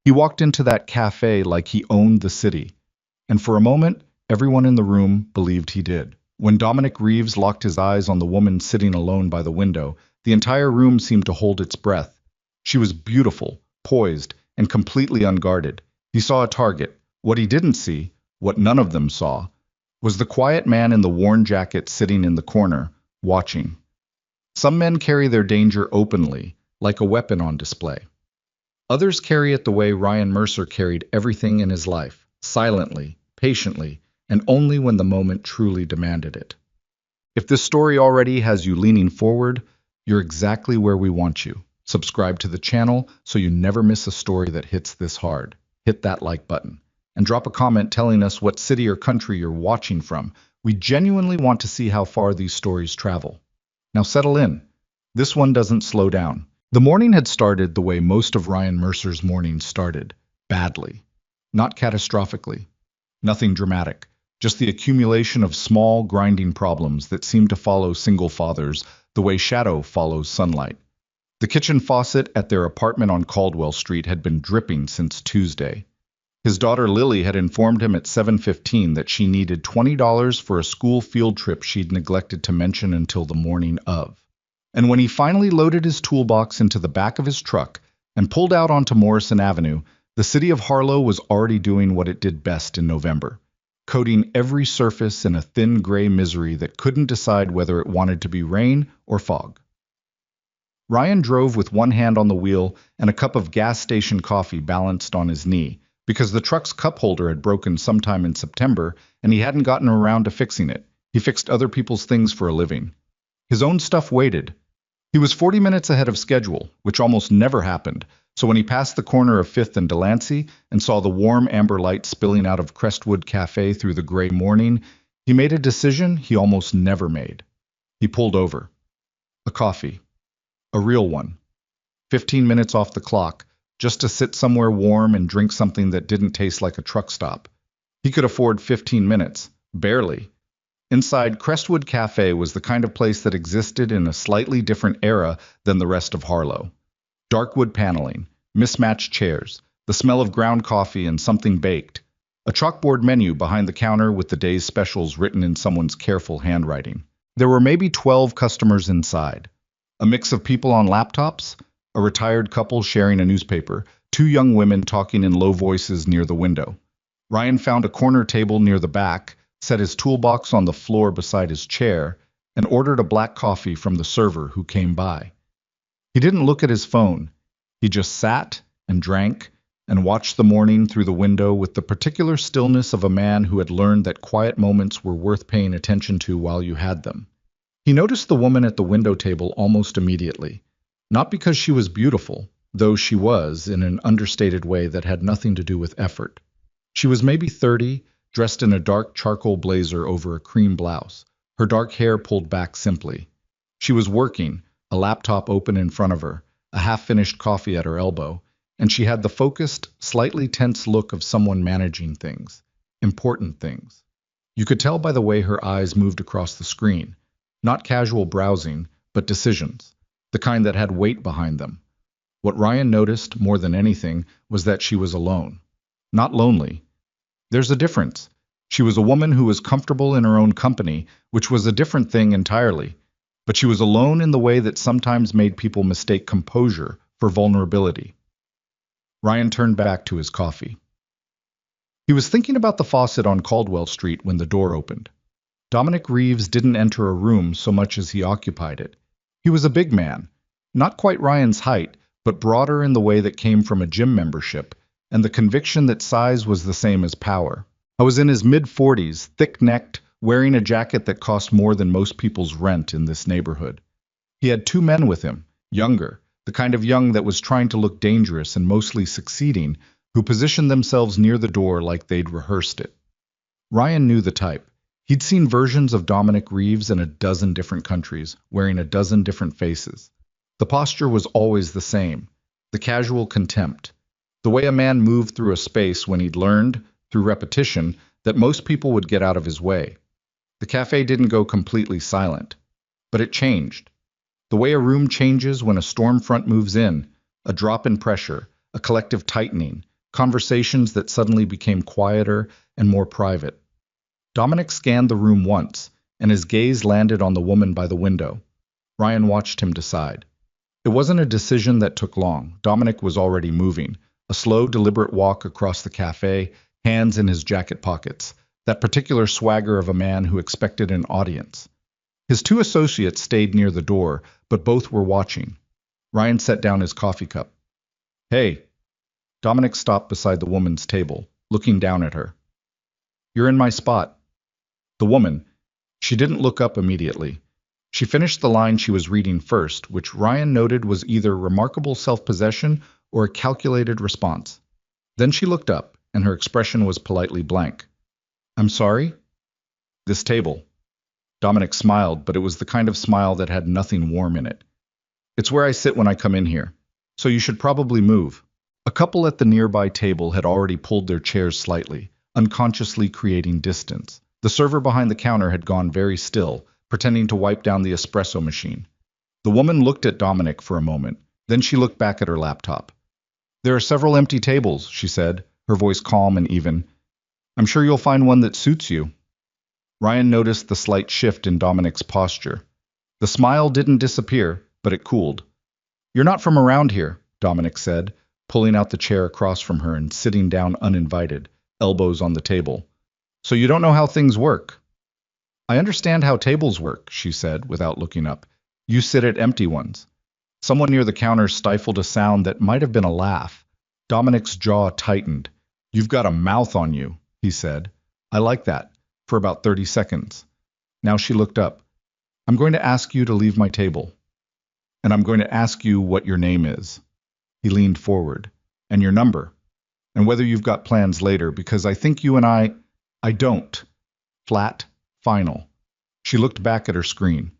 He walked into that cafe like he owned the city, and for a moment, everyone in the room believed he did. When Dominic Reeves locked his eyes on the woman sitting alone by the window, the entire room seemed to hold its breath. She was beautiful, poised, and completely unguarded. He saw a target. What he didn't see, what none of them saw, was the quiet man in the worn jacket sitting in the corner, watching. Some men carry their danger openly, like a weapon on display. Others carry it the way Ryan Mercer carried everything in his life, silently, patiently, and only when the moment truly demanded it. If this story already has you leaning forward, you're exactly where we want you. Subscribe to the channel so you never miss a story that hits this hard. Hit that like button. And drop a comment telling us what city or country you're watching from. We genuinely want to see how far these stories travel. Now settle in. This one doesn't slow down. The morning had started the way most of Ryan Mercer's mornings started. Badly. Not catastrophically. Nothing dramatic. Just the accumulation of small, grinding problems that seemed to follow single fathers the way shadow follows sunlight. The kitchen faucet at their apartment on Caldwell Street had been dripping since Tuesday. His daughter Lily had informed him at 7:15 that she needed $20 for a school field trip she'd neglected to mention until the morning of. And when he finally loaded his toolbox into the back of his truck and pulled out onto Morrison Avenue, the city of Harlow was already doing what it did best in November, coating every surface in a thin gray misery that couldn't decide whether it wanted to be rain or fog. Ryan drove with one hand on the wheel and a cup of gas station coffee balanced on his knee, because the truck's cup holder had broken sometime in September and he hadn't gotten around to fixing it. He fixed other people's things for a living. His own stuff waited. He was 40 minutes ahead of schedule, which almost never happened, so when he passed the corner of 5th and Delancey and saw the warm amber light spilling out of Crestwood Café through the gray morning, he made a decision he almost never made. He pulled over. A coffee. A real one. 15 minutes off the clock, just to sit somewhere warm and drink something that didn't taste like a truck stop. He could afford 15 minutes. Barely. Inside, Crestwood Cafe was the kind of place that existed in a slightly different era than the rest of Harlow. Dark wood paneling, mismatched chairs, the smell of ground coffee and something baked, a chalkboard menu behind the counter with the day's specials written in someone's careful handwriting. There were maybe 12 customers inside. A mix of people on laptops, a retired couple sharing a newspaper, two young women talking in low voices near the window. Ryan found a corner table near the back, set his toolbox on the floor beside his chair, and ordered a black coffee from the server who came by. He didn't look at his phone. He just sat and drank and watched the morning through the window with the particular stillness of a man who had learned that quiet moments were worth paying attention to while you had them. He noticed the woman at the window table almost immediately. Not because she was beautiful, though she was in an understated way that had nothing to do with effort. She was maybe 30, dressed in a dark charcoal blazer over a cream blouse, her dark hair pulled back simply. She was working, a laptop open in front of her, a half-finished coffee at her elbow, and she had the focused, slightly tense look of someone managing things, important things. You could tell by the way her eyes moved across the screen, not casual browsing, but decisions, the kind that had weight behind them. What Ryan noticed more than anything was that she was alone, not lonely. There's a difference. She was a woman who was comfortable in her own company, which was a different thing entirely. But she was alone in the way that sometimes made people mistake composure for vulnerability. Ryan turned back to his coffee. He was thinking about the faucet on Caldwell Street when the door opened. Dominic Reeves didn't enter a room so much as he occupied it. He was a big man, not quite Ryan's height, but broader in the way that came from a gym membership, and the conviction that size was the same as power. I was in his mid-40s, thick-necked, wearing a jacket that cost more than most people's rent in this neighborhood. He had two men with him, younger, the kind of young that was trying to look dangerous and mostly succeeding, who positioned themselves near the door like they'd rehearsed it. Ryan knew the type. He'd seen versions of Dominic Reeves in a dozen different countries, wearing a dozen different faces. The posture was always the same, the casual contempt, the way a man moved through a space when he'd learned, through repetition, that most people would get out of his way. The cafe didn't go completely silent, but it changed. The way a room changes when a storm front moves in, a drop in pressure, a collective tightening, conversations that suddenly became quieter and more private. Dominic scanned the room once, and his gaze landed on the woman by the window. Ryan watched him decide. It wasn't a decision that took long. Dominic was already moving, a slow, deliberate walk across the cafe, hands in his jacket pockets, that particular swagger of a man who expected an audience. His two associates stayed near the door, but both were watching. Ryan set down his coffee cup. Hey. Dominic stopped beside the woman's table, looking down at her. You're in my spot. The woman, she didn't look up immediately. She finished the line she was reading first, which Ryan noted was either remarkable self-possession or a calculated response. Then she looked up, and her expression was politely blank. I'm sorry? This table. Dominic smiled, but it was the kind of smile that had nothing warm in it. It's where I sit when I come in here, so you should probably move. A couple at the nearby table had already pulled their chairs slightly, unconsciously creating distance. The server behind the counter had gone very still, pretending to wipe down the espresso machine. The woman looked at Dominic for a moment, then she looked back at her laptop. There are several empty tables, she said, her voice calm and even. I'm sure you'll find one that suits you. Ryan noticed the slight shift in Dominic's posture. The smile didn't disappear, but it cooled. You're not from around here, Dominic said, pulling out the chair across from her and sitting down uninvited, elbows on the table. So you don't know how things work. I understand how tables work, she said, without looking up. You sit at empty ones. Someone near the counter stifled a sound that might have been a laugh. Dominic's jaw tightened. You've got a mouth on you, he said. I like that. For about 30 seconds. Now she looked up. I'm going to ask you to leave my table. And I'm going to ask you what your name is. He leaned forward. And your number. And whether you've got plans later, because I think you and I don't. Flat, final. She looked back at her screen.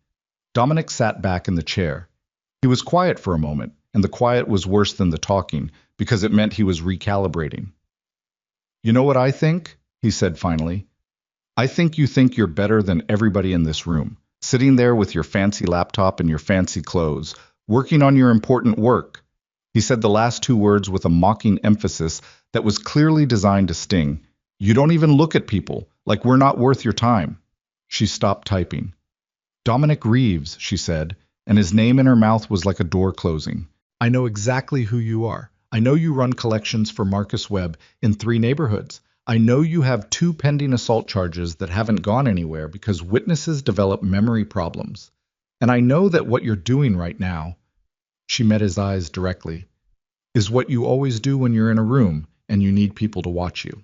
Dominic sat back in the chair. He was quiet for a moment, and the quiet was worse than the talking, because it meant he was recalibrating. You know what I think? He said finally. I think you think you're better than everybody in this room, sitting there with your fancy laptop and your fancy clothes, working on your important work. He said the last two words with a mocking emphasis that was clearly designed to sting. You don't even look at people, like we're not worth your time. She stopped typing. Dominic Reeves, she said, and his name in her mouth was like a door closing. I know exactly who you are. I know you run collections for Marcus Webb in 3 neighborhoods. I know you have 2 pending assault charges that haven't gone anywhere because witnesses develop memory problems. And I know that what you're doing right now, she met his eyes directly, is what you always do when you're in a room and you need people to watch you.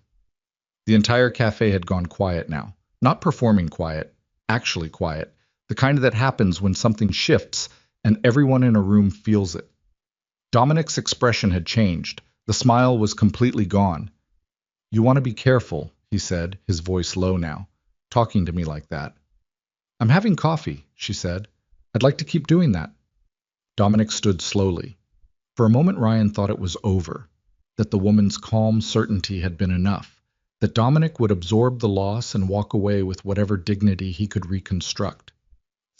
The entire cafe had gone quiet now. Not performing quiet, actually quiet. The kind that happens when something shifts and everyone in a room feels it. Dominic's expression had changed. The smile was completely gone. You want to be careful, he said, his voice low now, talking to me like that. I'm having coffee, she said. I'd like to keep doing that. Dominic stood slowly. For a moment Ryan thought it was over, that the woman's calm certainty had been enough, that Dominic would absorb the loss and walk away with whatever dignity he could reconstruct.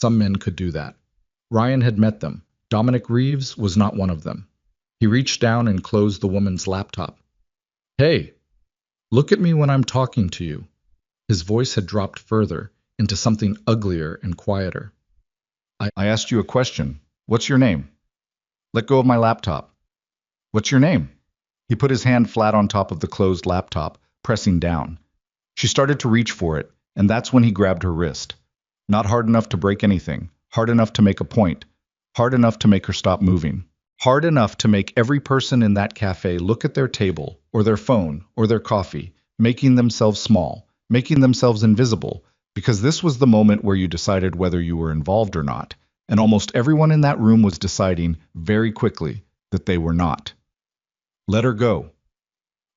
Some men could do that. Ryan had met them. Dominic Reeves was not one of them. He reached down and closed the woman's laptop. Hey! Look at me when I'm talking to you. His voice had dropped further, into something uglier and quieter. I asked you a question. What's your name? Let go of my laptop. What's your name? He put his hand flat on top of the closed laptop, pressing down. She started to reach for it, and that's when he grabbed her wrist. Not hard enough to break anything, hard enough to make a point, hard enough to make her stop moving. Hard enough to make every person in that cafe look at their table, or their phone, or their coffee, making themselves small, making themselves invisible, because this was the moment where you decided whether you were involved or not, and almost everyone in that room was deciding, very quickly, that they were not. Let her go.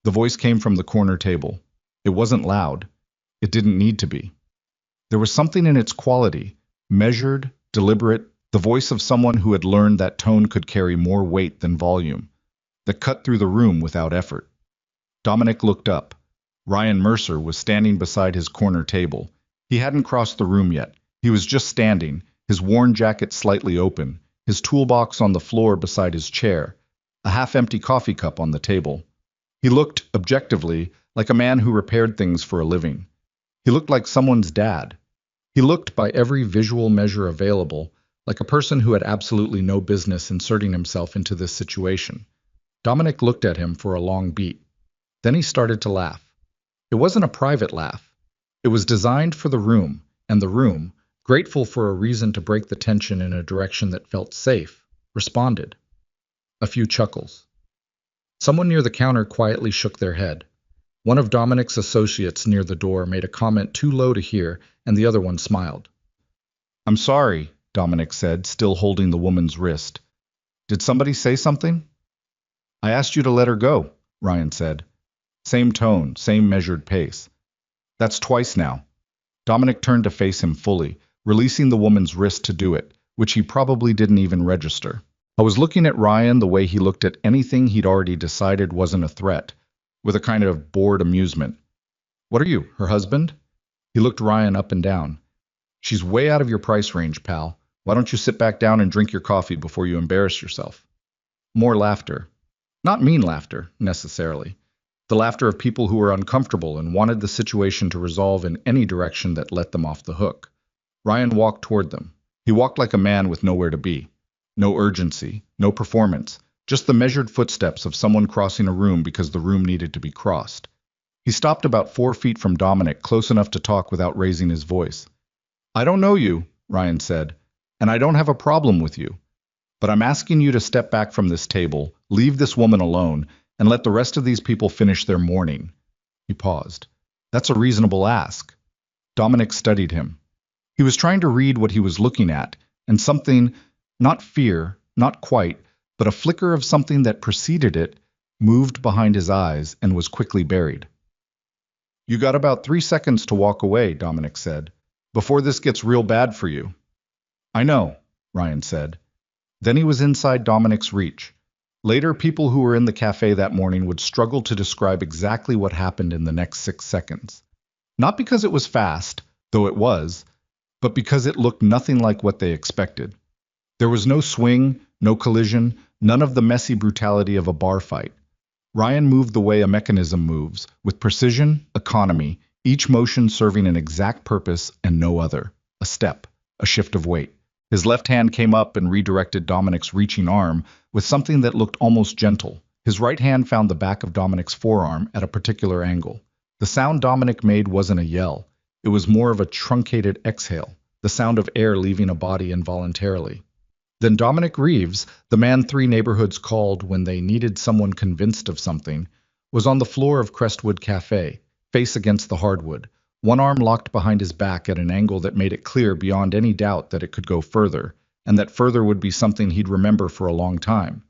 The voice came from the corner table. It wasn't loud. It didn't need to be. There was something in its quality, measured, deliberate, the voice of someone who had learned that tone could carry more weight than volume, that cut through the room without effort. Dominic looked up. Ryan Mercer was standing beside his corner table. He hadn't crossed the room yet. He was just standing, his worn jacket slightly open, his toolbox on the floor beside his chair, a half-empty coffee cup on the table. He looked, objectively, like a man who repaired things for a living. He looked like someone's dad. He looked, by every visual measure available, like a person who had absolutely no business inserting himself into this situation. Dominic looked at him for a long beat. Then he started to laugh. It wasn't a private laugh. It was designed for the room, and the room, grateful for a reason to break the tension in a direction that felt safe, responded. A few chuckles. Someone near the counter quietly shook their head. One of Dominic's associates near the door made a comment too low to hear, and the other one smiled. "I'm sorry," Dominic said, still holding the woman's wrist. "Did somebody say something?" "I asked you to let her go," Ryan said. Same tone, same measured pace. "That's twice now." Dominic turned to face him fully, releasing the woman's wrist to do it, which he probably didn't even register. I was looking at Ryan the way he looked at anything he'd already decided wasn't a threat, with a kind of bored amusement. "What are you, her husband?" He looked Ryan up and down. "She's way out of your price range, pal. Why don't you sit back down and drink your coffee before you embarrass yourself?" More laughter. Not mean laughter, necessarily. The laughter of people who were uncomfortable and wanted the situation to resolve in any direction that let them off the hook. Ryan walked toward them. He walked like a man with nowhere to be. No urgency, no performance, just the measured footsteps of someone crossing a room because the room needed to be crossed. He stopped about 4 feet from Dominic, close enough to talk without raising his voice. "I don't know you," Ryan said, "and I don't have a problem with you. But I'm asking you to step back from this table, leave this woman alone, and let the rest of these people finish their mourning." He paused. "That's a reasonable ask." Dominic studied him. He was trying to read what he was looking at, and something, not fear, not quite, but a flicker of something that preceded it, moved behind his eyes and was quickly buried. "You got about 3 seconds to walk away," Dominic said, "before this gets real bad for you." "I know," Ryan said. Then he was inside Dominic's reach. Later, people who were in the cafe that morning would struggle to describe exactly what happened in the next 6 seconds. Not because it was fast, though it was, but because it looked nothing like what they expected. There was no swing, no collision, none of the messy brutality of a bar fight. Ryan moved the way a mechanism moves, with precision, economy, each motion serving an exact purpose and no other. A step, a shift of weight. His left hand came up and redirected Dominic's reaching arm with something that looked almost gentle. His right hand found the back of Dominic's forearm at a particular angle. The sound Dominic made wasn't a yell. It was more of a truncated exhale, the sound of air leaving a body involuntarily. Then Dominic Reeves, the man 3 neighborhoods called when they needed someone convinced of something, was on the floor of Crestwood Café, face against the hardwood, one arm locked behind his back at an angle that made it clear beyond any doubt that it could go further, and that further would be something he'd remember for a long time.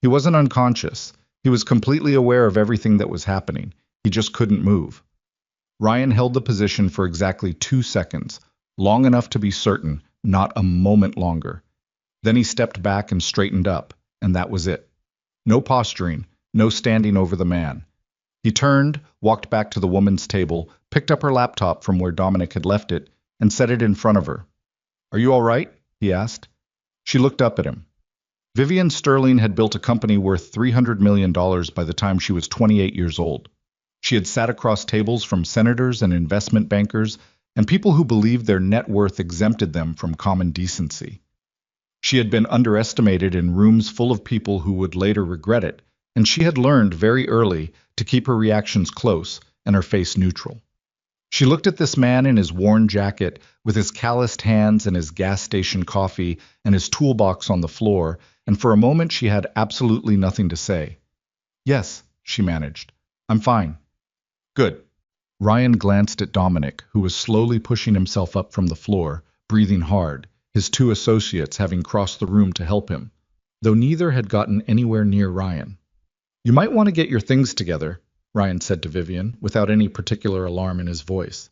He wasn't unconscious. He was completely aware of everything that was happening. He just couldn't move. Ryan held the position for exactly 2 seconds, long enough to be certain, not a moment longer. Then he stepped back and straightened up, and that was it. No posturing, no standing over the man. He turned, walked back to the woman's table, picked up her laptop from where Dominic had left it, and set it in front of her. "Are you all right?" he asked. She looked up at him. Vivian Sterling had built a company worth $300 million by the time she was 28 years old. She had sat across tables from senators and investment bankers and people who believed their net worth exempted them from common decency. She had been underestimated in rooms full of people who would later regret it, and she had learned very early to keep her reactions close and her face neutral. She looked at this man in his worn jacket, with his calloused hands and his gas station coffee and his toolbox on the floor, and for a moment she had absolutely nothing to say. "Yes," she managed. "I'm fine." "Good." Ryan glanced at Dominic, who was slowly pushing himself up from the floor, breathing hard, his 2 associates having crossed the room to help him, though neither had gotten anywhere near Ryan. "You might want to get your things together," Ryan said to Vivian, without any particular alarm in his voice.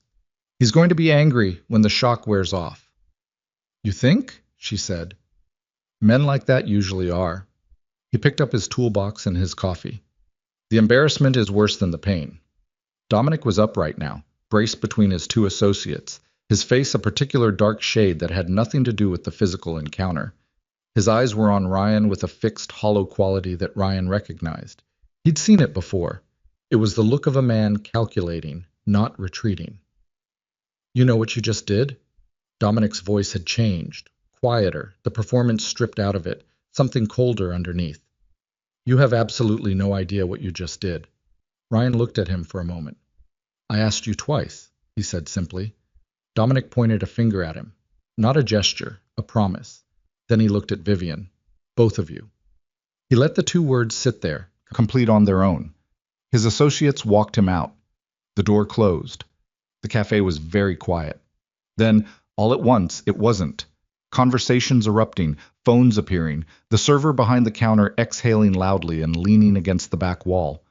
"He's going to be angry when the shock wears off." "You think?" she said. "Men like that usually are." He picked up his toolbox and his coffee. "The embarrassment is worse than the pain." Dominic was upright now, braced between his 2 associates, his face a particular dark shade that had nothing to do with the physical encounter. His eyes were on Ryan with a fixed, hollow quality that Ryan recognized. He'd seen it before. It was the look of a man calculating, not retreating. You know what you just did? Dominic's voice had changed, quieter, the performance stripped out of it, something colder underneath. You have absolutely no idea what you just did. Ryan looked at him for a moment. I asked you twice, he said simply. Dominic pointed a finger at him. Not a gesture, a promise. Then he looked at Vivian. Both of you. He let the two words sit there, complete on their own. His associates walked him out. The door closed. The cafe was very quiet. Then, all at once, it wasn't. Conversations erupting, phones appearing, the server behind the counter exhaling loudly and leaning against the back wall.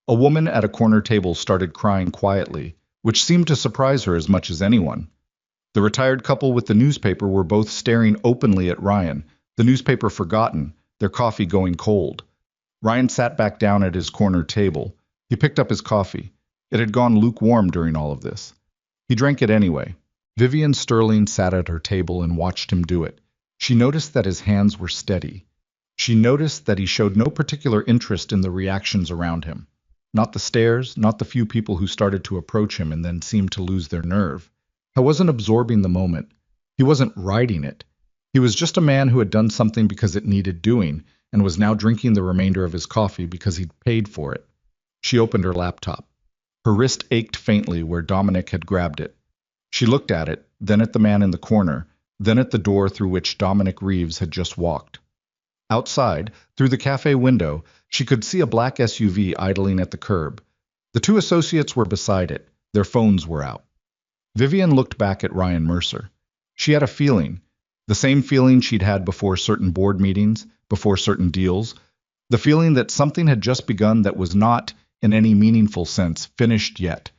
A woman at a corner table started crying quietly, which seemed to surprise her as much as anyone. The retired couple with the newspaper were both staring openly at Ryan, the newspaper forgotten, their coffee going cold. Ryan sat back down at his corner table. He picked up his coffee. It had gone lukewarm during all of this. He drank it anyway. Vivian Sterling sat at her table and watched him do it. She noticed that his hands were steady. She noticed that he showed no particular interest in the reactions around him. Not the stares, not the few people who started to approach him and then seemed to lose their nerve. He wasn't absorbing the moment. He wasn't riding it. He was just a man who had done something because it needed doing and was now drinking the remainder of his coffee because he'd paid for it. She opened her laptop. Her wrist ached faintly where Dominic had grabbed it. She looked at it, then at the man in the corner, then at the door through which Dominic Reeves had just walked. Outside, through the cafe window, she could see a black SUV idling at the curb. The two associates were beside it. Their phones were out. Vivian looked back at Ryan Mercer. She had a feeling, the same feeling she'd had before certain board meetings, before certain deals, the feeling that something had just begun that was not, in any meaningful sense, finished yet,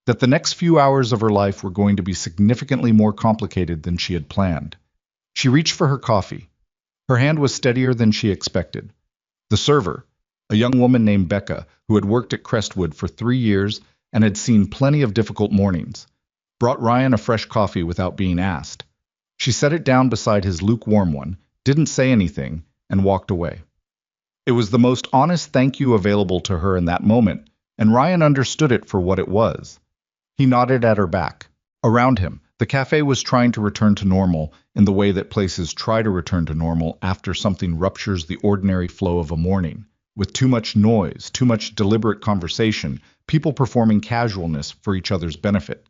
that the next few hours of her life were going to be significantly more complicated than she had planned. She reached for her coffee. Her hand was steadier than she expected. The server, a young woman named Becca, who had worked at Crestwood for 3 years and had seen plenty of difficult mornings, brought Ryan a fresh coffee without being asked. She set it down beside his lukewarm one, didn't say anything, and walked away. It was the most honest thank you available to her in that moment, and Ryan understood it for what it was. He nodded at her back. Around him, the cafe was trying to return to normal in the way that places try to return to normal after something ruptures the ordinary flow of a morning, with too much noise, too much deliberate conversation, people performing casualness for each other's benefit.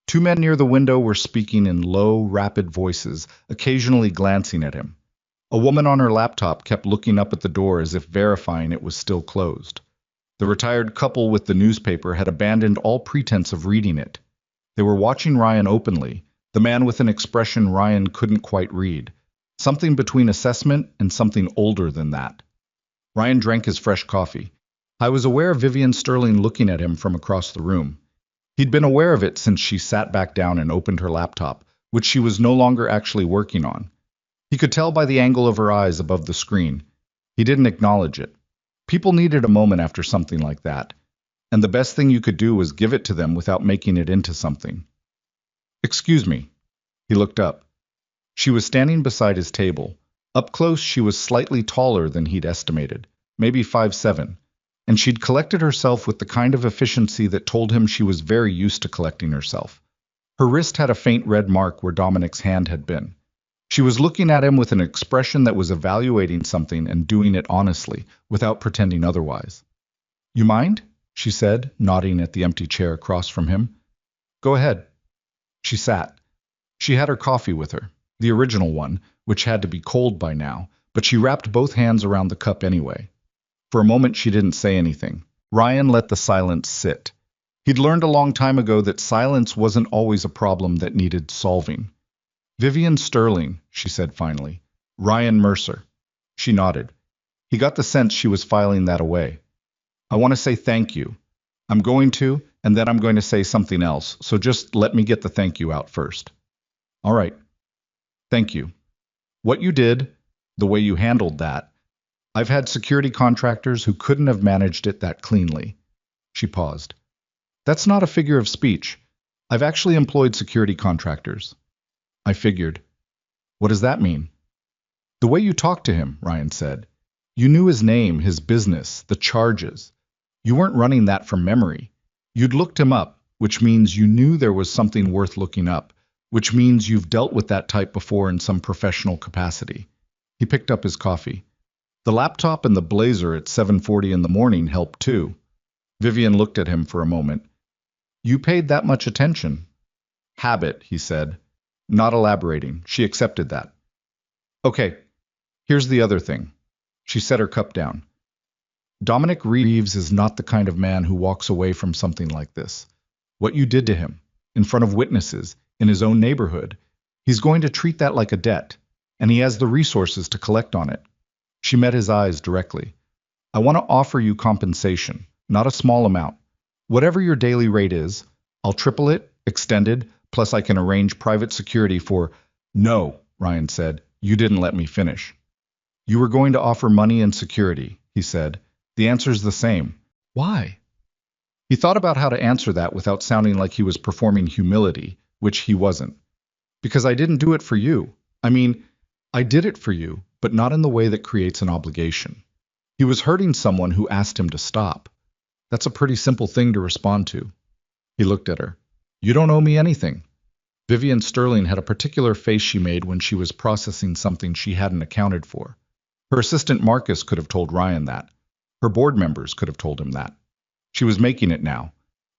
Two men near the window were speaking in low, rapid voices, occasionally glancing at him. A woman on her laptop kept looking up at the door as if verifying it was still closed. The retired couple with the newspaper had abandoned all pretense of reading it. They were watching Ryan openly, the man with an expression Ryan couldn't quite read, something between assessment and something older than that. Ryan drank his fresh coffee. I was aware of Vivian Sterling looking at him from across the room. He'd been aware of it since she sat back down and opened her laptop, which she was no longer actually working on. He could tell by the angle of her eyes above the screen. He didn't acknowledge it. People needed a moment after something like that, and the best thing you could do was give it to them without making it into something. Excuse me. He looked up. She was standing beside his table. Up close, she was slightly taller than he'd estimated, maybe 5'7", and she'd collected herself with the kind of efficiency that told him she was very used to collecting herself. Her wrist had a faint red mark where Dominic's hand had been. She was looking at him with an expression that was evaluating something and doing it honestly, without pretending otherwise. You mind? She said, nodding at the empty chair across from him. Go ahead. She sat. She had her coffee with her, the original one, which had to be cold by now, but she wrapped both hands around the cup anyway. For a moment she didn't say anything. Ryan let the silence sit. He'd learned a long time ago that silence wasn't always a problem that needed solving. Vivian Sterling, she said finally. Ryan Mercer. She nodded. He got the sense she was filing that away. I want to say thank you. I'm going to, and then I'm going to say something else, so just let me get the thank you out first. All right. Thank you. What you did, the way you handled that, I've had security contractors who couldn't have managed it that cleanly. She paused. That's not a figure of speech. I've actually employed security contractors. I figured. What does that mean? The way you talked to him, Ryan said. You knew his name, his business, the charges. You weren't running that from memory. You'd looked him up, which means you knew there was something worth looking up, which means you've dealt with that type before in some professional capacity. He picked up his coffee. The laptop and the blazer at 7:40 in the morning helped too. Vivian looked at him for a moment. You paid that much attention. Habit, he said, not elaborating. She accepted that. Okay, here's the other thing. She set her cup down. Dominic Reeves is not the kind of man who walks away from something like this. What you did to him, in front of witnesses, in his own neighborhood, he's going to treat that like a debt, and he has the resources to collect on it. She met his eyes directly. I want to offer you compensation, not a small amount. Whatever your daily rate is, I'll triple it, extended, plus I can arrange private security for... No, Ryan said. You didn't let me finish. You were going to offer money and security, he said. The answer's the same. Why? He thought about how to answer that without sounding like he was performing humility, which he wasn't. Because I didn't do it for you. I mean, I did it for you, but not in the way that creates an obligation. He was hurting someone who asked him to stop. That's a pretty simple thing to respond to. He looked at her. You don't owe me anything. Vivian Sterling had a particular face she made when she was processing something she hadn't accounted for. Her assistant Marcus could have told Ryan that. Her board members could have told him that. She was making it now.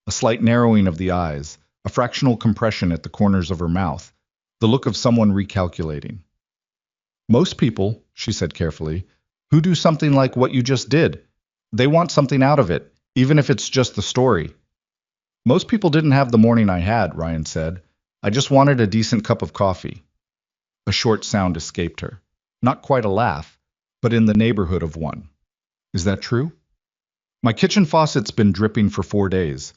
A slight narrowing of the eyes, a fractional compression at the corners of her mouth, the look of someone recalculating. Most people, she said carefully, who do something like what you just did, they want something out of it, even if it's just the story. Most people didn't have the morning I had, Ryan said. I just wanted a decent cup of coffee. A short sound escaped her. Not quite a laugh, but in the neighborhood of one. Is that true? My kitchen faucet's been dripping for 4 days.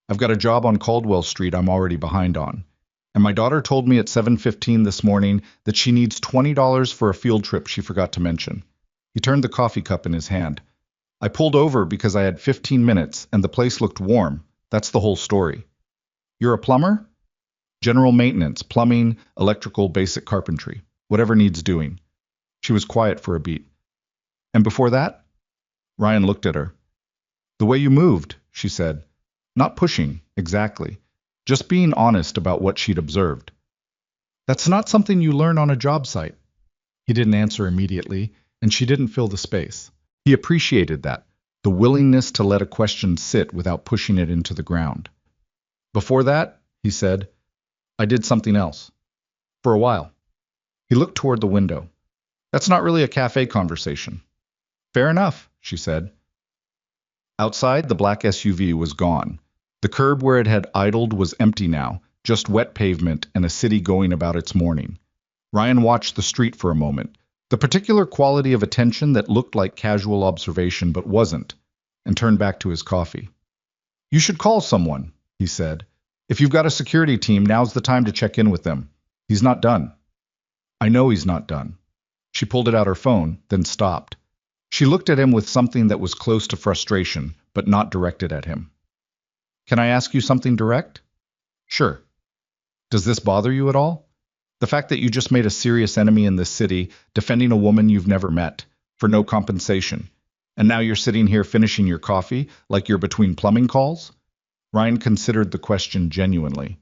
I've got a job on Caldwell Street I'm already behind on. And my daughter told me at 7:15 this morning that she needs $20 for a field trip she forgot to mention. He turned the coffee cup in his hand. I pulled over because I had 15 minutes and the place looked warm. That's the whole story. You're a plumber? General maintenance, plumbing, electrical, basic carpentry. Whatever needs doing. She was quiet for a beat. And before that? Ryan looked at her. The way you moved, she said. Not pushing, exactly. Just being honest about what she'd observed. That's not something you learn on a job site. He didn't answer immediately, and she didn't fill the space. He appreciated that, the willingness to let a question sit without pushing it into the ground. Before that, he said, I did something else. For a while. He looked toward the window. That's not really a cafe conversation. Fair enough, she said. Outside, the black SUV was gone. The curb where it had idled was empty now, just wet pavement and a city going about its morning. Ryan watched the street for a moment, the particular quality of attention that looked like casual observation but wasn't, and turned back to his coffee. You should call someone, he said. If you've got a security team, now's the time to check in with them. He's not done. I know he's not done. She pulled it out her phone, then stopped. She looked at him with something that was close to frustration, but not directed at him. Can I ask you something direct? Sure. Does this bother you at all? The fact that you just made a serious enemy in this city, defending a woman you've never met, for no compensation, and now you're sitting here finishing your coffee like you're between plumbing calls? Ryan considered the question genuinely.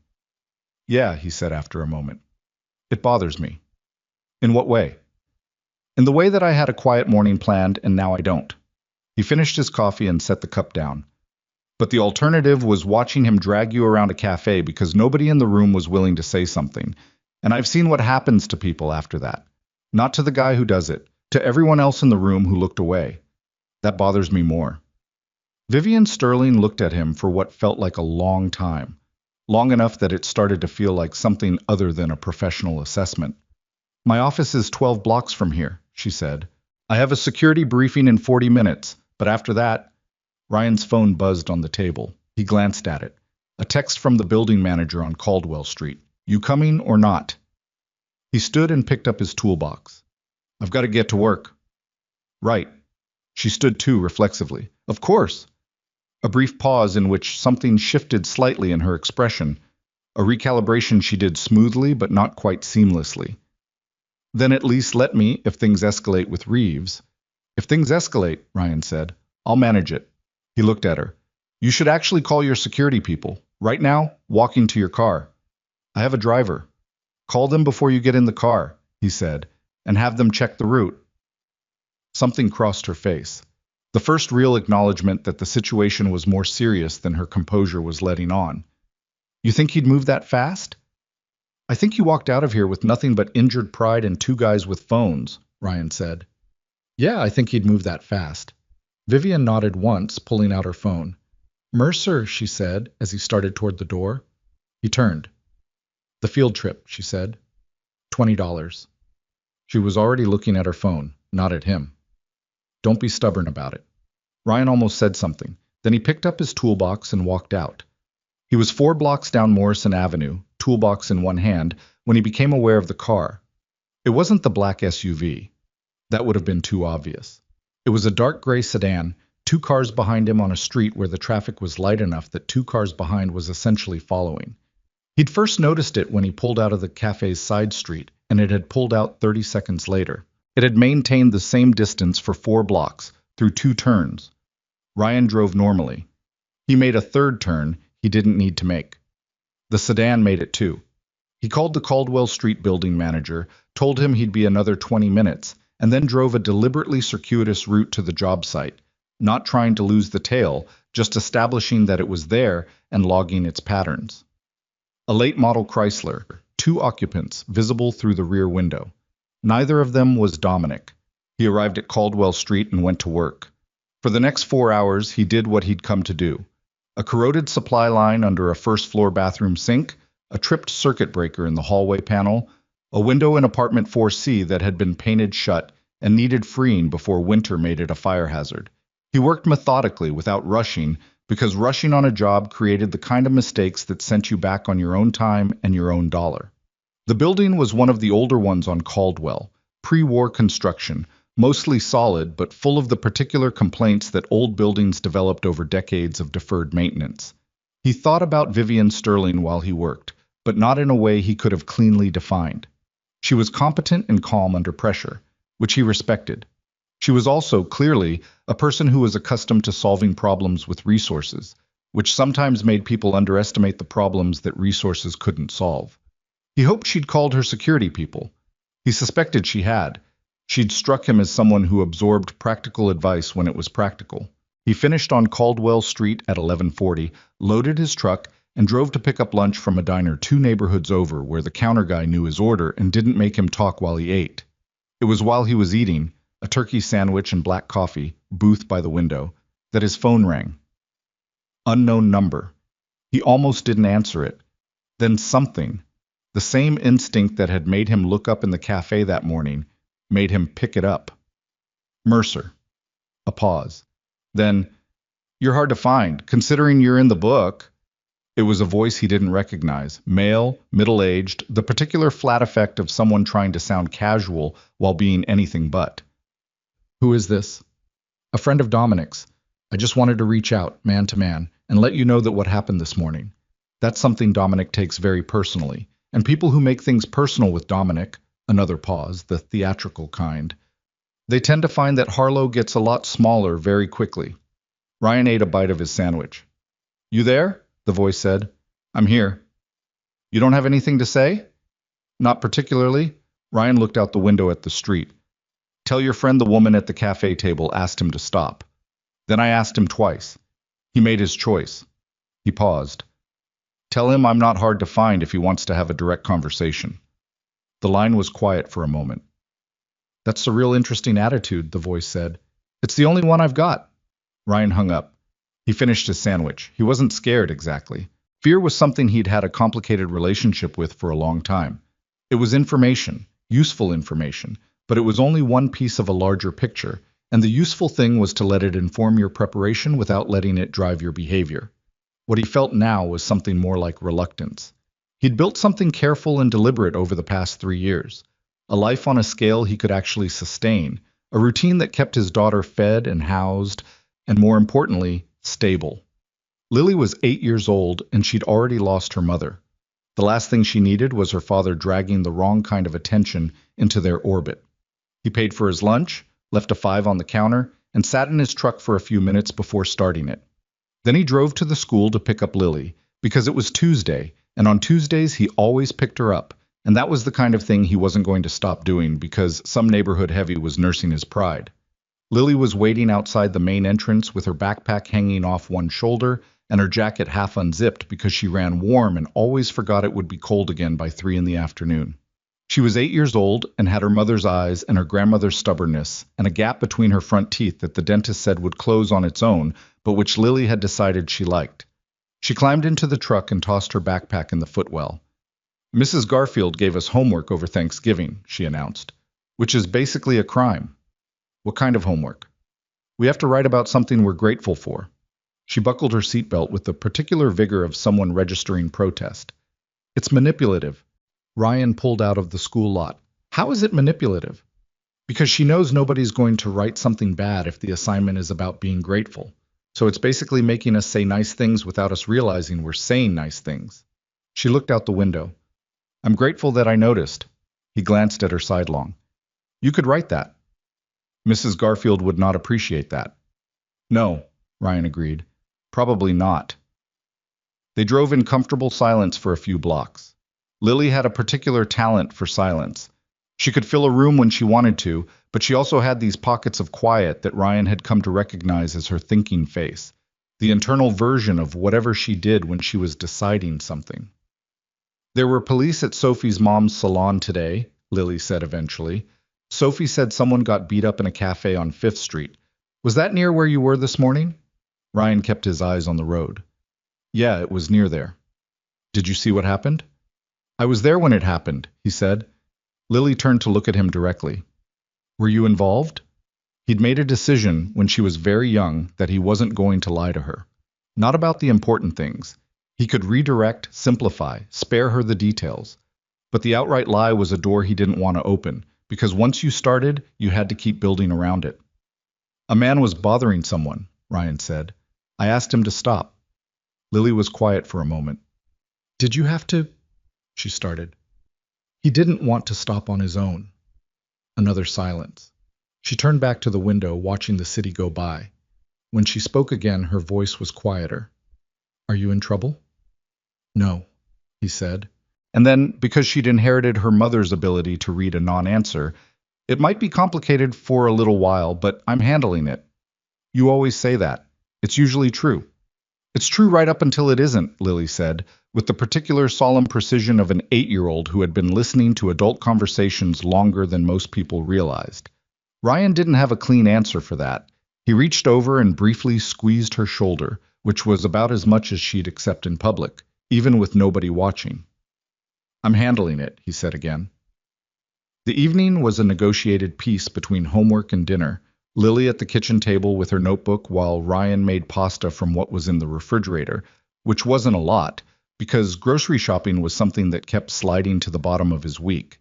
Yeah, he said after a moment. It bothers me. In what way? In the way that I had a quiet morning planned and now I don't. He finished his coffee and set the cup down. But the alternative was watching him drag you around a cafe because nobody in the room was willing to say something. And I've seen what happens to people after that. Not to the guy who does it, to everyone else in the room who looked away. That bothers me more. Vivian Sterling looked at him for what felt like a long time. Long enough that it started to feel like something other than a professional assessment. My office is 12 blocks from here, she said. I have a security briefing in 40 minutes, but after that... Ryan's phone buzzed on the table. He glanced at it. A text from the building manager on Caldwell Street. You coming or not? He stood and picked up his toolbox. I've got to get to work. Right. She stood too, reflexively. Of course. A brief pause in which something shifted slightly in her expression. A recalibration she did smoothly but not quite seamlessly. Then at least let me, if things escalate with Reeves. If things escalate, Ryan said, I'll manage it. He looked at her. You should actually call your security people. Right now, walking to your car. I have a driver. Call them before you get in the car, he said, and have them check the route. Something crossed her face. The first real acknowledgement that the situation was more serious than her composure was letting on. You think he'd move that fast? I think you walked out of here with nothing but injured pride and two guys with phones, Ryan said. Yeah, I think he'd move that fast. Vivian nodded once, pulling out her phone. Mercer, she said, as he started toward the door. He turned. The field trip, she said. $20. She was already looking at her phone, not at him. Don't be stubborn about it. Ryan almost said something. Then he picked up his toolbox and walked out. He was 4 blocks down Morrison Avenue, toolbox in one hand, when he became aware of the car. It wasn't the black SUV. That would have been too obvious. It was a dark gray sedan, 2 cars behind him on a street where the traffic was light enough that 2 cars behind was essentially following. He'd first noticed it when he pulled out of the cafe's side street, and it had pulled out 30 seconds later. It had maintained the same distance for 4 blocks, through 2 turns. Ryan drove normally. He made a 3rd turn he didn't need to make. The sedan made it too. He called the Caldwell Street building manager, told him he'd be another 20 minutes, and then drove a deliberately circuitous route to the job site, not trying to lose the tail, just establishing that it was there and logging its patterns. A late model Chrysler, 2 occupants, visible through the rear window. Neither of them was Dominic. He arrived at Caldwell Street and went to work. For the next 4 hours, he did what he'd come to do. A corroded supply line under a first-floor bathroom sink, a tripped circuit breaker in the hallway panel, a window in apartment 4C that had been painted shut and needed freeing before winter made it a fire hazard. He worked methodically without rushing, because rushing on a job created the kind of mistakes that sent you back on your own time and your own dollar. The building was one of the older ones on Caldwell, pre-war construction, mostly solid but full of the particular complaints that old buildings developed over decades of deferred maintenance. He thought about Vivian Sterling while he worked, but not in a way he could have cleanly defined. She was competent and calm under pressure, which he respected. She was also, clearly, a person who was accustomed to solving problems with resources, which sometimes made people underestimate the problems that resources couldn't solve. He hoped she'd called her security people. He suspected she had. She'd struck him as someone who absorbed practical advice when it was practical. He finished on Caldwell Street at 11:40, loaded his truck, and drove to pick up lunch from a diner 2 neighborhoods over where the counter guy knew his order and didn't make him talk while he ate. It was while he was eating, a turkey sandwich and black coffee, booth by the window, that his phone rang. Unknown number. He almost didn't answer it. Then something, the same instinct that had made him look up in the cafe that morning, made him pick it up. Mercer. A pause. Then, "You're hard to find, considering you're in the book." It was a voice he didn't recognize, male, middle-aged, the particular flat effect of someone trying to sound casual while being anything but. "Who is this?" "A friend of Dominic's. I just wanted to reach out, man to man, and let you know that what happened this morning. That's something Dominic takes very personally, and people who make things personal with Dominic," another pause, the theatrical kind, "they tend to find that Harlow gets a lot smaller very quickly." Ryan ate a bite of his sandwich. "You there?" the voice said. "I'm here." "You don't have anything to say?" "Not particularly." Ryan looked out the window at the street. "Tell your friend the woman at the cafe table asked him to stop. Then I asked him twice. He made his choice." He paused. "Tell him I'm not hard to find if he wants to have a direct conversation." The line was quiet for a moment. "That's a real interesting attitude," the voice said. "It's the only one I've got." Ryan hung up. He finished his sandwich. He wasn't scared exactly. Fear was something he'd had a complicated relationship with for a long time. It was information, useful information, but it was only one piece of a larger picture, and the useful thing was to let it inform your preparation without letting it drive your behavior. What he felt now was something more like reluctance. He'd built something careful and deliberate over the past 3 years, a life on a scale he could actually sustain, a routine that kept his daughter fed and housed, and more importantly, stable. Lily was 8 years old, and she'd already lost her mother. The last thing she needed was her father dragging the wrong kind of attention into their orbit. He paid for his lunch, left a $5 on the counter, and sat in his truck for a few minutes before starting it. Then he drove to the school to pick up Lily, because it was Tuesday, and on Tuesdays he always picked her up, and that was the kind of thing he wasn't going to stop doing because some neighborhood heavy was nursing his pride. Lily was waiting outside the main entrance with her backpack hanging off one shoulder and her jacket half unzipped because she ran warm and always forgot it would be cold again by 3 in the afternoon. She was 8 years old and had her mother's eyes and her grandmother's stubbornness and a gap between her front teeth that the dentist said would close on its own, but which Lily had decided she liked. She climbed into the truck and tossed her backpack in the footwell. "Mrs. Garfield gave us homework over Thanksgiving," she announced, "which is basically a crime." "What kind of homework?" "We have to write about something we're grateful for." She buckled her seatbelt with the particular vigor of someone registering protest. "It's manipulative." Ryan pulled out of the school lot. "How is it manipulative?" "Because she knows nobody's going to write something bad if the assignment is about being grateful. So it's basically making us say nice things without us realizing we're saying nice things." She looked out the window. "I'm grateful that I noticed." He glanced at her sidelong. "You could write that." "Mrs. Garfield would not appreciate that." "No," Ryan agreed. "Probably not." They drove in comfortable silence for a few blocks. Lily had a particular talent for silence. She could fill a room when she wanted to, but she also had these pockets of quiet that Ryan had come to recognize as her thinking face, the internal version of whatever she did when she was deciding something. "There were police at Sophie's mom's salon today," Lily said eventually. "Sophie said someone got beat up in a cafe on 5th Street. Was that near where you were this morning?" Ryan kept his eyes on the road. "Yeah, it was near there." "Did you see what happened?" "I was there when it happened," he said. Lily turned to look at him directly. "Were you involved?" He'd made a decision when she was very young that he wasn't going to lie to her. Not about the important things. He could redirect, simplify, spare her the details. But the outright lie was a door he didn't want to open, because once you started, you had to keep building around it. "A man was bothering someone," Ryan said. "I asked him to stop." Lily was quiet for a moment. "Did you have to?" she started. "He didn't want to stop on his own." Another silence. She turned back to the window, watching the city go by. When she spoke again, her voice was quieter. "Are you in trouble?" "No," he said. And then, because she'd inherited her mother's ability to read a non-answer, "It might be complicated for a little while, but I'm handling it." "You always say that. It's usually true." "It's true right up until it isn't," Lily said, with the particular solemn precision of an 8-year-old who had been listening to adult conversations longer than most people realized. Ryan didn't have a clean answer for that. He reached over and briefly squeezed her shoulder, which was about as much as she'd accept in public, even with nobody watching. "I'm handling it," he said again. The evening was a negotiated peace between homework and dinner, Lily at the kitchen table with her notebook while Ryan made pasta from what was in the refrigerator, which wasn't a lot, because grocery shopping was something that kept sliding to the bottom of his week.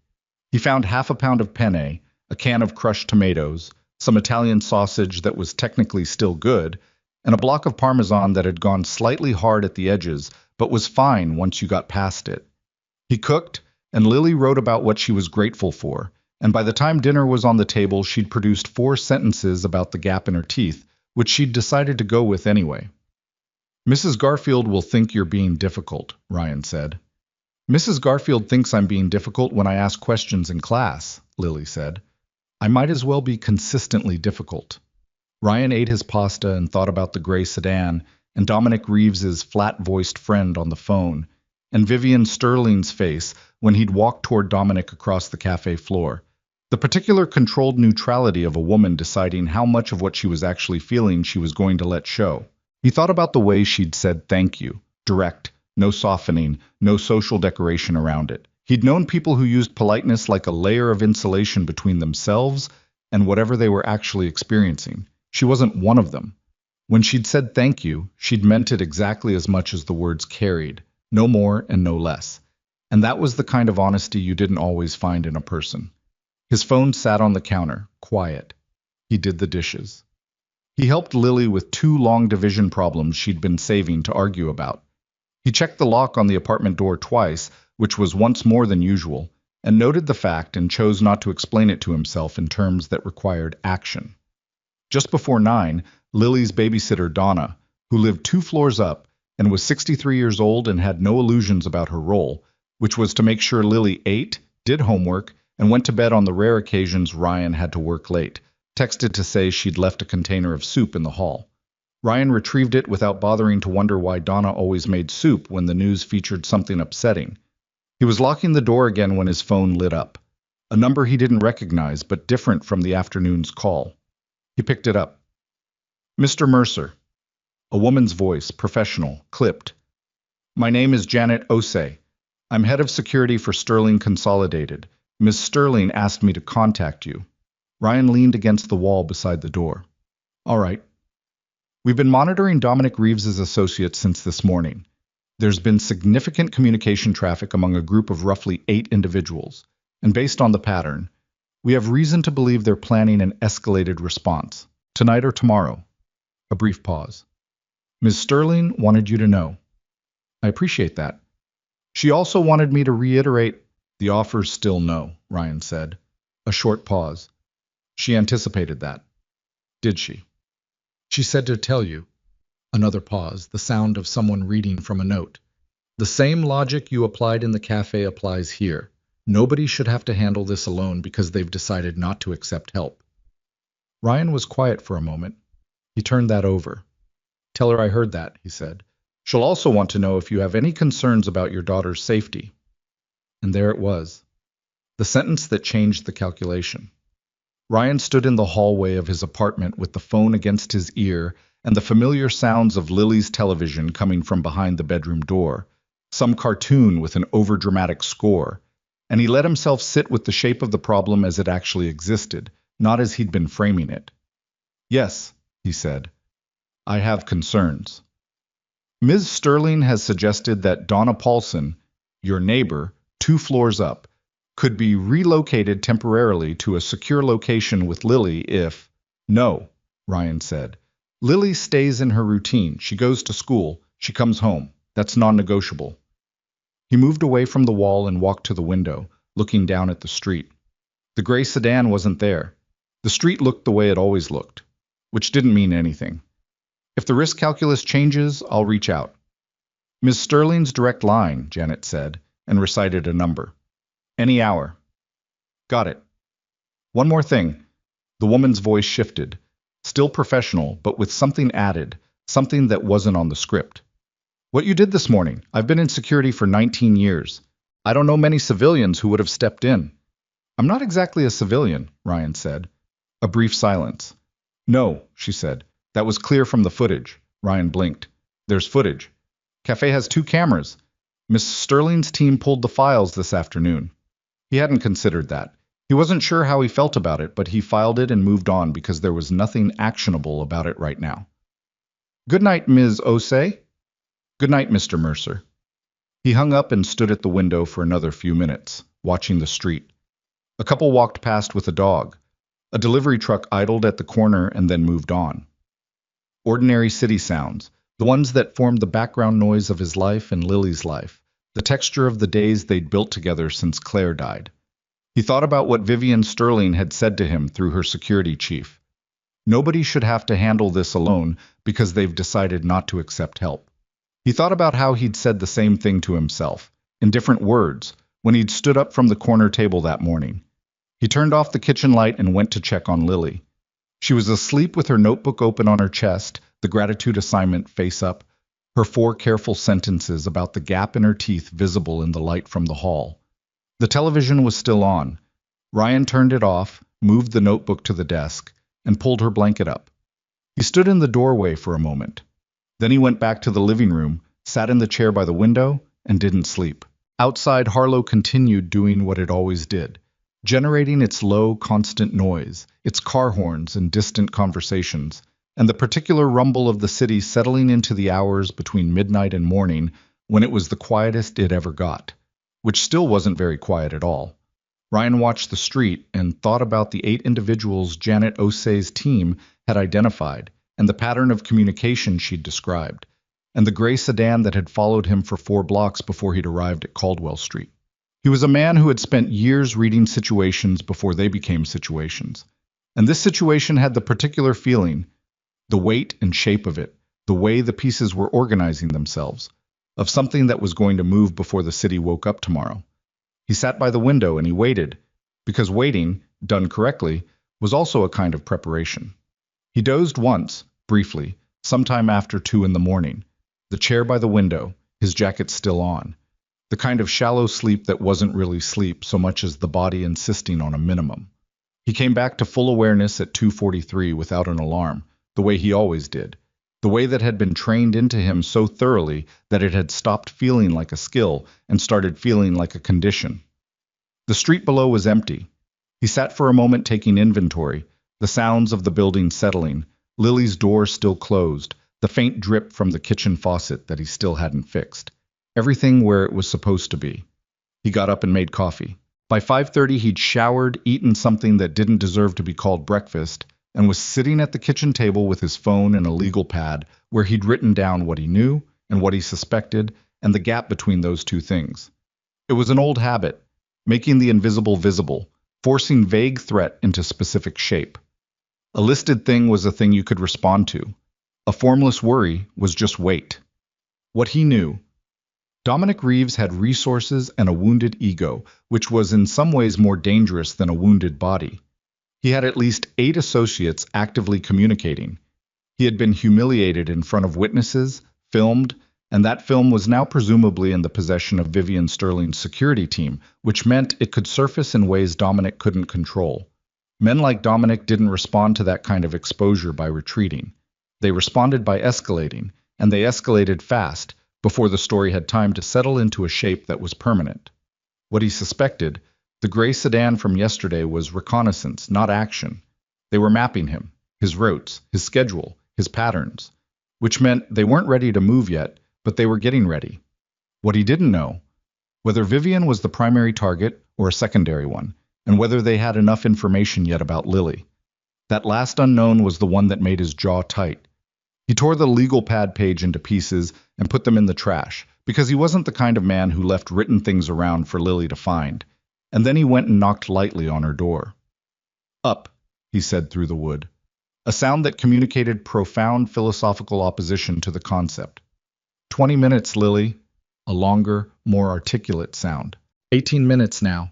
He found half a pound of penne, a can of crushed tomatoes, some Italian sausage that was technically still good, and a block of Parmesan that had gone slightly hard at the edges, but was fine once you got past it. He cooked, and Lily wrote about what she was grateful for, and by the time dinner was on the table, she'd produced 4 sentences about the gap in her teeth, which she'd decided to go with anyway. "Mrs. Garfield will think you're being difficult," Ryan said. "Mrs. Garfield thinks I'm being difficult when I ask questions in class," Lily said. "I might as well be consistently difficult." Ryan ate his pasta and thought about the gray sedan, and Dominic Reeves's flat-voiced friend on the phone, and Vivian Sterling's face when he'd walked toward Dominic across the cafe floor. The particular controlled neutrality of a woman deciding how much of what she was actually feeling she was going to let show. He thought about the way she'd said thank you, direct, no softening, no social decoration around it. He'd known people who used politeness like a layer of insulation between themselves and whatever they were actually experiencing. She wasn't one of them. When she'd said thank you, she'd meant it exactly as much as the words carried, no more and no less. And that was the kind of honesty you didn't always find in a person. His phone sat on the counter, quiet. He did the dishes. He helped Lily with 2 long division problems she'd been saving to argue about. He checked the lock on the apartment door twice, which was once more than usual, and noted the fact and chose not to explain it to himself in terms that required action. Just before 9, Lily's babysitter, Donna, who lived 2 floors up and was 63 years old and had no illusions about her role, which was to make sure Lily ate, did homework, and went to bed on the rare occasions Ryan had to work late, texted to say she'd left a container of soup in the hall. Ryan retrieved it without bothering to wonder why Donna always made soup when the news featured something upsetting. He was locking the door again when his phone lit up. A number he didn't recognize, but different from the afternoon's call. He picked it up. Mr. Mercer. A woman's voice, professional, clipped. My name is Janet Osei. I'm head of security for Sterling Consolidated. Ms. Sterling asked me to contact you. Ryan leaned against the wall beside the door. All right. We've been monitoring Dominic Reeves's associates since this morning. There's been significant communication traffic among a group of roughly 8 individuals, and based on the pattern, we have reason to believe they're planning an escalated response, tonight or tomorrow. A brief pause. Ms. Sterling wanted you to know. I appreciate that. She also wanted me to reiterate, the offer's still no, Ryan said. A short pause. She anticipated that. Did she? She said to tell you. Another pause, the sound of someone reading from a note. The same logic you applied in the cafe applies here. Nobody should have to handle this alone because they've decided not to accept help. Ryan was quiet for a moment. He turned that over. Tell her I heard that, he said. She'll also want to know if you have any concerns about your daughter's safety. And there it was. The sentence that changed the calculation. Ryan stood in the hallway of his apartment with the phone against his ear and the familiar sounds of Lily's television coming from behind the bedroom door, some cartoon with an overdramatic score, and he let himself sit with the shape of the problem as it actually existed, not as he'd been framing it. Yes, he said. I have concerns. Ms. Sterling has suggested that Donna Paulson, your neighbor, 2 floors up, could be relocated temporarily to a secure location with Lily if... No, Ryan said. Lily stays in her routine. She goes to school. She comes home. That's non-negotiable. He moved away from the wall and walked to the window, looking down at the street. The gray sedan wasn't there. The street looked the way it always looked, which didn't mean anything. If the risk calculus changes, I'll reach out. Ms. Sterling's direct line, Janet said, and recited a number. Any hour. Got it. One more thing. The woman's voice shifted, still professional, but with something added, something that wasn't on the script. What you did this morning, I've been in security for 19 years. I don't know many civilians who would have stepped in. I'm not exactly a civilian, Ryan said. A brief silence. No, she said. That was clear from the footage. Ryan blinked. There's footage. Café has 2 cameras. Miss Sterling's team pulled the files this afternoon. He hadn't considered that. He wasn't sure how he felt about it, but he filed it and moved on because there was nothing actionable about it right now. Good night, Ms. Osei. Good night, Mr. Mercer. He hung up and stood at the window for another few minutes, watching the street. A couple walked past with a dog. A delivery truck idled at the corner and then moved on. Ordinary city sounds, the ones that formed the background noise of his life and Lily's life, the texture of the days they'd built together since Claire died. He thought about what Vivian Sterling had said to him through her security chief. Nobody should have to handle this alone because they've decided not to accept help. He thought about how he'd said the same thing to himself, in different words, when he'd stood up from the corner table that morning. He turned off the kitchen light and went to check on Lily. She was asleep with her notebook open on her chest, the gratitude assignment face up, her 4 careful sentences about the gap in her teeth visible in the light from the hall. The television was still on. Ryan turned it off, moved the notebook to the desk, and pulled her blanket up. He stood in the doorway for a moment. Then he went back to the living room, sat in the chair by the window, and didn't sleep. Outside, Harlow continued doing what it always did, generating its low, constant noise, its car horns and distant conversations, and the particular rumble of the city settling into the hours between midnight and morning when it was the quietest it ever got, which still wasn't very quiet at all. Ryan watched the street and thought about the 8 individuals Janet Osei's team had identified and the pattern of communication she'd described, and the gray sedan that had followed him for 4 blocks before he'd arrived at Caldwell Street. He was a man who had spent years reading situations before they became situations, And this situation had the particular feeling, the weight and shape of it, the way the pieces were organizing themselves, of something that was going to move before the city woke up tomorrow. He sat by the window and he waited, because waiting, done correctly, was also a kind of preparation. He dozed once, briefly, sometime after 2 in the morning, the chair by the window, his jacket still on, the kind of shallow sleep that wasn't really sleep so much as the body insisting on a minimum. He came back to full awareness at 2:43 without an alarm, the way he always did, the way that had been trained into him so thoroughly that it had stopped feeling like a skill and started feeling like a condition. The street below was empty. He sat for a moment taking inventory, the sounds of the building settling, Lily's door still closed, the faint drip from the kitchen faucet that he still hadn't fixed. Everything where it was supposed to be. He got up and made coffee. By 5:30 he'd showered, eaten something that didn't deserve to be called breakfast, and was sitting at the kitchen table with his phone and a legal pad where he'd written down what he knew and what he suspected and the gap between those two things. It was an old habit, making the invisible visible, forcing vague threat into specific shape. A listed thing was a thing you could respond to. A formless worry was just wait. What he knew. Dominic Reeves had resources and a wounded ego, which was in some ways more dangerous than a wounded body. He had at least 8 associates actively communicating. He had been humiliated in front of witnesses, filmed, and that film was now presumably in the possession of Vivian Sterling's security team, which meant it could surface in ways Dominic couldn't control. Men like Dominic didn't respond to that kind of exposure by retreating. They responded by escalating, and they escalated fast, before the story had time to settle into a shape that was permanent. What he suspected, the gray sedan from yesterday, was reconnaissance, not action. They were mapping him, his routes, his schedule, his patterns, which meant they weren't ready to move yet, but they were getting ready. What he didn't know, whether Vivian was the primary target or a secondary one, and whether they had enough information yet about Lily. That last unknown was the one that made his jaw tight. He tore the legal pad page into pieces and put them in the trash, because he wasn't the kind of man who left written things around for Lily to find. And then he went and knocked lightly on her door. Up, he said through the wood, a sound that communicated profound philosophical opposition to the concept. 20 minutes, Lily, a longer, more articulate sound. 18 minutes now.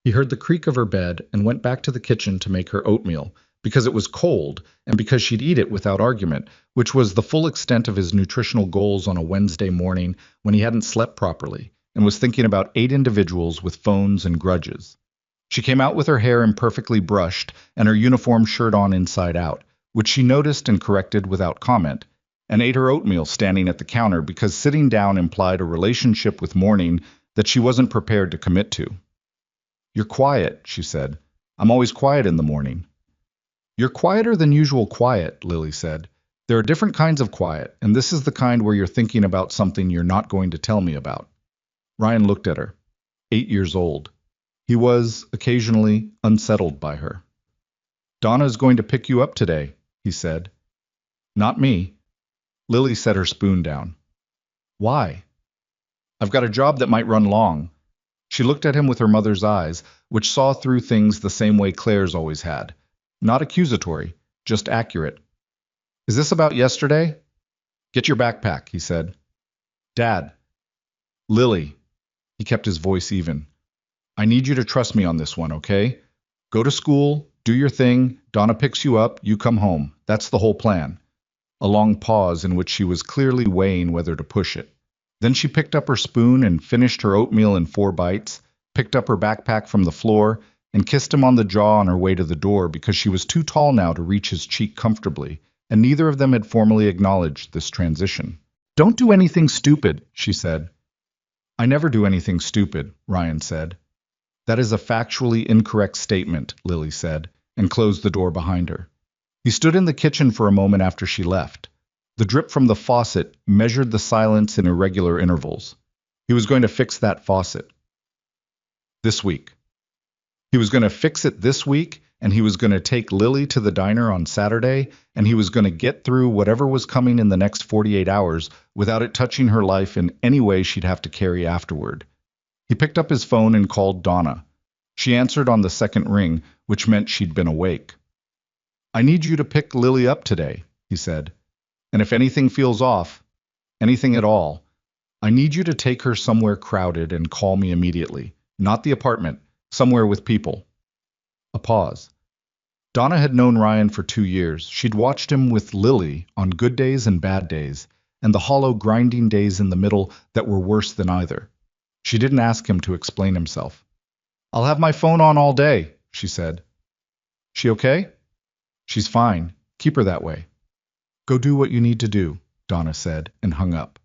He heard the creak of her bed and went back to the kitchen to make her oatmeal, because it was cold and because she'd eat it without argument, which was the full extent of his nutritional goals on a Wednesday morning when he hadn't slept properly and was thinking about 8 individuals with phones and grudges. She came out with her hair imperfectly brushed and her uniform shirt on inside out, which she noticed and corrected without comment, and ate her oatmeal standing at the counter because sitting down implied a relationship with morning that she wasn't prepared to commit to. "You're quiet," she said. "I'm always quiet in the morning." "You're quieter than usual quiet," Lily said. "There are different kinds of quiet, and this is the kind where you're thinking about something you're not going to tell me about." Ryan looked at her. 8 years old. He was, occasionally, unsettled by her. "Donna's going to pick you up today," he said. "Not me." Lily set her spoon down. "Why?" "I've got a job that might run long." She looked at him with her mother's eyes, which saw through things the same way Claire's always had. Not accusatory, just accurate. "Is this about yesterday?" "Get your backpack," he said. "Dad." "Lily." He kept his voice even. "I need you to trust me on this one, okay? Go to school, do your thing, Donna picks you up, you come home. That's the whole plan." A long pause in which she was clearly weighing whether to push it. Then she picked up her spoon and finished her oatmeal in 4 bites, picked up her backpack from the floor, and kissed him on the jaw on her way to the door because she was too tall now to reach his cheek comfortably, and neither of them had formally acknowledged this transition. "Don't do anything stupid," she said. "I never do anything stupid," Ryan said. "That is a factually incorrect statement," Lily said, and closed the door behind her. He stood in the kitchen for a moment after she left. The drip from the faucet measured the silence in irregular intervals. He was going to fix that faucet. This week. He was going to fix it this week, and he was going to take Lily to the diner on Saturday, and he was going to get through whatever was coming in the next 48 hours without it touching her life in any way she'd have to carry afterward. He picked up his phone and called Donna. She answered on the second ring, which meant she'd been awake. I need you to pick Lily up today, he said. And if anything feels off, anything at all, I need you to take her somewhere crowded and call me immediately. Not the apartment, somewhere with people. A pause. Donna had known Ryan for 2 years. She'd watched him with Lily on good days and bad days, and the hollow, grinding days in the middle that were worse than either. She didn't ask him to explain himself. I'll have my phone on all day, she said. She okay? She's fine. Keep her that way. Go do what you need to do, Donna said, and hung up.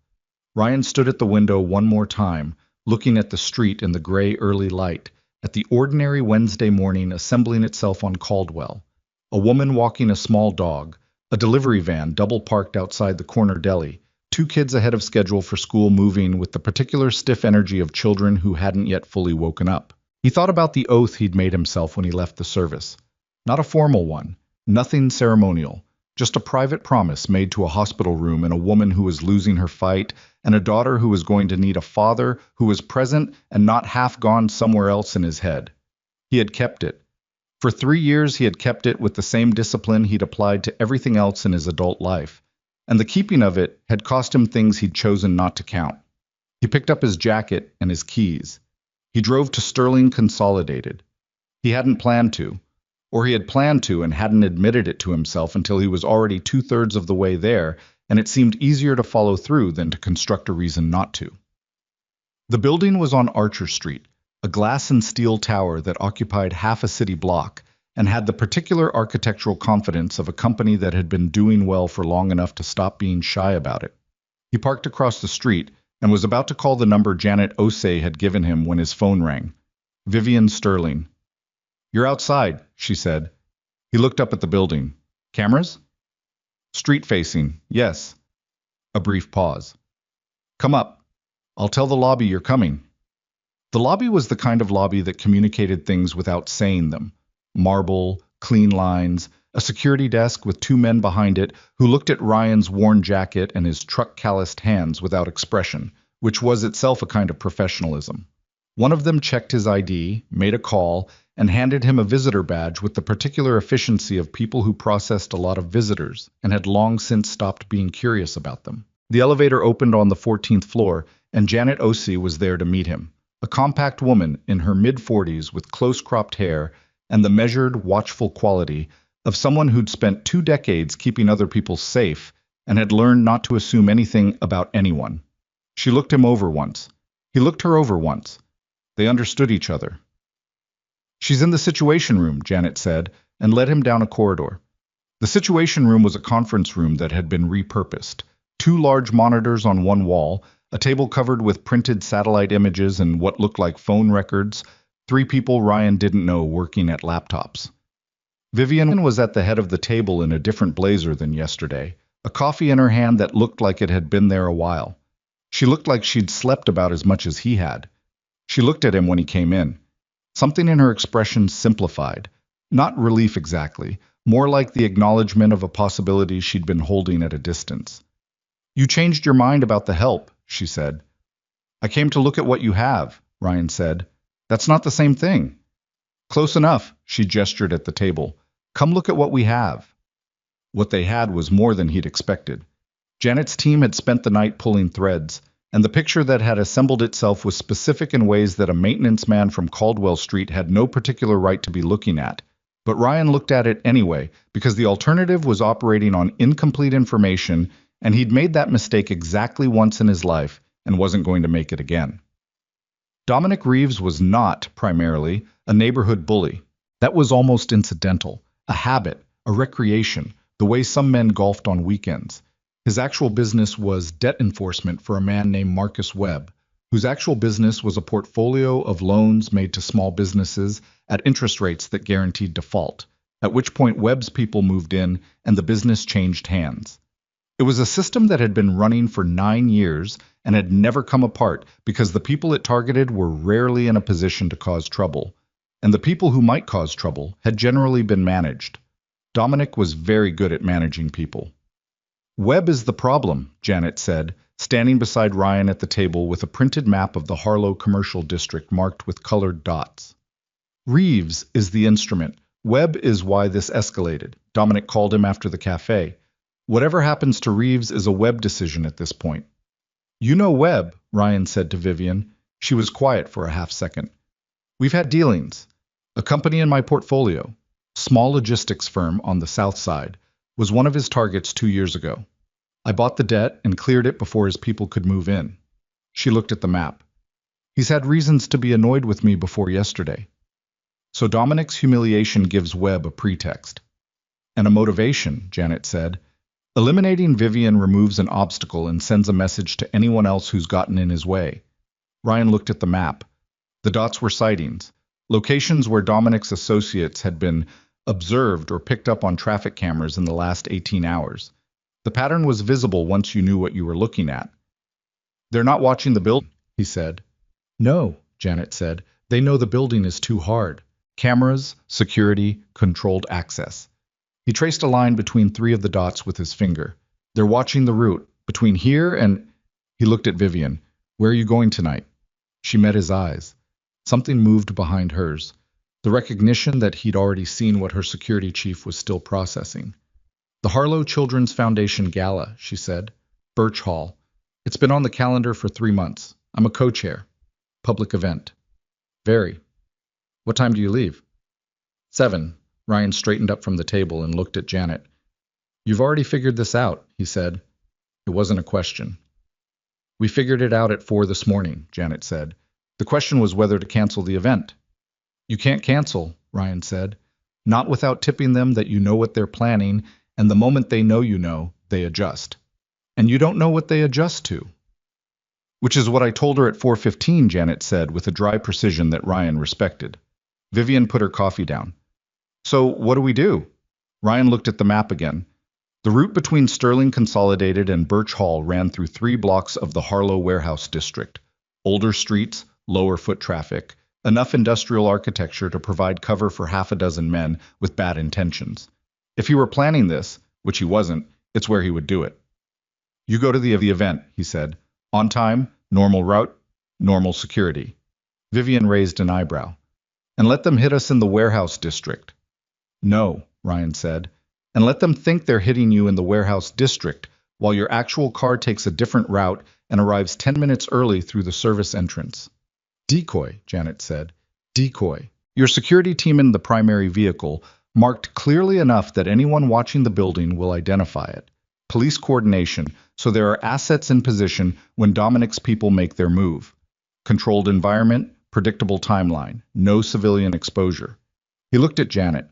Ryan stood at the window one more time, looking at the street in the gray early light, at the ordinary Wednesday morning assembling itself on Caldwell. A woman walking a small dog, a delivery van double-parked outside the corner deli, 2 kids ahead of schedule for school moving with the particular stiff energy of children who hadn't yet fully woken up. He thought about the oath he'd made himself when he left the service. Not a formal one, nothing ceremonial, just a private promise made to a hospital room and a woman who was losing her fight, and a daughter who was going to need a father who was present and not half gone somewhere else in his head. He had kept it. For 3 years he had kept it with the same discipline he'd applied to everything else in his adult life, and the keeping of it had cost him things he'd chosen not to count. He picked up his jacket and his keys. He drove to Sterling Consolidated. He hadn't planned to, or he had planned to and hadn't admitted it to himself until he was already 2/3 of the way there, and it seemed easier to follow through than to construct a reason not to. The building was on Archer Street, a glass and steel tower that occupied half a city block and had the particular architectural confidence of a company that had been doing well for long enough to stop being shy about it. He parked across the street and was about to call the number Janet Osei had given him when his phone rang. Vivian Sterling. You're outside, she said. He looked up at the building. Cameras? Street facing, yes. A brief pause. Come up. I'll tell the lobby you're coming. The lobby was the kind of lobby that communicated things without saying them. Marble, clean lines, a security desk with 2 men behind it who looked at Ryan's worn jacket and his truck-calloused hands without expression, which was itself a kind of professionalism. One of them checked his ID, made a call, and handed him a visitor badge with the particular efficiency of people who processed a lot of visitors and had long since stopped being curious about them. The elevator opened on the 14th floor, and Janet Osei was there to meet him, a compact woman in her mid-40s with close-cropped hair and the measured, watchful quality of someone who'd spent 2 decades keeping other people safe and had learned not to assume anything about anyone. She looked him over once. He looked her over once. They understood each other. She's in the Situation Room, Janet said, and led him down a corridor. The Situation Room was a conference room that had been repurposed. 2 large monitors on one wall, a table covered with printed satellite images and what looked like phone records, 3 people Ryan didn't know working at laptops. Vivian was at the head of the table in a different blazer than yesterday, a coffee in her hand that looked like it had been there a while. She looked like she'd slept about as much as he had. She looked at him when he came in. Something in her expression simplified. Not relief exactly, more like the acknowledgement of a possibility she'd been holding at a distance. You changed your mind about the help, she said. I came to look at what you have, Ryan said. That's not the same thing. Close enough, she gestured at the table. Come look at what we have. What they had was more than he'd expected. Janet's team had spent the night pulling threads, and the picture that had assembled itself was specific in ways that a maintenance man from Caldwell Street had no particular right to be looking at. But Ryan looked at it anyway, because the alternative was operating on incomplete information, and he'd made that mistake exactly once in his life and wasn't going to make it again. Dominic Reeves was not, primarily, a neighborhood bully. That was almost incidental, a habit, a recreation, the way some men golfed on weekends. His actual business was debt enforcement for a man named Marcus Webb, whose actual business was a portfolio of loans made to small businesses at interest rates that guaranteed default, at which point Webb's people moved in and the business changed hands. It was a system that had been running for 9 years and had never come apart because the people it targeted were rarely in a position to cause trouble, and the people who might cause trouble had generally been managed. Dominic was very good at managing people. Webb is the problem, Janet said, standing beside Ryan at the table with a printed map of the Harlow Commercial District marked with colored dots. Reeves is the instrument, Webb is why this escalated, Dominic called him after the cafe. Whatever happens to Reeves is a Webb decision at this point. You know Webb, Ryan said to Vivian. She was quiet for a half second. We've had dealings. A company in my portfolio, small logistics firm on the south side, was one of his targets 2 years ago. I bought the debt and cleared it before his people could move in. She looked at the map. He's had reasons to be annoyed with me before yesterday. So Dominic's humiliation gives Webb a pretext. And a motivation, Janet said. Eliminating Vivian removes an obstacle and sends a message to anyone else who's gotten in his way. Ryan looked at the map. The dots were sightings, locations where Dominic's associates had been observed or picked up on traffic cameras in the last 18 hours. The pattern was visible once you knew what you were looking at. They're not watching the building, he said. No, Janet said. They know the building is too hard. Cameras, security, controlled access. He traced a line between 3 of the dots with his finger. They're watching the route, between here and... He looked at Vivian. Where are you going tonight? She met his eyes. Something moved behind hers. The recognition that he'd already seen what her security chief was still processing. The Harlow Children's Foundation Gala, she said. Birch Hall. It's been on the calendar for 3 months. I'm a co-chair. Public event. Very. What time do you leave? 7. Ryan straightened up from the table and looked at Janet. You've already figured this out, he said. It wasn't a question. We figured it out at 4 this morning, Janet said. The question was whether to cancel the event. You can't cancel, Ryan said. Not without tipping them that you know what they're planning, and the moment they know you know, they adjust. And you don't know what they adjust to. Which is what I told her at 4:15, Janet said with a dry precision that Ryan respected. Vivian put her coffee down. So what do we do? Ryan looked at the map again. The route between Sterling Consolidated and Birch Hall ran through 3 blocks of the Harlow Warehouse District. Older streets, lower foot traffic, enough industrial architecture to provide cover for half a dozen men with bad intentions. If he were planning this, which he wasn't, it's where he would do it. You go to the event, he said. On time, normal route, normal security. Vivian raised an eyebrow. And let them hit us in the warehouse district. No, Ryan said. And let them think they're hitting you in the warehouse district, while your actual car takes a different route and arrives 10 minutes early through the service entrance. Decoy, Janet said. Decoy. Your security team in the primary vehicle, marked clearly enough that anyone watching the building will identify it. Police coordination, so there are assets in position when Dominic's people make their move. Controlled environment, predictable timeline, no civilian exposure. He looked at Janet.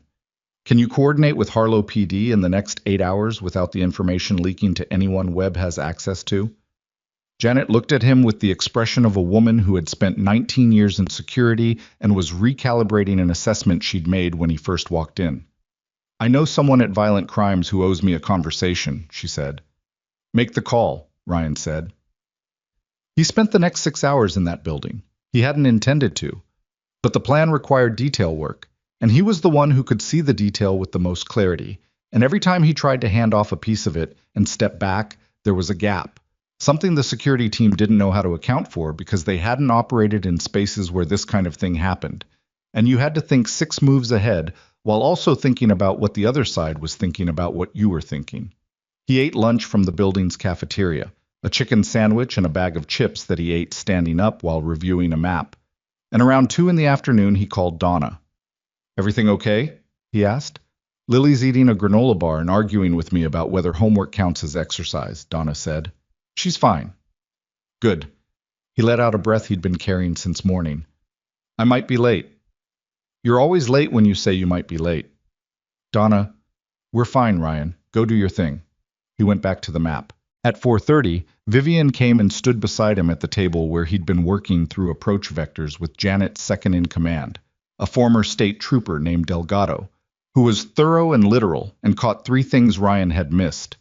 Can you coordinate with Harlow PD in the next 8 hours without the information leaking to anyone Webb has access to? Janet looked at him with the expression of a woman who had spent 19 years in security and was recalibrating an assessment she'd made when he first walked in. I know someone at Violent Crimes who owes me a conversation, she said. Make the call, Ryan said. He spent the next 6 hours in that building. He hadn't intended to. But the plan required detail work, and he was the one who could see the detail with the most clarity. And every time he tried to hand off a piece of it and step back, there was a gap. Something the security team didn't know how to account for because they hadn't operated in spaces where this kind of thing happened. And you had to think 6 moves ahead while also thinking about what the other side was thinking about what you were thinking. He ate lunch from the building's cafeteria, a chicken sandwich and a bag of chips that he ate standing up while reviewing a map. And around 2 in the afternoon, he called Donna. Everything okay? He asked. Lily's eating a granola bar and arguing with me about whether homework counts as exercise, Donna said. She's fine. Good. He let out a breath he'd been carrying since morning. I might be late. You're always late when you say you might be late. Donna, we're fine, Ryan. Go do your thing. He went back to the map. At 4:30, Vivian came and stood beside him at the table where he'd been working through approach vectors with Janet's second-in-command, a former state trooper named Delgado, who was thorough and literal and caught 3 things Ryan had missed.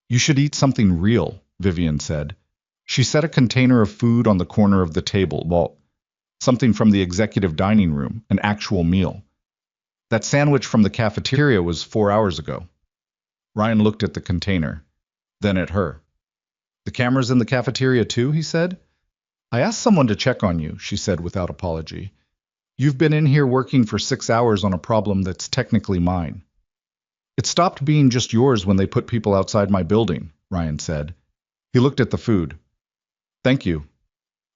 You should eat something real, Vivian said. She set a container of food on the corner of the table, something from the executive dining room, an actual meal. That sandwich from the cafeteria was 4 hours ago. Ryan looked at the container, then at her. The cameras in the cafeteria too, he said. I asked someone to check on you, she said without apology. You've been in here working for 6 hours on a problem that's technically mine. It stopped being just yours when they put people outside my building, Ryan said. He looked at the food. Thank you.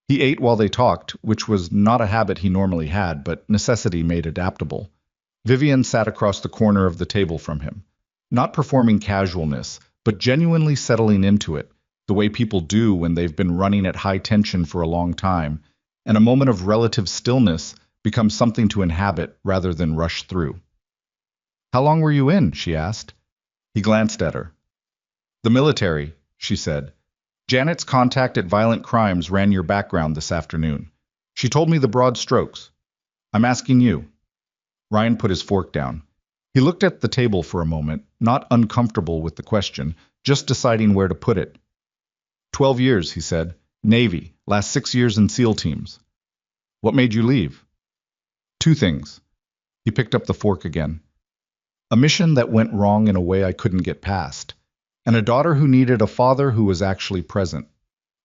He ate while they talked, which was not a habit he normally had, but necessity made adaptable. Vivian sat across the corner of the table from him, not performing casualness, but genuinely settling into it, the way people do when they've been running at high tension for a long time, and a moment of relative stillness becomes something to inhabit rather than rush through. How long were you in? She asked. He glanced at her. The military, she said. Janet's contact at Violent Crimes ran your background this afternoon. She told me the broad strokes. I'm asking you. Ryan put his fork down. He looked at the table for a moment, not uncomfortable with the question, just deciding where to put it. 12 years, he said. Navy, last 6 years in SEAL teams. What made you leave? 2 things. He picked up the fork again. A mission that went wrong in a way I couldn't get past, and a daughter who needed a father who was actually present.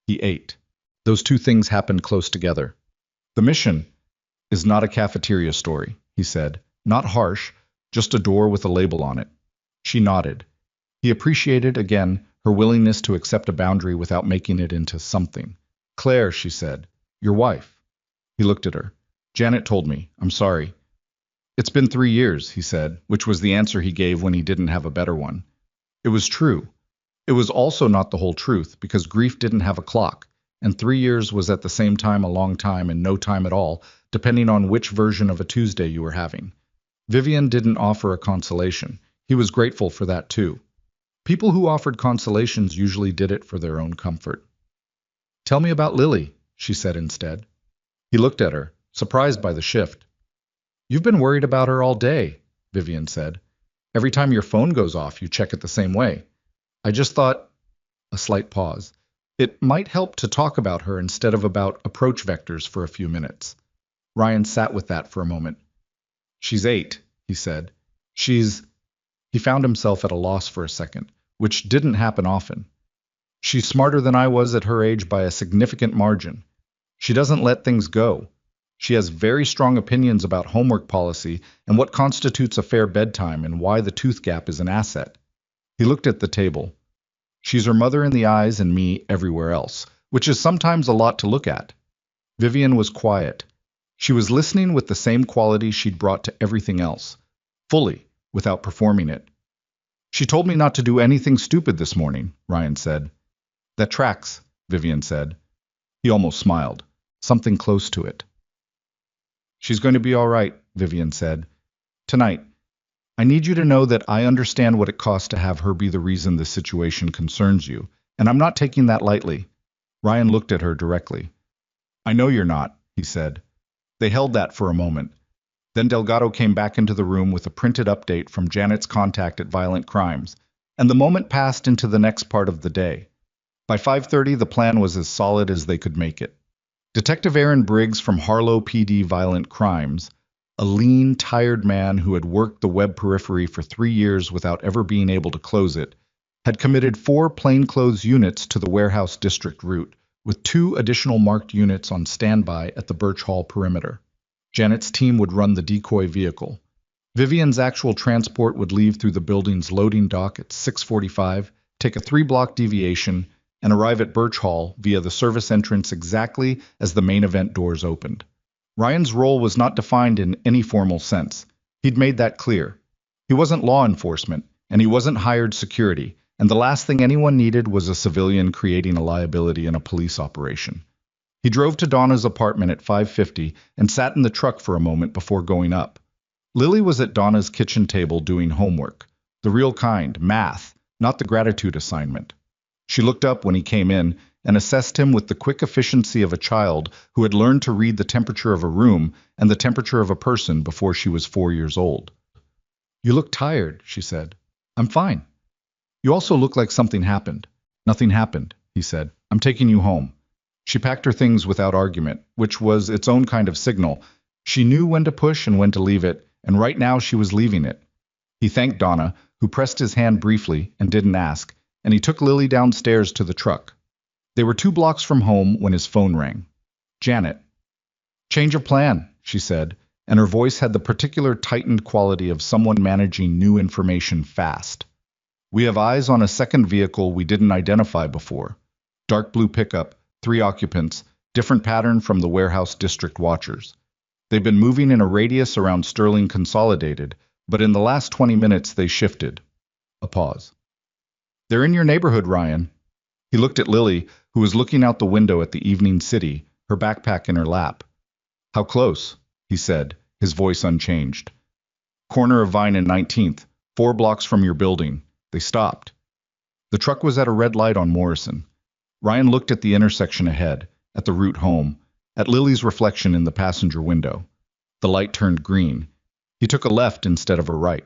He ate. Those 2 things happened close together. The mission is not a cafeteria story, he said. Not harsh, just a door with a label on it. She nodded. He appreciated, again, her willingness to accept a boundary without making it into something. Claire, she said. Your wife. He looked at her. Janet told me. I'm sorry. It's been 3 years, he said, which was the answer he gave when he didn't have a better one. It was true. It was also not the whole truth, because grief didn't have a clock, and 3 years was at the same time a long time and no time at all, depending on which version of a Tuesday you were having. Vivian didn't offer a consolation. He was grateful for that too. People who offered consolations usually did it for their own comfort. Tell me about Lily, she said instead. He looked at her, surprised by the shift. You've been worried about her all day, Vivian said. Every time your phone goes off, you check it the same way. I just thought, a slight pause, it might help to talk about her instead of about approach vectors for a few minutes. Ryan sat with that for a moment. She's 8, he said. He found himself at a loss for a second, which didn't happen often. She's smarter than I was at her age by a significant margin. She doesn't let things go. She has very strong opinions about homework policy and what constitutes a fair bedtime and why the tooth gap is an asset. He looked at the table. She's her mother in the eyes and me everywhere else, which is sometimes a lot to look at. Vivian was quiet. She was listening with the same quality she'd brought to everything else, fully, without performing it. She told me not to do anything stupid this morning, Ryan said. That tracks, Vivian said. He almost smiled, something close to it. She's going to be all right, Vivian said. Tonight. I need you to know that I understand what it costs to have her be the reason this situation concerns you, and I'm not taking that lightly. Ryan looked at her directly. I know you're not, he said. They held that for a moment. Then Delgado came back into the room with a printed update from Janet's contact at Violent Crimes, and the moment passed into the next part of the day. By 5:30, the plan was as solid as they could make it. Detective Aaron Briggs from Harlow PD Violent Crimes, a lean, tired man who had worked the web periphery for 3 years without ever being able to close it, had committed 4 plainclothes units to the Warehouse District route, with 2 additional marked units on standby at the Birch Hall perimeter. Janet's team would run the decoy vehicle. Vivian's actual transport would leave through the building's loading dock at 6:45, take a 3-block deviation, and arrive at Birch Hall via the service entrance exactly as the main event doors opened. Ryan's role was not defined in any formal sense. He'd made that clear. He wasn't law enforcement, and he wasn't hired security, and the last thing anyone needed was a civilian creating a liability in a police operation. He drove to Donna's apartment at 5:50 and sat in the truck for a moment before going up. Lily was at Donna's kitchen table doing homework, the real kind, math, not the gratitude assignment. She looked up when he came in and assessed him with the quick efficiency of a child who had learned to read the temperature of a room and the temperature of a person before she was 4 years old. You look tired, she said. I'm fine. You also look like something happened. Nothing happened, he said. I'm taking you home. She packed her things without argument, which was its own kind of signal. She knew when to push and when to leave it, and right now she was leaving it. He thanked Donna, who pressed his hand briefly and didn't ask, and he took Lily downstairs to the truck. They were 2 blocks from home when his phone rang. Janet. Change of plan, she said, and her voice had the particular tightened quality of someone managing new information fast. "We have eyes on a second vehicle we didn't identify before. Dark blue pickup, 3 occupants, different pattern from the warehouse district watchers. They've been moving in a radius around Sterling Consolidated, but in the last 20 minutes they shifted." A pause. "They're in your neighborhood, Ryan." He looked at Lily, who was looking out the window at the evening city, her backpack in her lap. "How close?" he said, his voice unchanged. "Corner of Vine and 19th, 4 blocks from your building. They stopped." The truck was at a red light on Morrison. Ryan looked at the intersection ahead, at the route home, at Lily's reflection in the passenger window. The light turned green. He took a left instead of a right.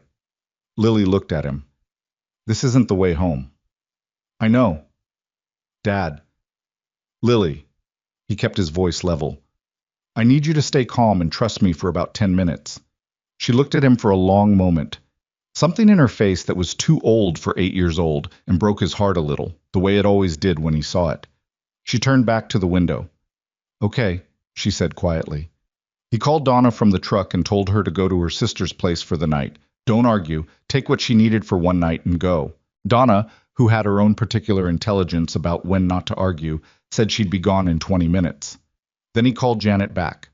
Lily looked at him. "This isn't the way home." "I know." "Dad." "Lily." He kept his voice level. "I need you to stay calm and trust me for about 10 minutes. She looked at him for a long moment. Something in her face that was too old for 8 years old and broke his heart a little, the way it always did when he saw it. She turned back to the window. "Okay," she said quietly. He called Donna from the truck and told her to go to her sister's place for the night. Don't argue, take what she needed for one night and go. Donna, who had her own particular intelligence about when not to argue, said she'd be gone in 20 minutes. Then he called Janet back.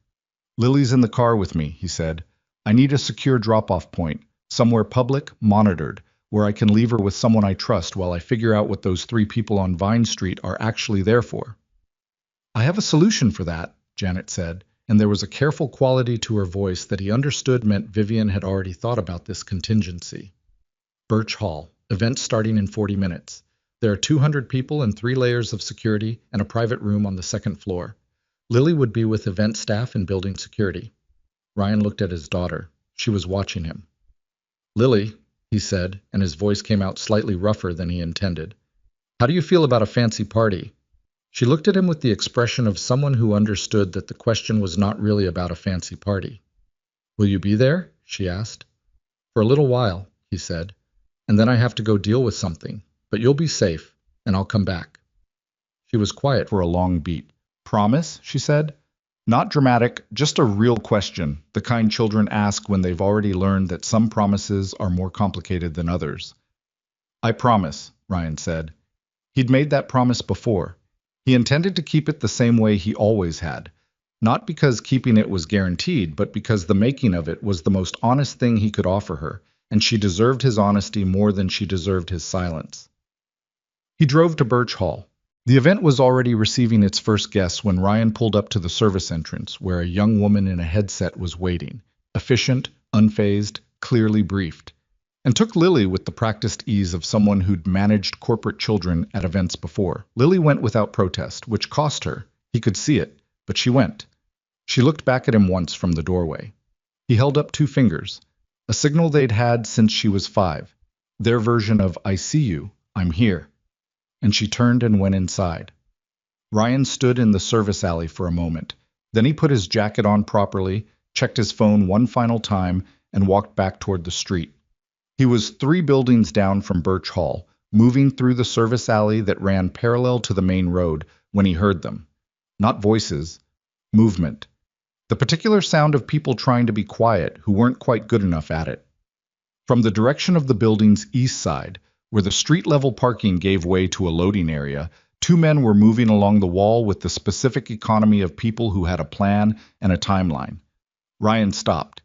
"Lily's in the car with me," he said. "I need a secure drop-off point, somewhere public, monitored, where I can leave her with someone I trust while I figure out what those 3 people on Vine Street are actually there for." "I have a solution for that," Janet said, and there was a careful quality to her voice that he understood meant Vivian had already thought about this contingency. "Birch Hall, event starting in 40 minutes. There are 200 people and 3 layers of security and a private room on the 2nd floor. Lily would be with event staff and building security." Ryan looked at his daughter. She was watching him. "Lily," he said, and his voice came out slightly rougher than he intended. "How do you feel about a fancy party?" She looked at him with the expression of someone who understood that the question was not really about a fancy party. "Will you be there?" she asked. "For a little while," he said, "and then I have to go deal with something, but you'll be safe, and I'll come back." She was quiet for a long beat. "Promise?" she said. Not dramatic, just a real question, the kind children ask when they've already learned that some promises are more complicated than others. "I promise," Ryan said. He'd made that promise before. He intended to keep it the same way he always had. Not because keeping it was guaranteed, but because the making of it was the most honest thing he could offer her, and she deserved his honesty more than she deserved his silence. He drove to Birch Hall. The event was already receiving its first guests when Ryan pulled up to the service entrance, where a young woman in a headset was waiting, efficient, unfazed, clearly briefed, and took Lily with the practiced ease of someone who'd managed corporate children at events before. Lily went without protest, which cost her. He could see it, but she went. She looked back at him once from the doorway. He held up 2 fingers, a signal they'd had since she was 5, their version of "I see you, I'm here." And she turned and went inside. Ryan stood in the service alley for a moment. Then he put his jacket on properly, checked his phone one final time, and walked back toward the street. He was 3 buildings down from Birch Hall, moving through the service alley that ran parallel to the main road, when he heard them. Not voices, movement. The particular sound of people trying to be quiet who weren't quite good enough at it. From the direction of the building's east side, where the street-level parking gave way to a loading area, 2 men were moving along the wall with the specific economy of people who had a plan and a timeline. Ryan stopped.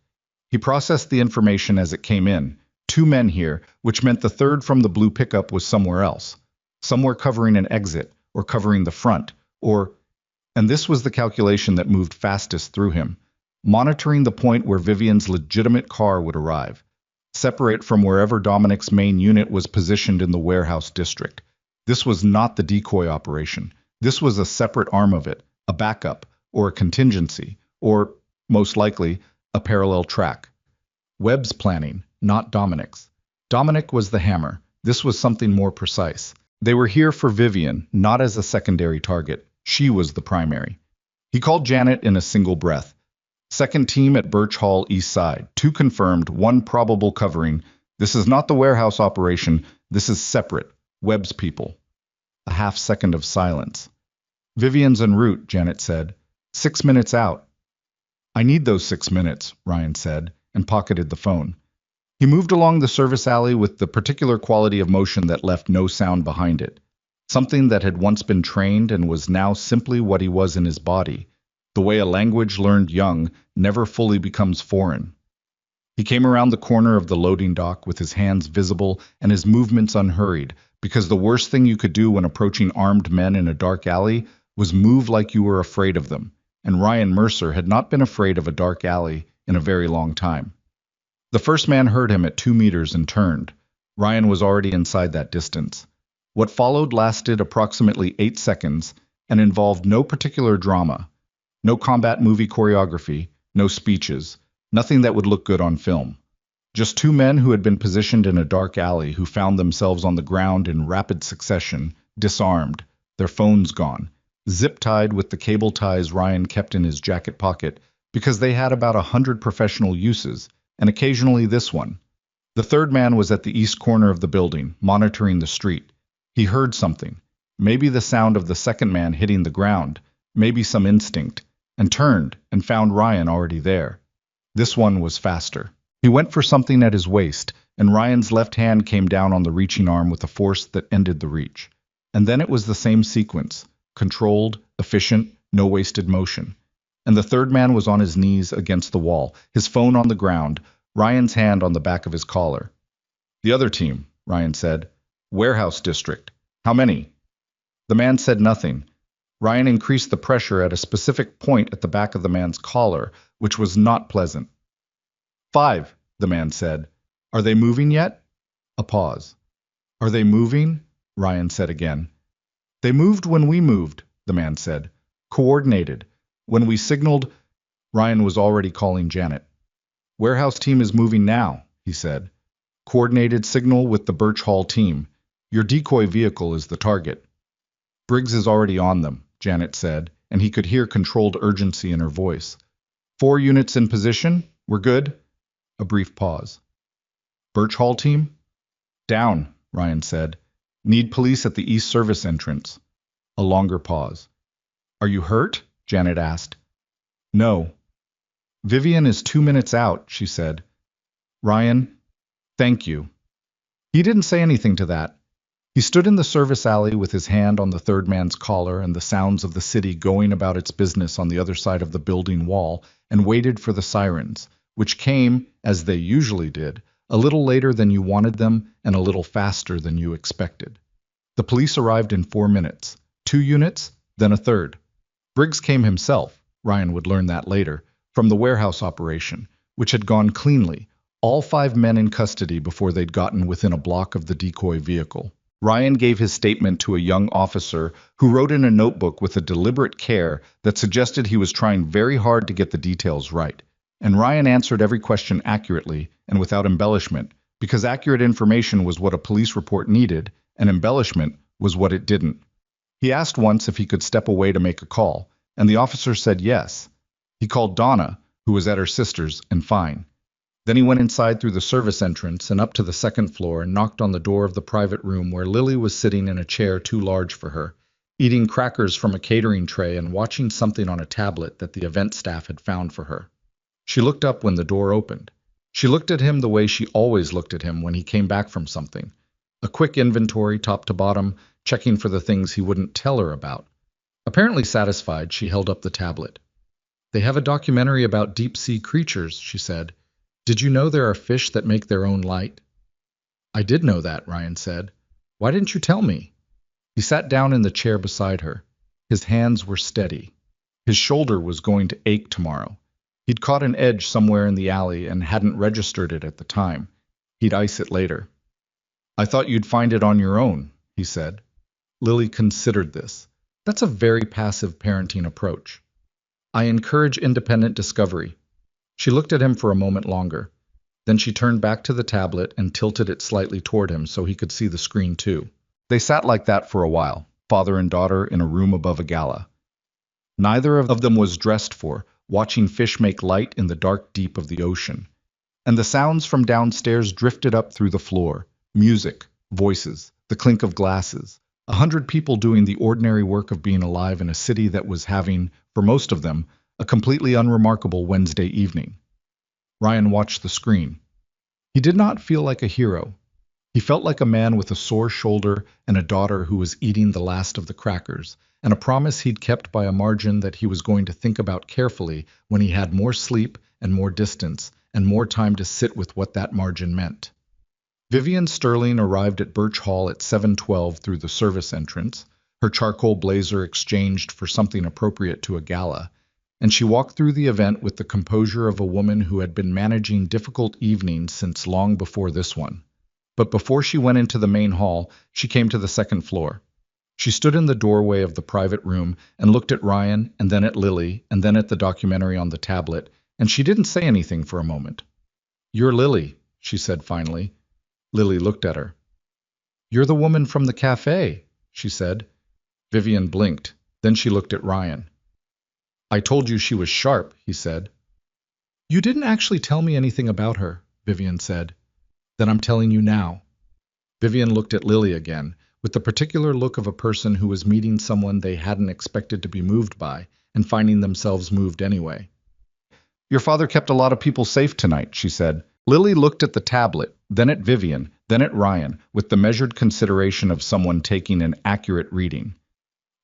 He processed the information as it came in. 2 men here, which meant the third from the blue pickup was somewhere else. Somewhere covering an exit, or covering the front, or... And this was the calculation that moved fastest through him. Monitoring the point where Vivian's legitimate car would arrive. Separate from wherever Dominic's main unit was positioned in the warehouse district. This was not the decoy operation. This was a separate arm of it, a backup, or a contingency, or, most likely, a parallel track. Webb's planning, not Dominic's. Dominic was the hammer. This was something more precise. They were here for Vivian, not as a secondary target. She was the primary. He called Janet in a single breath. "Second team at Birch Hall East Side. 2 confirmed, 1 probable covering. This is not the warehouse operation. This is separate. Webb's people." A half-second of silence. "Vivian's en route," Janet said. 6 minutes out." I need those 6 minutes, Ryan said, and pocketed the phone. He moved along the service alley with the particular quality of motion that left no sound behind it. Something that had once been trained and was now simply what he was in his body. The way a language learned young never fully becomes foreign. He came around the corner of the loading dock with his hands visible and his movements unhurried, because the worst thing you could do when approaching armed men in a dark alley was move like you were afraid of them, and Ryan Mercer had not been afraid of a dark alley in a very long time. The first man heard him at 2 meters and turned. Ryan was already inside that distance. What followed lasted approximately 8 seconds and involved no particular drama, no combat movie choreography, no speeches, nothing that would look good on film. Just two men who had been positioned in a dark alley who found themselves on the ground in rapid succession, disarmed, their phones gone, zip-tied with the cable ties Ryan kept in his jacket pocket because they had about 100 professional uses, and occasionally this one. The third man was at the east corner of the building, monitoring the street. He heard something, maybe the sound of the second man hitting the ground, maybe some instinct, and turned and found Ryan already there. This one was faster. He went for something at his waist, and Ryan's left hand came down on the reaching arm with a force that ended the reach. And then it was the same sequence, controlled, efficient, no wasted motion. And the third man was on his knees against the wall, his phone on the ground, Ryan's hand on the back of his collar. "The other team," Ryan said. "Warehouse district. How many?" The man said nothing. Ryan increased the pressure at a specific point at the back of the man's collar, which was not pleasant. "5, the man said. "Are they moving yet?" A pause. "Are they moving?" Ryan said again. "They moved when we moved," the man said. "Coordinated. When we signaled—" Ryan was already calling Janet. "Warehouse team is moving now," he said. "Coordinated signal with the Birch Hall team. Your decoy vehicle is the target." "Briggs is already on them," Janet said, and he could hear controlled urgency in her voice. "4 units in position? We're good?" A brief pause. "Birch Hall team?" "Down," Ryan said. "Need police at the east service entrance." A longer pause. "Are you hurt?" Janet asked. "No." "Vivian is 2 minutes out," she said. "Ryan, thank you." He didn't say anything to that. He stood in the service alley with his hand on the third man's collar and the sounds of the city going about its business on the other side of the building wall, and waited for the sirens, which came, as they usually did, a little later than you wanted them and a little faster than you expected. The police arrived in 4 minutes, 2 units, then a third. Briggs came himself, Ryan would learn that later, from the warehouse operation, which had gone cleanly, all 5 men in custody before they'd gotten within a block of the decoy vehicle. Ryan gave his statement to a young officer who wrote in a notebook with a deliberate care that suggested he was trying very hard to get the details right. And Ryan answered every question accurately and without embellishment, because accurate information was what a police report needed, and embellishment was what it didn't. He asked once if he could step away to make a call, and the officer said yes. He called Donna, who was at her sister's, and fine. Then he went inside through the service entrance and up to the second floor and knocked on the door of the private room where Lily was sitting in a chair too large for her, eating crackers from a catering tray and watching something on a tablet that the event staff had found for her. She looked up when the door opened. She looked at him the way she always looked at him when he came back from something. A quick inventory, top to bottom, checking for the things he wouldn't tell her about. Apparently satisfied, she held up the tablet. "They have a documentary about deep-sea creatures," she said. "Did you know there are fish that make their own light?" "I did know that," Ryan said. "Why didn't you tell me?" He sat down in the chair beside her. His hands were steady. His shoulder was going to ache tomorrow. He'd caught an edge somewhere in the alley and hadn't registered it at the time. He'd ice it later. "I thought you'd find it on your own," he said. Lily considered this. That's a very passive parenting approach. "I encourage independent discovery." She looked at him for a moment longer. Then she turned back to the tablet and tilted it slightly toward him so he could see the screen too. They sat like that for a while, father and daughter in a room above a gala. Neither of them was dressed for, watching fish make light in the dark deep of the ocean. And the sounds from downstairs drifted up through the floor. Music, voices, the clink of glasses. 100 people doing the ordinary work of being alive in a city that was having, for most of them, A completely unremarkable Wednesday evening. Ryan watched the screen. He did not feel like a hero. He felt like a man with a sore shoulder and a daughter who was eating the last of the crackers, and a promise he'd kept by a margin that he was going to think about carefully when he had more sleep and more distance and more time to sit with what that margin meant. Vivian Sterling arrived at Birch Hall at 7:12 through the service entrance, her charcoal blazer exchanged for something appropriate to a gala, and she walked through the event with the composure of a woman who had been managing difficult evenings since long before this one. But before she went into the main hall, she came to the second floor. She stood in the doorway of the private room and looked at Ryan and then at Lily and then at the documentary on the tablet, and she didn't say anything for a moment. "You're Lily," she said finally. Lily looked at her. "You're the woman from the cafe," she said. Vivian blinked. Then she looked at Ryan. "I told you she was sharp," he said. "You didn't actually tell me anything about her," Vivian said. "Then I'm telling you now." Vivian looked at Lily again, with the particular look of a person who was meeting someone they hadn't expected to be moved by, and finding themselves moved anyway. "Your father kept a lot of people safe tonight," she said. Lily looked at the tablet, then at Vivian, then at Ryan, with the measured consideration of someone taking an accurate reading.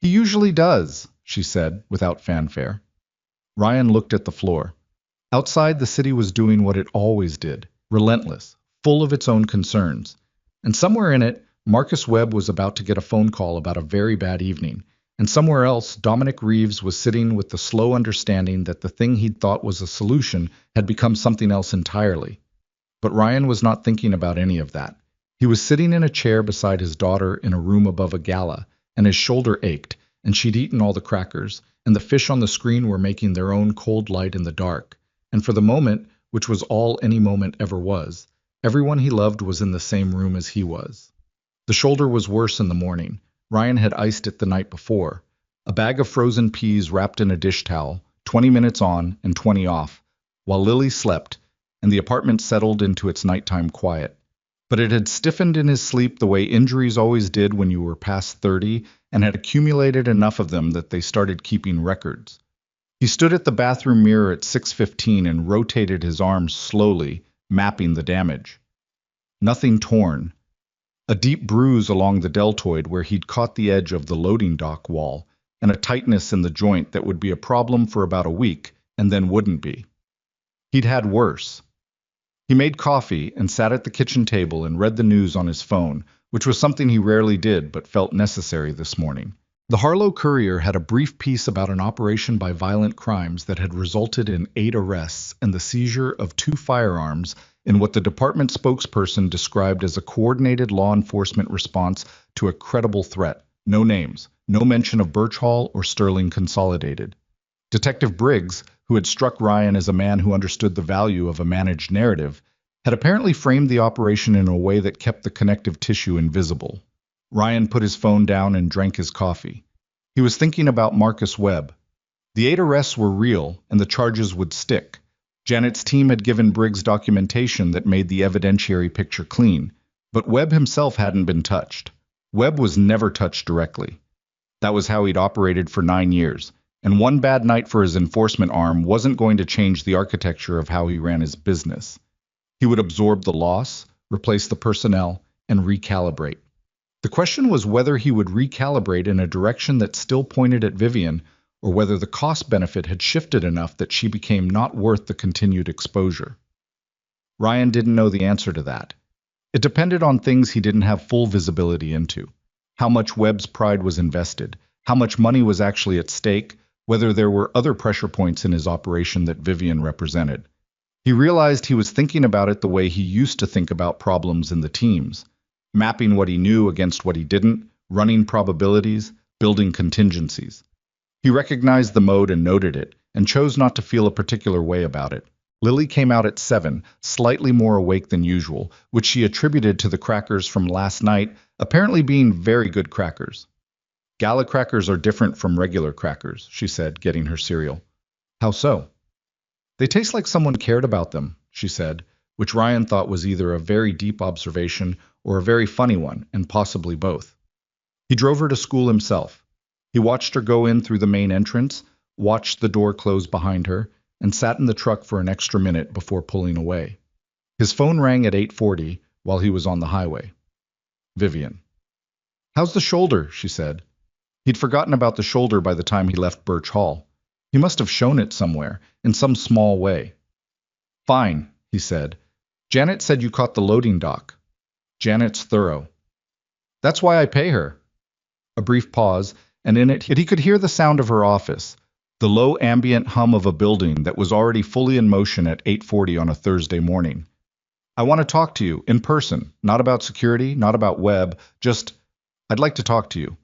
"He usually does," she said, without fanfare. Ryan looked at the floor. Outside, the city was doing what it always did, relentless, full of its own concerns. And somewhere in it, Marcus Webb was about to get a phone call about a very bad evening. And somewhere else, Dominic Reeves was sitting with the slow understanding that the thing he'd thought was a solution had become something else entirely. But Ryan was not thinking about any of that. He was sitting in a chair beside his daughter in a room above a gala, and his shoulder ached, and she'd eaten all the crackers, and the fish on the screen were making their own cold light in the dark. And for the moment, which was all any moment ever was, everyone he loved was in the same room as he was. The shoulder was worse in the morning. Ryan had iced it the night before. A bag of frozen peas wrapped in a dish towel, 20 minutes on and 20 off, while Lily slept, and the apartment settled into its nighttime quiet. But it had stiffened in his sleep the way injuries always did when you were past 30, and had accumulated enough of them that they started keeping records. He stood at the bathroom mirror at 6:15 and rotated his arms slowly, mapping the damage. Nothing torn. A deep bruise along the deltoid where he'd caught the edge of the loading dock wall, and a tightness in the joint that would be a problem for about a week, and then wouldn't be. He'd had worse. He made coffee and sat at the kitchen table and read the news on his phone, which was something he rarely did but felt necessary this morning. The Harlow Courier had a brief piece about an operation by violent crimes that had resulted in 8 arrests and the seizure of 2 firearms in what the department spokesperson described as a coordinated law enforcement response to a credible threat. No names, no mention of Birch Hall or Sterling Consolidated. Detective Briggs, who had struck Ryan as a man who understood the value of a managed narrative, had apparently framed the operation in a way that kept the connective tissue invisible. Ryan put his phone down and drank his coffee. He was thinking about Marcus Webb. The 8 arrests were real, and the charges would stick. Janet's team had given Briggs documentation that made the evidentiary picture clean, but Webb himself hadn't been touched. Webb was never touched directly. That was how he'd operated for 9 years, and one bad night for his enforcement arm wasn't going to change the architecture of how he ran his business. He would absorb the loss, replace the personnel, and recalibrate. The question was whether he would recalibrate in a direction that still pointed at Vivian, or whether the cost-benefit had shifted enough that she became not worth the continued exposure. Ryan didn't know the answer to that. It depended on things he didn't have full visibility into. How much Webb's pride was invested, how much money was actually at stake, whether there were other pressure points in his operation that Vivian represented. He realized he was thinking about it the way he used to think about problems in the teams, mapping what he knew against what he didn't, running probabilities, building contingencies. He recognized the mode and noted it, and chose not to feel a particular way about it. Lily came out at 7, slightly more awake than usual, which she attributed to the crackers from last night apparently being very good crackers. "Gala crackers are different from regular crackers," she said, getting her cereal. "How so?" "They taste like someone cared about them," she said, which Ryan thought was either a very deep observation or a very funny one, and possibly both. He drove her to school himself. He watched her go in through the main entrance, watched the door close behind her, and sat in the truck for an extra minute before pulling away. His phone rang at 8:40 while he was on the highway. Vivian. "How's the shoulder?" she said. He'd forgotten about the shoulder by the time he left Birch Hall. He must have shown it somewhere, in some small way. "Fine," he said. "Janet said you caught the loading dock. Janet's thorough. That's why I pay her." A brief pause, and in it he could hear the sound of her office, the low ambient hum of a building that was already fully in motion at 8:40 on a Thursday morning. "I want to talk to you, in person, not about security, not about web, just, I'd like to talk to you."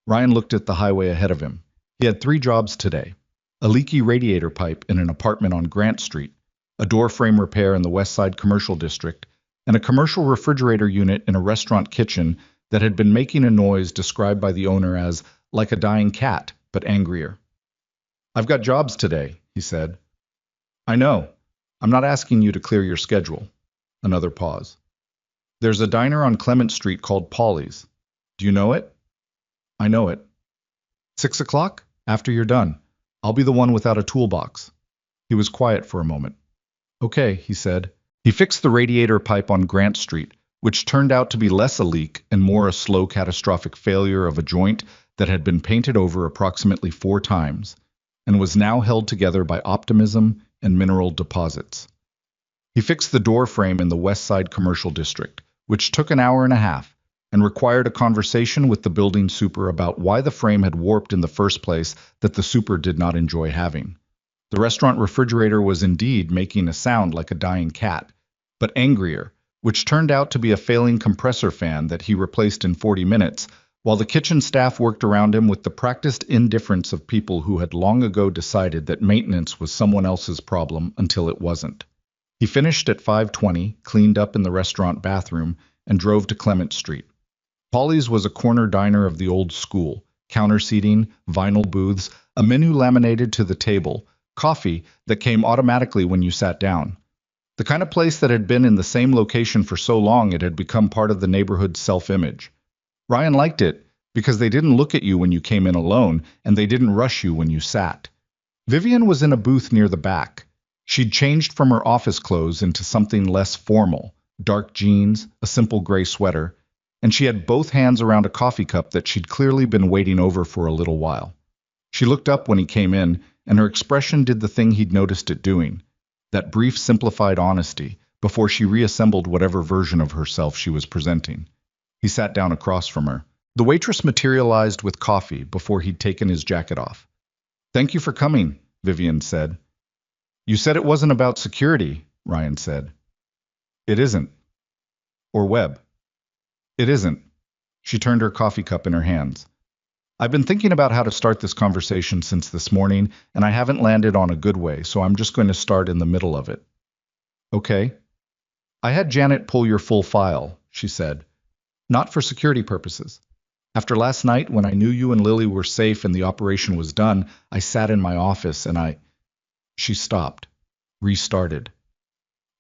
Ryan looked at the highway ahead of him. He had 3 jobs today: a leaky radiator pipe in an apartment on Grant Street, a door frame repair in the West Side Commercial District, and a commercial refrigerator unit in a restaurant kitchen that had been making a noise described by the owner as like a dying cat, but angrier. "I've got jobs today," he said. "I know. I'm not asking you to clear your schedule." Another pause. "There's a diner on Clement Street called Polly's. Do you know it?" "I know it." 6 o'clock? After you're done. I'll be the one without a toolbox." He was quiet for a moment. "Okay," he said. He fixed the radiator pipe on Grant Street, which turned out to be less a leak and more a slow catastrophic failure of a joint that had been painted over approximately 4 times, and was now held together by optimism and mineral deposits. He fixed the door frame in the West Side Commercial District, which took an hour and a half, and required a conversation with the building super about why the frame had warped in the first place that the super did not enjoy having. The restaurant refrigerator was indeed making a sound like a dying cat, but angrier, which turned out to be a failing compressor fan that he replaced in 40 minutes, while the kitchen staff worked around him with the practiced indifference of people who had long ago decided that maintenance was someone else's problem until it wasn't. He finished at 5:20, cleaned up in the restaurant bathroom, and drove to Clement Street. Polly's was a corner diner of the old school: counter seating, vinyl booths, a menu laminated to the table, coffee that came automatically when you sat down. The kind of place that had been in the same location for so long it had become part of the neighborhood's self-image. Ryan liked it because they didn't look at you when you came in alone, and they didn't rush you when you sat. Vivian was in a booth near the back. She'd changed from her office clothes into something less formal: dark jeans, a simple gray sweater, and she had both hands around a coffee cup that she'd clearly been waiting over for a little while. She looked up when he came in, and her expression did the thing he'd noticed it doing: that brief simplified honesty before she reassembled whatever version of herself she was presenting. He sat down across from her. The waitress materialized with coffee before he'd taken his jacket off. "Thank you for coming," Vivian said. "You said it wasn't about security," Ryan said. "It isn't." "Or web." "It isn't." She turned her coffee cup in her hands. "I've been thinking about how to start this conversation since this morning, and I haven't landed on a good way, so I'm just going to start in the middle of it." "Okay." "I had Janet pull your full file," she said. "Not for security purposes. After last night, when I knew you and Lily were safe and the operation was done, I sat in my office and I—" She stopped, restarted.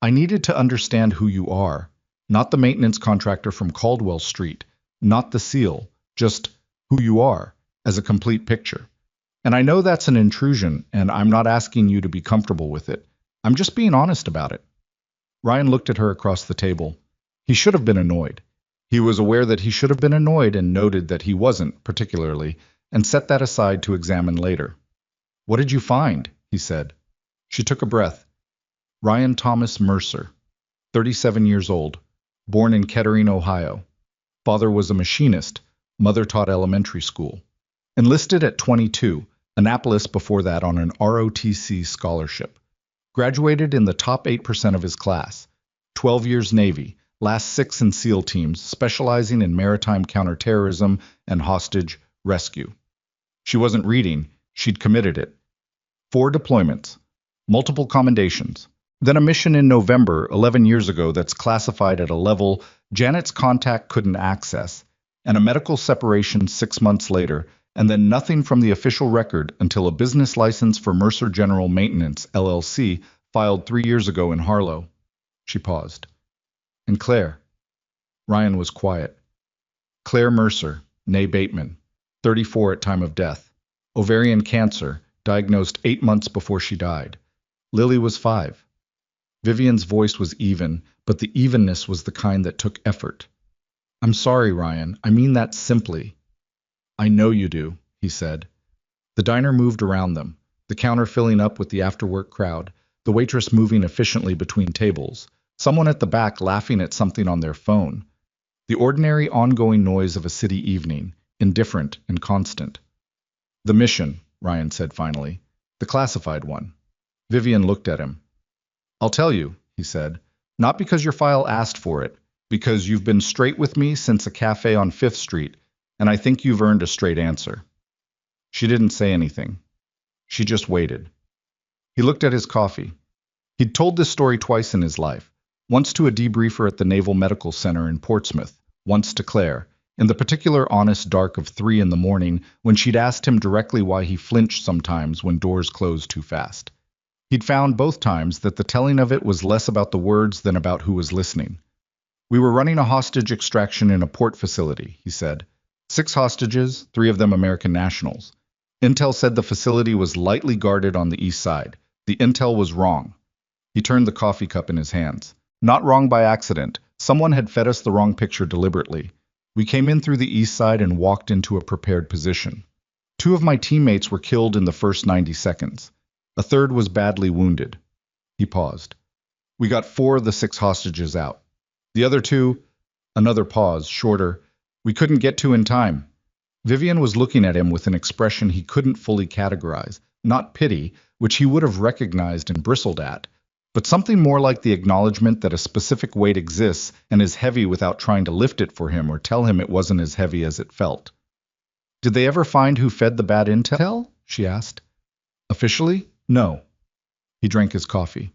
"I needed to understand who you are, not the maintenance contractor from Caldwell Street, not the SEAL, just who you are, as a complete picture. And I know that's an intrusion, and I'm not asking you to be comfortable with it. I'm just being honest about it." Ryan looked at her across the table. He should have been annoyed. He was aware that he should have been annoyed and noted that he wasn't, particularly, and set that aside to examine later. "What did you find?" he said. She took a breath. Ryan Thomas Mercer, 37 years old, born in Kettering, Ohio. Father was a machinist, mother taught elementary school. Enlisted at 22, Annapolis before that on an ROTC scholarship. Graduated in the top 8% of his class. 12 years Navy, last 6 in SEAL teams, specializing in maritime counterterrorism and hostage rescue. She wasn't reading, she'd committed it. 4 deployments, multiple commendations. Then a mission in November, 11 years ago, that's classified at a level Janet's contact couldn't access, and a medical separation 6 months later, and then nothing from the official record until a business license for Mercer General Maintenance, LLC, filed 3 years ago in Harlow. She paused. "And Claire?" Ryan was quiet. "Claire Mercer, née Bateman, 34 at time of death. Ovarian cancer, diagnosed 8 months before she died. Lily was 5. Vivian's voice was even, but the evenness was the kind that took effort. I'm sorry, Ryan. I mean that simply. I know you do, he said. The diner moved around them, the counter filling up with the after-work crowd, the waitress moving efficiently between tables, someone at the back laughing at something on their phone. The ordinary, ongoing noise of a city evening, indifferent and constant. The mission, Ryan said finally. The classified one. Vivian looked at him. I'll tell you, he said, not because your file asked for it, because you've been straight with me since a cafe on 5th Street, and I think you've earned a straight answer. She didn't say anything. She just waited. He looked at his coffee. He'd told this story twice in his life, once to a debriefer at the Naval Medical Center in Portsmouth, once to Claire, in the particular honest dark of 3 in the morning when she'd asked him directly why he flinched sometimes when doors closed too fast. He'd found both times that the telling of it was less about the words than about who was listening. We were running a hostage extraction in a port facility, he said. 6 hostages, 3 of them American nationals. Intel said the facility was lightly guarded on the east side. The intel was wrong. He turned the coffee cup in his hands. Not wrong by accident. Someone had fed us the wrong picture deliberately. We came in through the east side and walked into a prepared position. 2 of my teammates were killed in the first 90 seconds. A third was badly wounded. He paused. We got 4 of the 6 hostages out. The other 2, another pause, shorter, we couldn't get to in time. Vivian was looking at him with an expression he couldn't fully categorize, not pity, which he would have recognized and bristled at, but something more like the acknowledgement that a specific weight exists and is heavy without trying to lift it for him or tell him it wasn't as heavy as it felt. Did they ever find who fed the bad intel? She asked. Officially? No. He drank his coffee.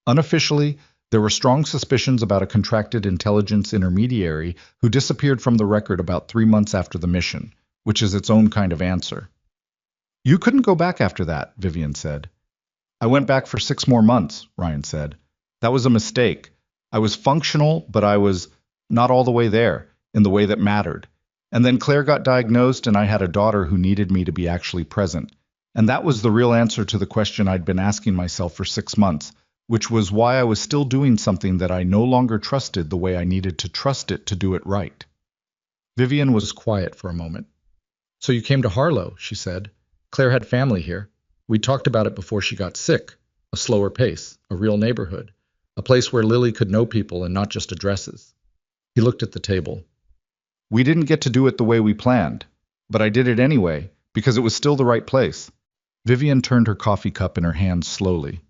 Unofficially, there were strong suspicions about a contracted intelligence intermediary who disappeared from the record about 3 months after the mission, which is its own kind of answer. You couldn't go back after that, Vivian said. I went back for 6 more months, Ryan said. That was a mistake. I was functional, but I was not all the way there, in the way that mattered. And then Claire got diagnosed and I had a daughter who needed me to be actually present. And that was the real answer to the question I'd been asking myself for 6 months, which was why I was still doing something that I no longer trusted the way I needed to trust it to do it right. Vivian was quiet for a moment. So you came to Harlow, she said. Claire had family here. We talked about it before she got sick. A slower pace, a real neighborhood, a place where Lily could know people and not just addresses. He looked at the table. We didn't get to do it the way we planned, but I did it anyway, because it was still the right place. Vivian turned her coffee cup in her hands slowly.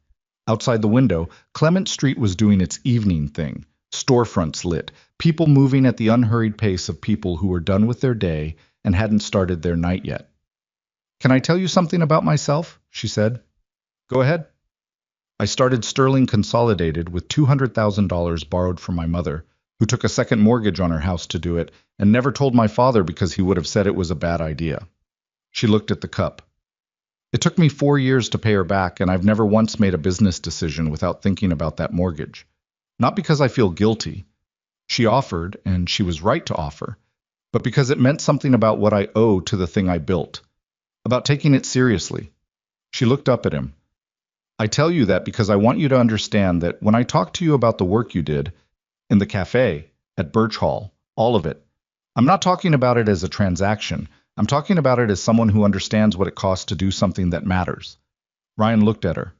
Outside the window, Clement Street was doing its evening thing. Storefronts lit, people moving at the unhurried pace of people who were done with their day and hadn't started their night yet. Can I tell you something about myself? She said. Go ahead. I started Sterling Consolidated with $200,000 borrowed from my mother, who took a second mortgage on her house to do it and never told my father because he would have said it was a bad idea. She looked at the cup. It took me 4 years to pay her back, and I've never once made a business decision without thinking about that mortgage. Not because I feel guilty. She offered, and she was right to offer, but because it meant something about what I owe to the thing I built, about taking it seriously. She looked up at him. I tell you that because I want you to understand that when I talk to you about the work you did, in the cafe, at Birch Hall, all of it, I'm not talking about it as a transaction. I'm talking about it as someone who understands what it costs to do something that matters. Ryan looked at her.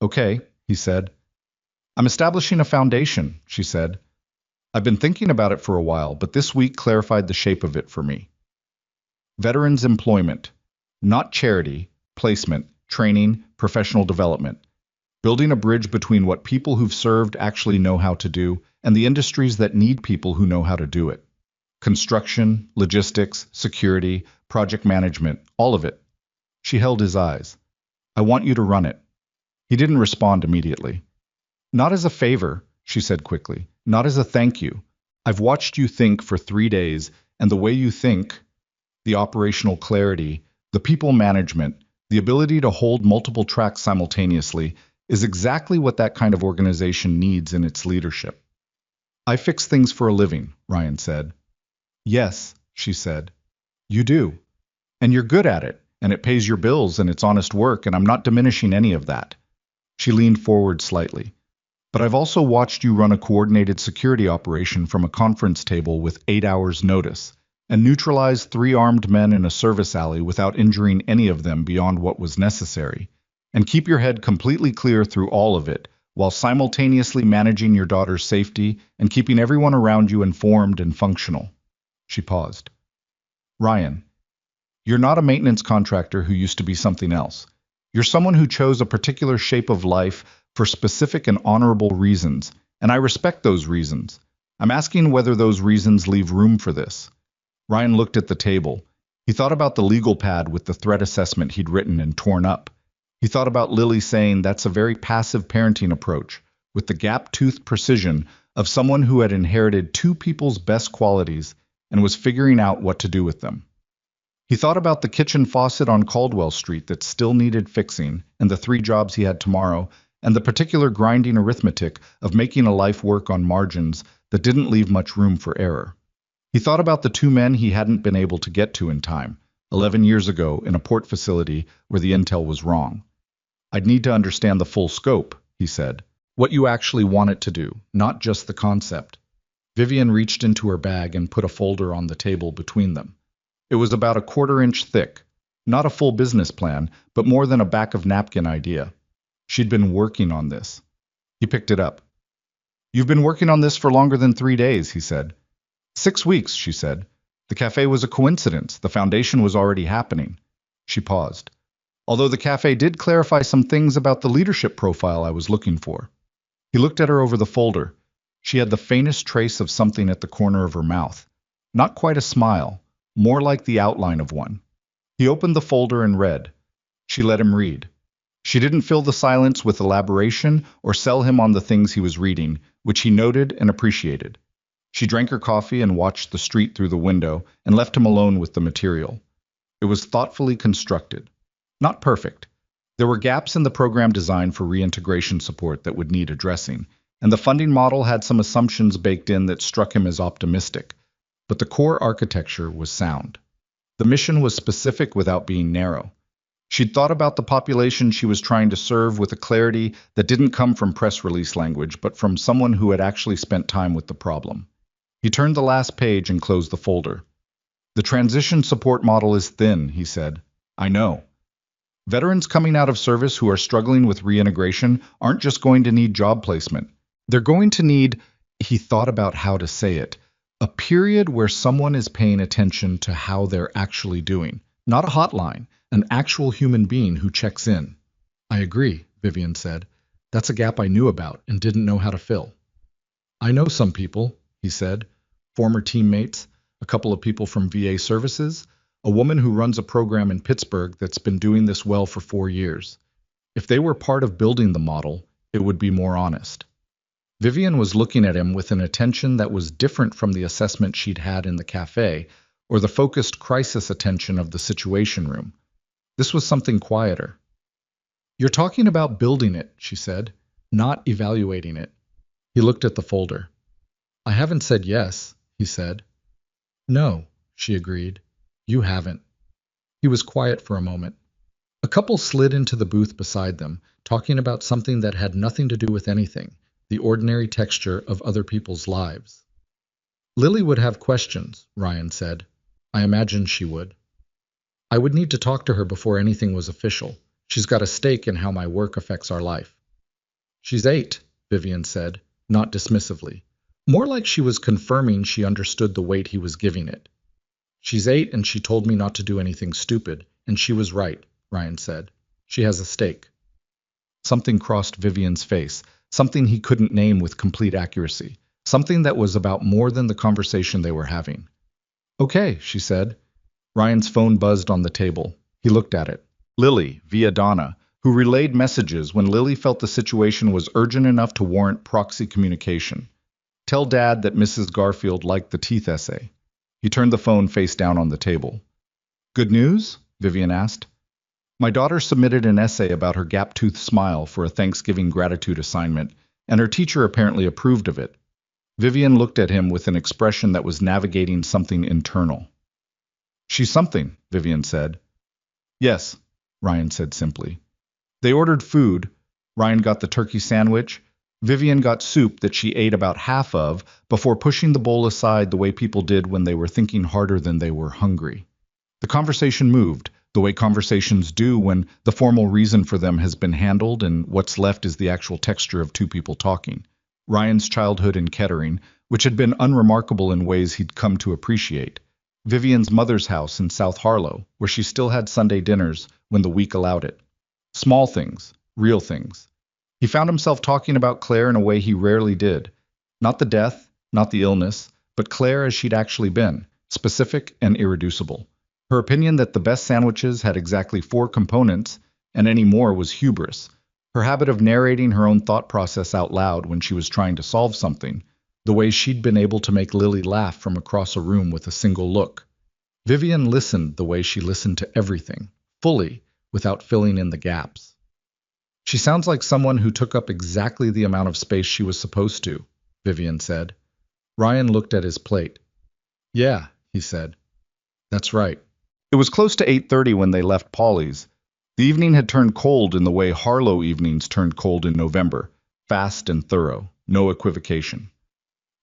Okay, he said. I'm establishing a foundation, she said. I've been thinking about it for a while, but this week clarified the shape of it for me. Veterans employment, not charity, placement, training, professional development. Building a bridge between what people who've served actually know how to do and the industries that need people who know how to do it. Construction, logistics, security, project management, all of it. She held his eyes. I want you to run it. He didn't respond immediately. Not as a favor, she said quickly. Not as a thank you. I've watched you think for 3 days, and the way you think, the operational clarity, the people management, the ability to hold multiple tracks simultaneously is exactly what that kind of organization needs in its leadership. I fix things for a living, Ryan said. Yes, she said. You do. And you're good at it. and it pays your bills and it's honest work, and I'm not diminishing any of that. She leaned forward slightly. But I've also watched you run a coordinated security operation from a conference table with 8 hours' notice, and neutralize 3 armed men in a service alley without injuring any of them beyond what was necessary, and keep your head completely clear through all of it, while simultaneously managing your daughter's safety and keeping everyone around you informed and functional. She paused. Ryan, you're not a maintenance contractor who used to be something else. You're someone who chose a particular shape of life for specific and honorable reasons, and I respect those reasons. I'm asking whether those reasons leave room for this. Ryan looked at the table. He thought about the legal pad with the threat assessment he'd written and torn up. He thought about Lily saying that's a very passive parenting approach, with the gap-toothed precision of someone who had inherited 2 people's best qualities and was figuring out what to do with them. He thought about the kitchen faucet on Caldwell Street that still needed fixing, and the 3 jobs he had tomorrow, and the particular grinding arithmetic of making a life work on margins that didn't leave much room for error. He thought about the 2 men he hadn't been able to get to in time, 11 years ago in a port facility where the intel was wrong. I'd need to understand the full scope, he said. What you actually want it to do, not just the concept. Vivian reached into her bag and put a folder on the table between them. It was about a 1/4 inch thick, not a full business plan, but more than a back-of-napkin idea. She'd been working on this. He picked it up. You've been working on this for longer than 3 days, he said. 6 weeks, she said. The cafe was a coincidence. The foundation was already happening. She paused. Although the cafe did clarify some things about the leadership profile I was looking for. He looked at her over the folder. She had the faintest trace of something at the corner of her mouth. Not quite a smile, more like the outline of one. He opened the folder and read. She let him read. She didn't fill the silence with elaboration or sell him on the things he was reading, which he noted and appreciated. She drank her coffee and watched the street through the window and left him alone with the material. It was thoughtfully constructed. Not perfect. There were gaps in the program design for reintegration support that would need addressing, and the funding model had some assumptions baked in that struck him as optimistic, but the core architecture was sound. The mission was specific without being narrow. She'd thought about the population she was trying to serve with a clarity that didn't come from press release language, but from someone who had actually spent time with the problem. He turned the last page and closed the folder. The transition support model is thin, he said. I know. Veterans coming out of service who are struggling with reintegration aren't just going to need job placement. They're going to need, he thought about how to say it, a period where someone is paying attention to how they're actually doing. Not a hotline, an actual human being who checks in. I agree, Vivian said. That's a gap I knew about and didn't know how to fill. I know some people, he said, former teammates, a couple of people from VA services, a woman who runs a program in Pittsburgh that's been doing this well for 4 years. If they were part of building the model, it would be more honest. Vivian was looking at him with an attention that was different from the assessment she'd had in the cafe or the focused crisis attention of the situation room. This was something quieter. You're talking about building it, she said, not evaluating it. He looked at the folder. I haven't said yes, he said. No, she agreed. You haven't. He was quiet for a moment. A couple slid into the booth beside them, talking about something that had nothing to do with anything, the ordinary texture of other people's lives. Lily would have questions, Ryan said. I imagined she would. I would need to talk to her before anything was official. She's got a stake in how my work affects our life. She's 8, Vivian said, not dismissively. More like she was confirming she understood the weight he was giving it. She's 8 and she told me not to do anything stupid, and she was right, Ryan said. She has a stake. Something crossed Vivian's face, something he couldn't name with complete accuracy, something that was about more than the conversation they were having. Okay, she said. Ryan's phone buzzed on the table. He looked at it. Lily, via Donna, who relayed messages when Lily felt the situation was urgent enough to warrant proxy communication. Tell Dad that Mrs. Garfield liked the teeth essay. He turned the phone face down on the table. Good news? Vivian asked. My daughter submitted an essay about her gap-toothed smile for a Thanksgiving gratitude assignment, and her teacher apparently approved of it. Vivian looked at him with an expression that was navigating something internal. She's something, Vivian said. Yes, Ryan said simply. They ordered food. Ryan got the turkey sandwich. Vivian got soup that she ate about half of before pushing the bowl aside the way people did when they were thinking harder than they were hungry. The conversation moved, the way conversations do when the formal reason for them has been handled and what's left is the actual texture of two people talking. Ryan's childhood in Kettering, which had been unremarkable in ways he'd come to appreciate. Vivian's mother's house in South Harlow, where she still had Sunday dinners when the week allowed it. Small things, real things. He found himself talking about Claire in a way he rarely did. Not the death, not the illness, but Claire as she'd actually been, specific and irreducible. Her opinion that the best sandwiches had exactly 4 components, and any more was hubris. Her habit of narrating her own thought process out loud when she was trying to solve something. The way she'd been able to make Lily laugh from across a room with a single look. Vivian listened the way she listened to everything, fully, without filling in the gaps. She sounds like someone who took up exactly the amount of space she was supposed to, Vivian said. Ryan looked at his plate. Yeah, he said. That's right. It was close to 8:30 when they left Polly's. The evening had turned cold in the way Harlow evenings turned cold in November, fast and thorough, no equivocation.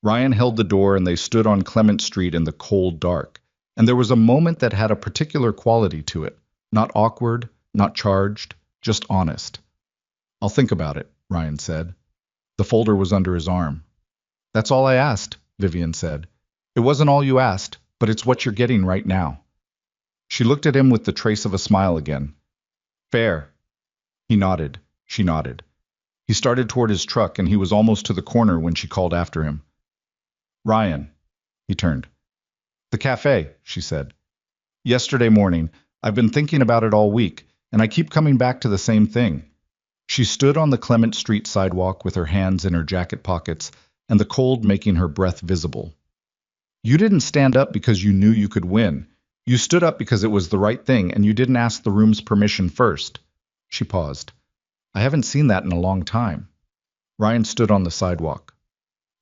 Ryan held the door and they stood on Clement Street in the cold dark, and there was a moment that had a particular quality to it, not awkward, not charged, just honest. I'll think about it, Ryan said. The folder was under his arm. That's all I asked, Vivian said. It wasn't all you asked, but it's what you're getting right now. She looked at him with the trace of a smile again. Fair. He nodded. She nodded. He started toward his truck, and he was almost to the corner when she called after him. Ryan. He turned. The cafe, she said. Yesterday morning. I've been thinking about it all week, and I keep coming back to the same thing. She stood on the Clement Street sidewalk with her hands in her jacket pockets, and the cold making her breath visible. You didn't stand up because you knew you could win. You stood up because it was the right thing, and you didn't ask the room's permission first. She paused. I haven't seen that in a long time. Ryan stood on the sidewalk.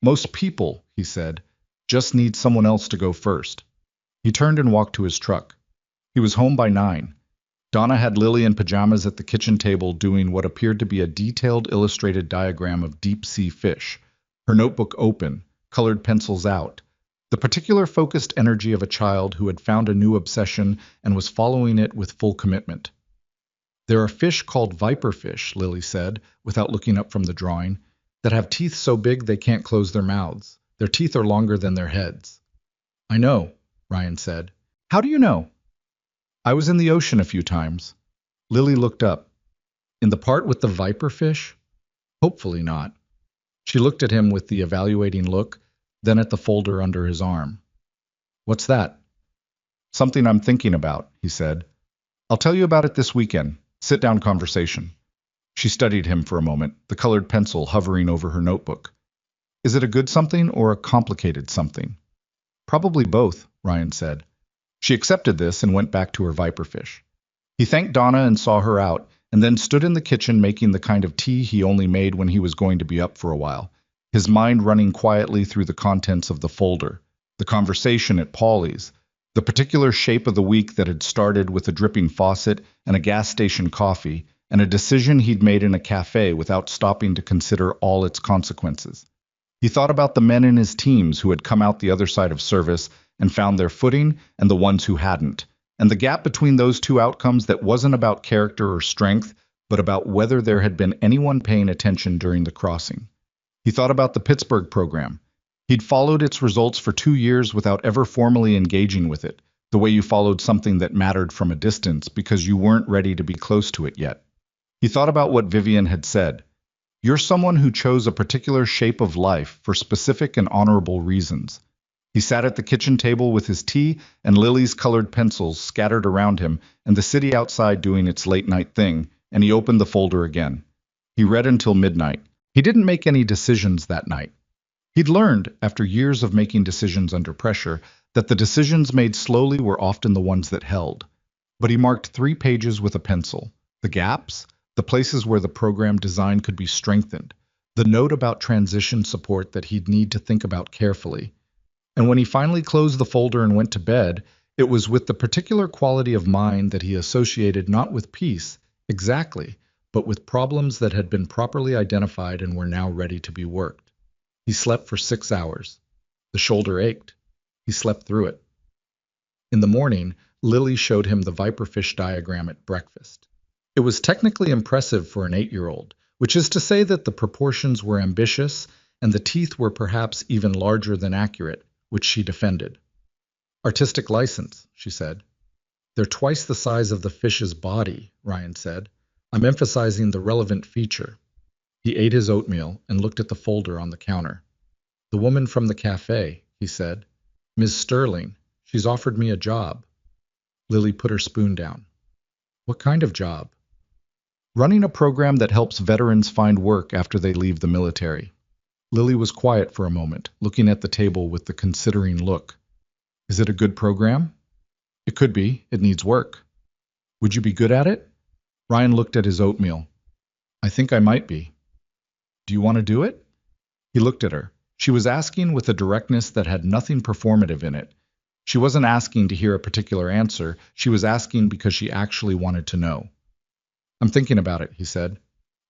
Most people, he said, just need someone else to go first. He turned and walked to his truck. He was home by 9. Donna had Lily in pajamas at the kitchen table doing what appeared to be a detailed illustrated diagram of deep-sea fish, her notebook open, colored pencils out. The particular focused energy of a child who had found a new obsession and was following it with full commitment. There are fish called viperfish, Lily said, without looking up from the drawing, that have teeth so big they can't close their mouths. Their teeth are longer than their heads. I know, Ryan said. How do you know? I was in the ocean a few times. Lily looked up. In the part with the viperfish? Hopefully not. She looked at him with the evaluating look, then at the folder under his arm. What's that? Something I'm thinking about, he said. I'll tell you about it this weekend. Sit-down conversation. She studied him for a moment, the colored pencil hovering over her notebook. Is it a good something or a complicated something? Probably both, Ryan said. She accepted this and went back to her viperfish. He thanked Donna and saw her out, and then stood in the kitchen making the kind of tea he only made when he was going to be up for a while, his mind running quietly through the contents of the folder, the conversation at Polly's, the particular shape of the week that had started with a dripping faucet and a gas station coffee, and a decision he'd made in a cafe without stopping to consider all its consequences. He thought about the men in his teams who had come out the other side of service and found their footing, and the ones who hadn't, and the gap between those two outcomes that wasn't about character or strength, but about whether there had been anyone paying attention during the crossing. He thought about the Pittsburgh program. He'd followed its results for 2 years without ever formally engaging with it, the way you followed something that mattered from a distance because you weren't ready to be close to it yet. He thought about what Vivian had said. You're someone who chose a particular shape of life for specific and honorable reasons. He sat at the kitchen table with his tea and Lily's colored pencils scattered around him and the city outside doing its late-night thing, and he opened the folder again. He read until midnight. He didn't make any decisions that night. He'd learned, after years of making decisions under pressure, that the decisions made slowly were often the ones that held. But he marked 3 pages with a pencil. The gaps, the places where the program design could be strengthened, the note about transition support that he'd need to think about carefully. And when he finally closed the folder and went to bed, It was with the particular quality of mind that he associated not with peace, exactly, but with problems that had been properly identified and were now ready to be worked. He slept for 6 hours. The shoulder ached. He slept through it. In the morning, Lily showed him the viperfish diagram at breakfast. It was technically impressive for an 8-year-old, which is to say that the proportions were ambitious and the teeth were perhaps even larger than accurate, which she defended. Artistic license, she said. They're twice the size of the fish's body, Ryan said. I'm emphasizing the relevant feature. He ate his oatmeal and looked at the folder on the counter. The woman from the cafe, he said. Ms. Sterling. She's offered me a job. Lily put her spoon down. What kind of job? Running a program that helps veterans find work after they leave the military. Lily was quiet for a moment, looking at the table with the considering look. Is it a good program? It could be. It needs work. Would you be good at it? Ryan looked at his oatmeal. I think I might be. Do you want to do it? He looked at her. She was asking with a directness that had nothing performative in it. She wasn't asking to hear a particular answer. She was asking because she actually wanted to know. I'm thinking about it, he said.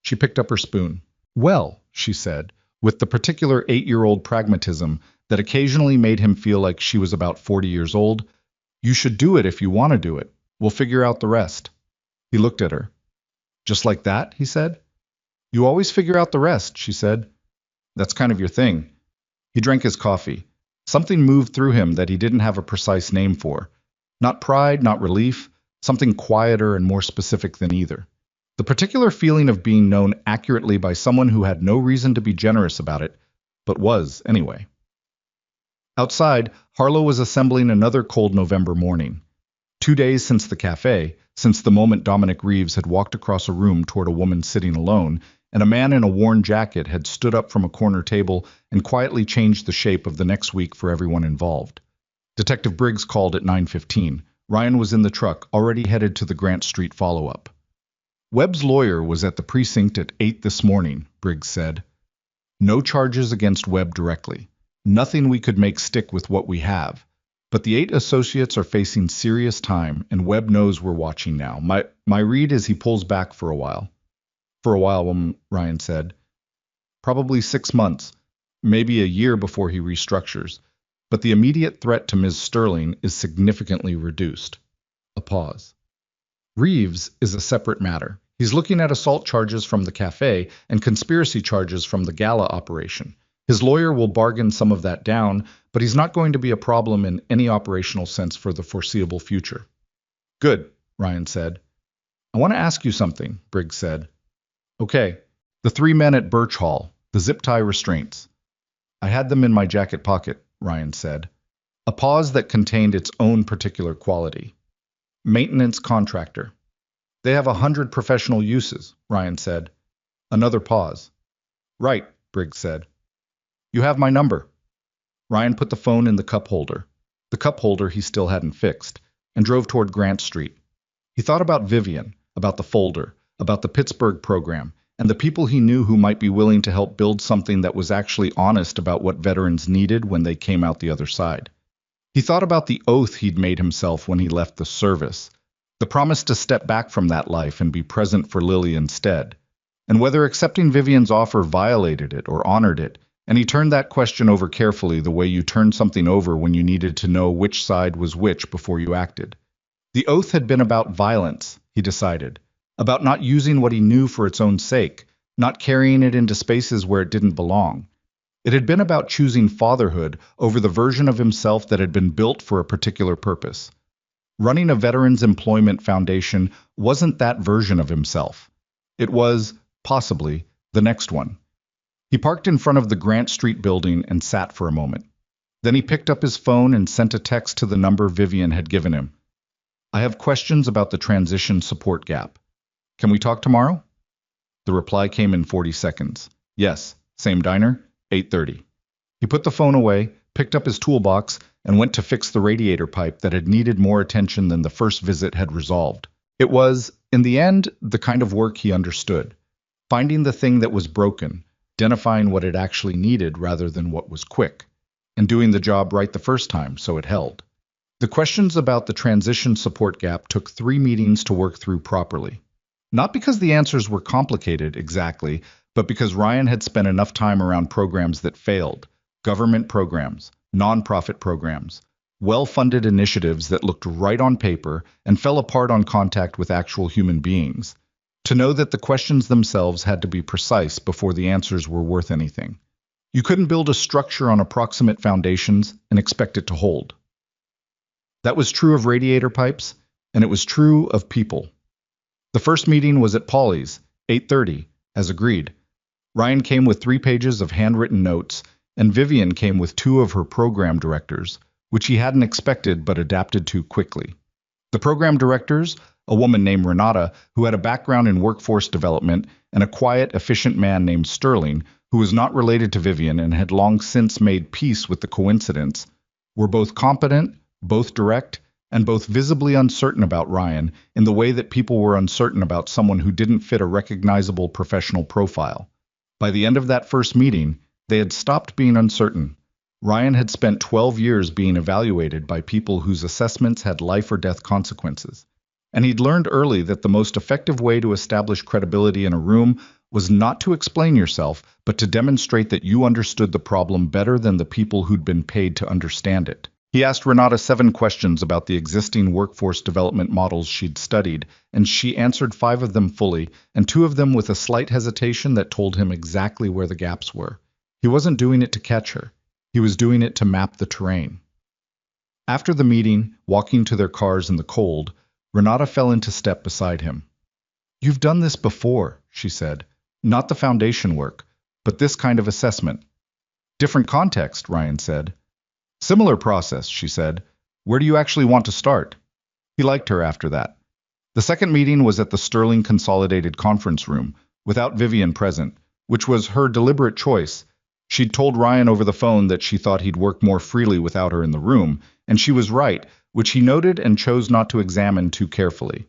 She picked up her spoon. Well, she said, with the particular 8-year-old pragmatism that occasionally made him feel like she was about 40 years old, you should do it if you want to do it. We'll figure out the rest. He looked at her. Just like that, he said. You always figure out the rest, she said. That's kind of your thing. He drank his coffee. Something moved through him that he didn't have a precise name for. Not pride, not relief, something quieter and more specific than either. The particular feeling of being known accurately by someone who had no reason to be generous about it, but was anyway. Outside, Harlow was assembling another cold November morning. 2 days since the café, since the moment Dominic Reeves had walked across a room toward a woman sitting alone, and a man in a worn jacket had stood up from a corner table and quietly changed the shape of the next week for everyone involved. Detective Briggs called at 9:15. Ryan was in the truck, already headed to the Grant Street follow-up. Webb's lawyer was at the precinct at 8 this morning, Briggs said. No charges against Webb directly. Nothing we could make stick with what we have. But the 8 associates are facing serious time, and Webb knows we're watching now. My read is he pulls back for a while. For a while, Ryan said. Probably 6 months, maybe a year before he restructures. But the immediate threat to Ms. Sterling is significantly reduced. A pause. Reeves is a separate matter. He's looking at assault charges from the café and conspiracy charges from the gala operation. His lawyer will bargain some of that down, but he's not going to be a problem in any operational sense for the foreseeable future. Good, Ryan said. I want to ask you something, Briggs said. Okay, the 3 men at Birch Hall, the zip tie restraints. I had them in my jacket pocket, Ryan said. A pause that contained its own particular quality. Maintenance contractor. They have 100 professional uses, Ryan said. Another pause. Right, Briggs said. You have my number. Ryan put the phone in the cup holder. The cup holder he still hadn't fixed, and drove toward Grant Street. He thought about Vivian, about the folder, about the Pittsburgh program, and the people he knew who might be willing to help build something that was actually honest about what veterans needed when they came out the other side. He thought about the oath he'd made himself when he left the service, the promise to step back from that life and be present for Lily instead, and whether accepting Vivian's offer violated it or honored it, and he turned that question over carefully the way you turned something over when you needed to know which side was which before you acted. The oath had been about violence, he decided, about not using what he knew for its own sake, not carrying it into spaces where it didn't belong. It had been about choosing fatherhood over the version of himself that had been built for a particular purpose. Running a Veterans Employment Foundation wasn't that version of himself. It was, possibly, the next one. He parked in front of the Grant Street building and sat for a moment. Then he picked up his phone and sent a text to the number Vivian had given him. I have questions about the transition support gap. Can we talk tomorrow? The reply came in 40 seconds. Yes, same diner, 8:30. He put the phone away, picked up his toolbox, and went to fix the radiator pipe that had needed more attention than the first visit had resolved. It was, in the end, the kind of work he understood. Finding the thing that was broken, identifying what it actually needed rather than what was quick, and doing the job right the first time so it held. The questions about the transition support gap took 3 meetings to work through properly. Not because the answers were complicated exactly, but because Ryan had spent enough time around programs that failed, government programs, nonprofit programs, well-funded initiatives that looked right on paper and fell apart on contact with actual human beings, to know that the questions themselves had to be precise before the answers were worth anything. You couldn't build a structure on approximate foundations and expect it to hold. That was true of radiator pipes, and it was true of people. The first meeting was at Polly's, 8:30, as agreed. Ryan came with 3 pages of handwritten notes, and Vivian came with 2 of her program directors, which he hadn't expected but adapted to quickly. The program directors, a woman named Renata, who had a background in workforce development, and a quiet, efficient man named Sterling, who was not related to Vivian and had long since made peace with the coincidence, were both competent, both direct, and both visibly uncertain about Ryan in the way that people were uncertain about someone who didn't fit a recognizable professional profile. By the end of that first meeting, they had stopped being uncertain. Ryan had spent 12 years being evaluated by people whose assessments had life or death consequences. And he'd learned early that the most effective way to establish credibility in a room was not to explain yourself, but to demonstrate that you understood the problem better than the people who'd been paid to understand it. He asked Renata 7 questions about the existing workforce development models she'd studied, and she answered 5 of them fully, and 2 of them with a slight hesitation that told him exactly where the gaps were. He wasn't doing it to catch her. He was doing it to map the terrain. After the meeting, walking to their cars in the cold, Renata fell into step beside him. "You've done this before," she said. "Not the foundation work, but this kind of assessment." "Different context," Ryan said. "Similar process," she said. "Where do you actually want to start?" He liked her after that. The second meeting was at the Sterling Consolidated Conference Room, without Vivian present, which was her deliberate choice. She'd told Ryan over the phone that she thought he'd work more freely without her in the room, and she was right, which he noted and chose not to examine too carefully.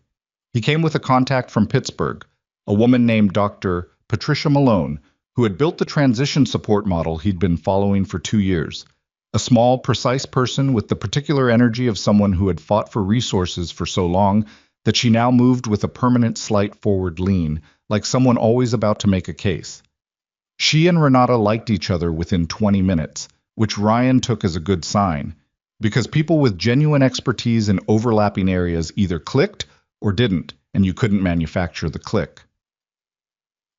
He came with a contact from Pittsburgh, a woman named Dr. Patricia Malone, who had built the transition support model he'd been following for 2 years. A small, precise person with the particular energy of someone who had fought for resources for so long that she now moved with a permanent slight forward lean, like someone always about to make a case. She and Renata liked each other within 20 minutes, which Ryan took as a good sign, because people with genuine expertise in overlapping areas either clicked or didn't, and you couldn't manufacture the click.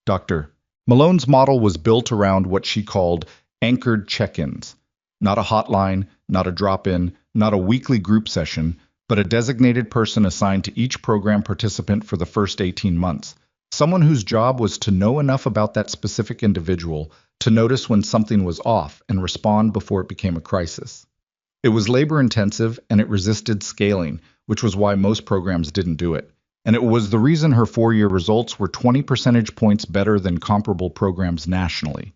Dr. Malone's model was built around what she called anchored check-ins. Not a hotline, not a drop-in, not a weekly group session, but a designated person assigned to each program participant for the first 18 months. Someone whose job was to know enough about that specific individual to notice when something was off and respond before it became a crisis. It was labor-intensive and it resisted scaling, which was why most programs didn't do it. And it was the reason her 4-year results were 20 percentage points better than comparable programs nationally.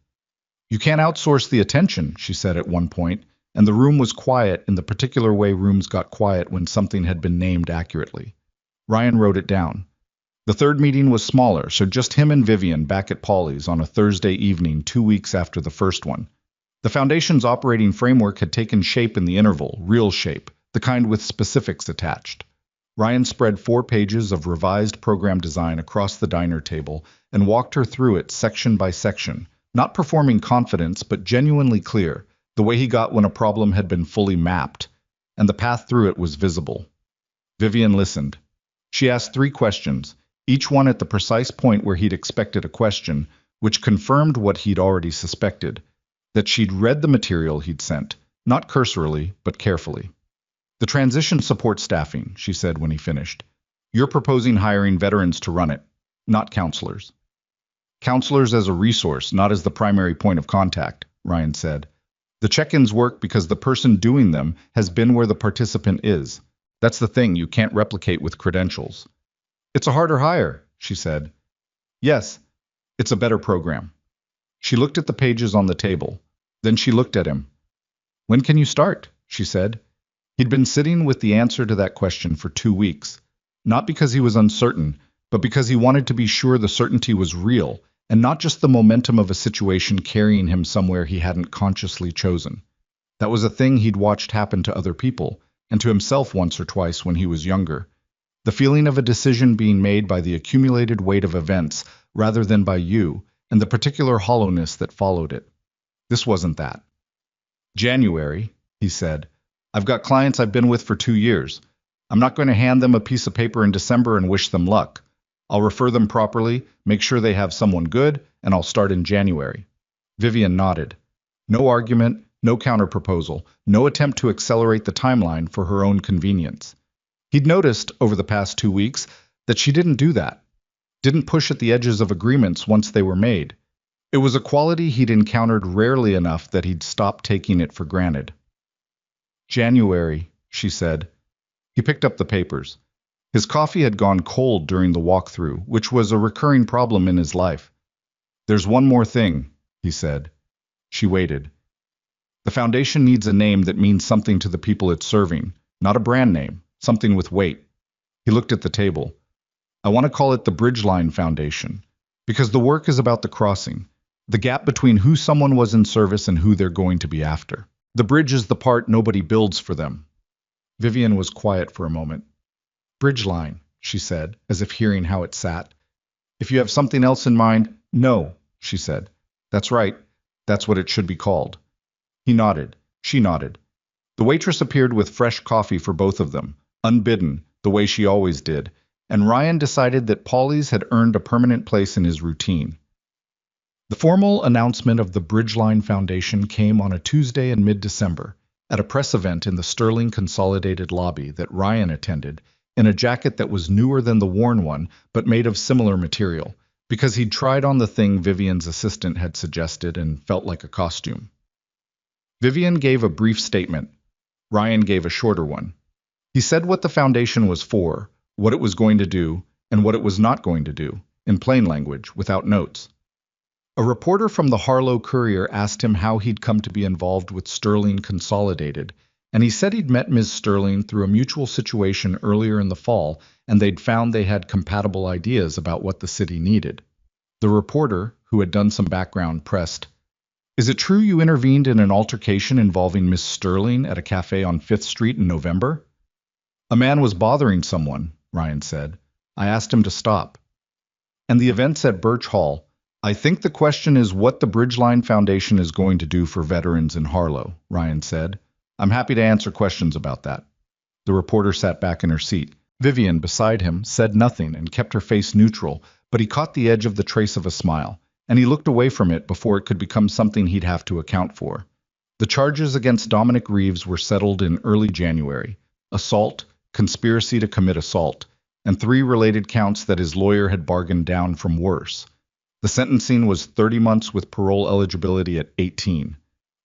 "You can't outsource the attention," she said at one point, and the room was quiet in the particular way rooms got quiet when something had been named accurately. Ryan wrote it down. The third meeting was smaller, so just him and Vivian back at Polly's on a Thursday evening 2 weeks after the first one. The Foundation's operating framework had taken shape in the interval, real shape, the kind with specifics attached. Ryan spread 4 pages of revised program design across the diner table and walked her through it section by section, not performing confidence but genuinely clear, the way he got when a problem had been fully mapped, and the path through it was visible. Vivian listened. She asked 3 questions, each one at the precise point where he'd expected a question, which confirmed what he'd already suspected, that she'd read the material he'd sent, not cursorily, but carefully. "The transition support staffing," she said when he finished. "You're proposing hiring veterans to run it, not counselors." "Counselors as a resource, not as the primary point of contact," Ryan said. "The check-ins work because the person doing them has been where the participant is. That's the thing you can't replicate with credentials." "It's a harder hire," she said. "Yes, it's a better program." She looked at the pages on the table. Then she looked at him. "When can you start?" she said. He'd been sitting with the answer to that question for 2 weeks, not because he was uncertain, but because he wanted to be sure the certainty was real, and not just the momentum of a situation carrying him somewhere he hadn't consciously chosen. That was a thing he'd watched happen to other people, and to himself once or twice when he was younger. The feeling of a decision being made by the accumulated weight of events rather than by you, and the particular hollowness that followed it. This wasn't that. January, he said. I've got clients I've been with for 2 years. I'm not going to hand them a piece of paper in December and wish them luck. I'll refer them properly, make sure they have someone good, and I'll start in January. Vivian nodded. No argument, no counterproposal, no attempt to accelerate the timeline for her own convenience. He'd noticed, over the past 2 weeks, that she didn't do that, didn't push at the edges of agreements once they were made. It was a quality he'd encountered rarely enough that he'd stopped taking it for granted. January, she said. He picked up the papers. His coffee had gone cold during the walkthrough, which was a recurring problem in his life. There's one more thing, he said. She waited. The foundation needs a name that means something to the people it's serving, not a brand name, something with weight. He looked at the table. I want to call it the Bridgeline Foundation, because the work is about the crossing, the gap between who someone was in service and who they're going to be after. The bridge is the part nobody builds for them. Vivian was quiet for a moment. Bridgeline, she said, as if hearing how it sat. If you have something else in mind, no, she said. That's right. That's what it should be called. He nodded. She nodded. The waitress appeared with fresh coffee for both of them, unbidden, the way she always did, and Ryan decided that Polly's had earned a permanent place in his routine. The formal announcement of the Bridgeline Foundation came on a Tuesday in mid-December, at a press event in the Sterling Consolidated lobby that Ryan attended, in a jacket that was newer than the worn one, but made of similar material, because he'd tried on the thing Vivian's assistant had suggested and felt like a costume. Vivian gave a brief statement. Ryan gave a shorter one. He said what the foundation was for, what it was going to do, and what it was not going to do, in plain language, without notes. A reporter from the Harlow Courier asked him how he'd come to be involved with Sterling Consolidated, and he said he'd met Ms. Sterling through a mutual situation earlier in the fall, and they'd found they had compatible ideas about what the city needed. The reporter, who had done some background, pressed, Is it true you intervened in an altercation involving Miss Sterling at a cafe on 5th Street in November? A man was bothering someone, Ryan said. I asked him to stop. And the events at Birch Hall. I think the question is what the Bridgeline Foundation is going to do for veterans in Harlow, Ryan said. I'm happy to answer questions about that. The reporter sat back in her seat. Vivian, beside him, said nothing and kept her face neutral, but he caught the edge of the trace of a smile, and he looked away from it before it could become something he'd have to account for. The charges against Dominic Reeves were settled in early January: assault, conspiracy to commit assault, and 3 related counts that his lawyer had bargained down from worse. The sentencing was 30 months with parole eligibility at 18.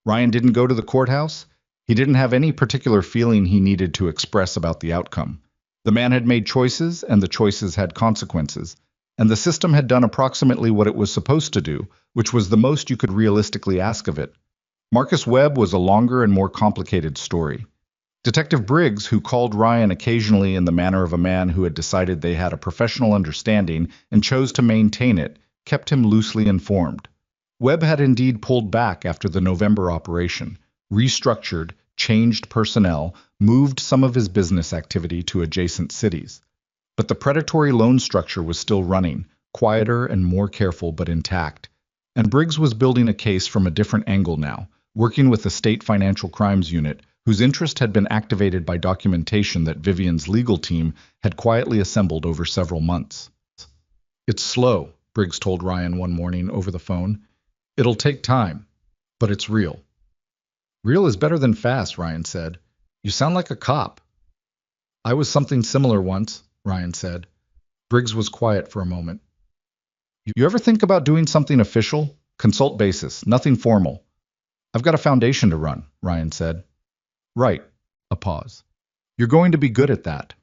Ryan didn't go to the courthouse. He didn't have any particular feeling he needed to express about the outcome. The man had made choices, and the choices had consequences, and the system had done approximately what it was supposed to do, which was the most you could realistically ask of it. Marcus Webb was a longer and more complicated story. Detective Briggs, who called Ryan occasionally in the manner of a man who had decided they had a professional understanding and chose to maintain it, kept him loosely informed. Webb had indeed pulled back after the November operation, restructured, changed personnel, moved some of his business activity to adjacent cities. But the predatory loan structure was still running, quieter and more careful but intact. And Briggs was building a case from a different angle now, working with the State Financial Crimes Unit, whose interest had been activated by documentation that Vivian's legal team had quietly assembled over several months. It's slow, Briggs told Ryan one morning over the phone. It'll take time, but it's real. Real is better than fast, Ryan said. You sound like a cop. I was something similar once, Ryan said. Briggs was quiet for a moment. You ever think about doing something official? Consult basis, nothing formal. I've got a foundation to run, Ryan said. Right. A pause. You're going to be good at that.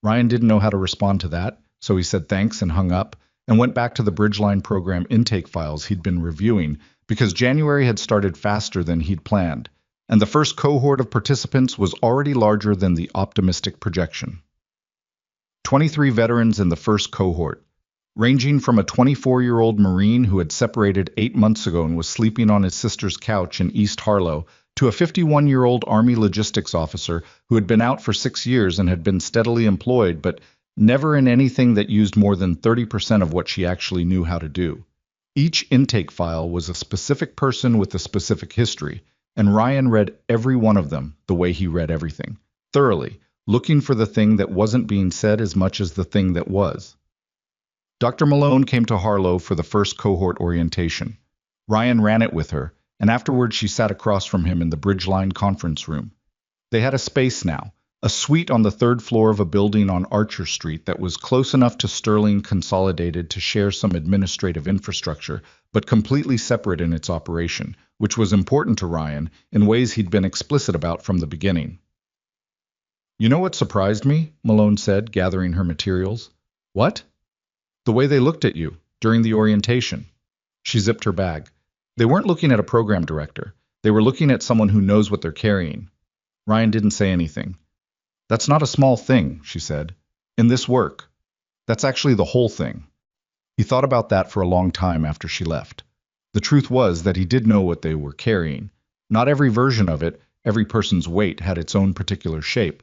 Ryan didn't know how to respond to that, so he said thanks and hung up, and went back to the Bridgeline program intake files he'd been reviewing, because January had started faster than he'd planned, and the first cohort of participants was already larger than the optimistic projection. 23 veterans in the first cohort, ranging from a 24-year-old Marine who had separated 8 months ago and was sleeping on his sister's couch in East Harlow, to a 51-year-old Army logistics officer who had been out for 6 years and had been steadily employed, but never in anything that used more than 30% of what she actually knew how to do. Each intake file was a specific person with a specific history, and Ryan read every one of them the way he read everything, thoroughly, looking for the thing that wasn't being said as much as the thing that was. Dr. Malone came to Harlow for the first cohort orientation. Ryan ran it with her, and afterwards she sat across from him in the Bridgeline conference room. They had a space now, a suite on the third floor of a building on Archer Street that was close enough to Sterling Consolidated to share some administrative infrastructure, but completely separate in its operation, which was important to Ryan in ways he'd been explicit about from the beginning. "You know what surprised me?" Malone said, gathering her materials. "What?" "The way they looked at you during the orientation." She zipped her bag. They weren't looking at a program director. They were looking at someone who knows what they're carrying. Ryan didn't say anything. "That's not a small thing," she said. "In this work. That's actually the whole thing." He thought about that for a long time after she left. The truth was that he did know what they were carrying. Not every version of it, every person's weight had its own particular shape,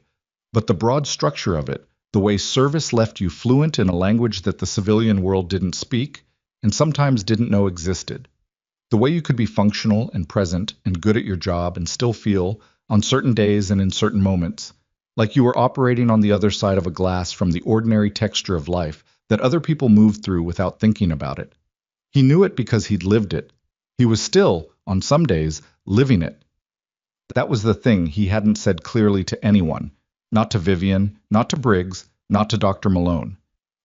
but the broad structure of it, the way service left you fluent in a language that the civilian world didn't speak and sometimes didn't know existed. The way you could be functional and present and good at your job and still feel, on certain days and in certain moments, like you were operating on the other side of a glass from the ordinary texture of life that other people moved through without thinking about it. He knew it because he'd lived it. He was still, on some days, living it. That was the thing he hadn't said clearly to anyone, not to Vivian, not to Briggs, not to Dr. Malone.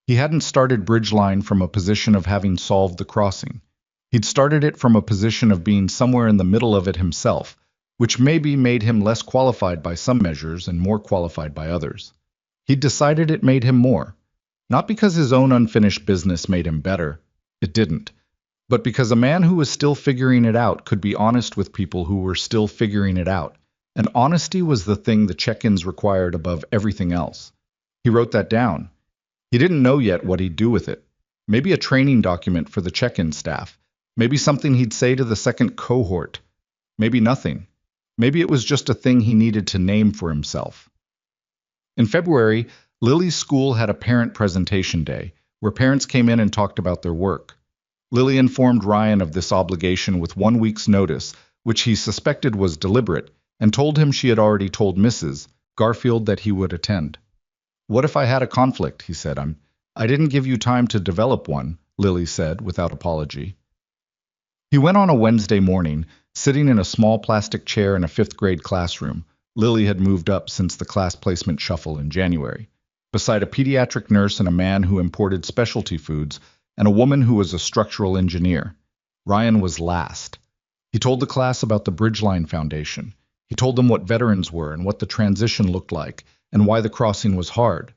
He hadn't started Bridgeline from a position of having solved the crossing. He'd started it from a position of being somewhere in the middle of it himself, which maybe made him less qualified by some measures and more qualified by others. He'd decided it made him more, not because his own unfinished business made him better. It didn't. But because a man who was still figuring it out could be honest with people who were still figuring it out, and honesty was the thing the check-ins required above everything else. He wrote that down. He didn't know yet what he'd do with it. Maybe a training document for the check-in staff. Maybe something he'd say to the second cohort. Maybe nothing. Maybe it was just a thing he needed to name for himself. In February, Lily's school had a parent presentation day, where parents came in and talked about their work. Lily informed Ryan of this obligation with 1 week's notice, which he suspected was deliberate, and told him she had already told Mrs. Garfield that he would attend. "What if I had a conflict?" he said. I didn't give you time to develop one," Lily said without apology. He went on a Wednesday morning, sitting in a small plastic chair in a fifth-grade classroom. Lily had moved up since the class placement shuffle in January, beside a pediatric nurse and a man who imported specialty foods, and a woman who was a structural engineer. Ryan was last. He told the class about the Bridgeline Foundation. He told them what veterans were and what the transition looked like, and why the crossing was hard.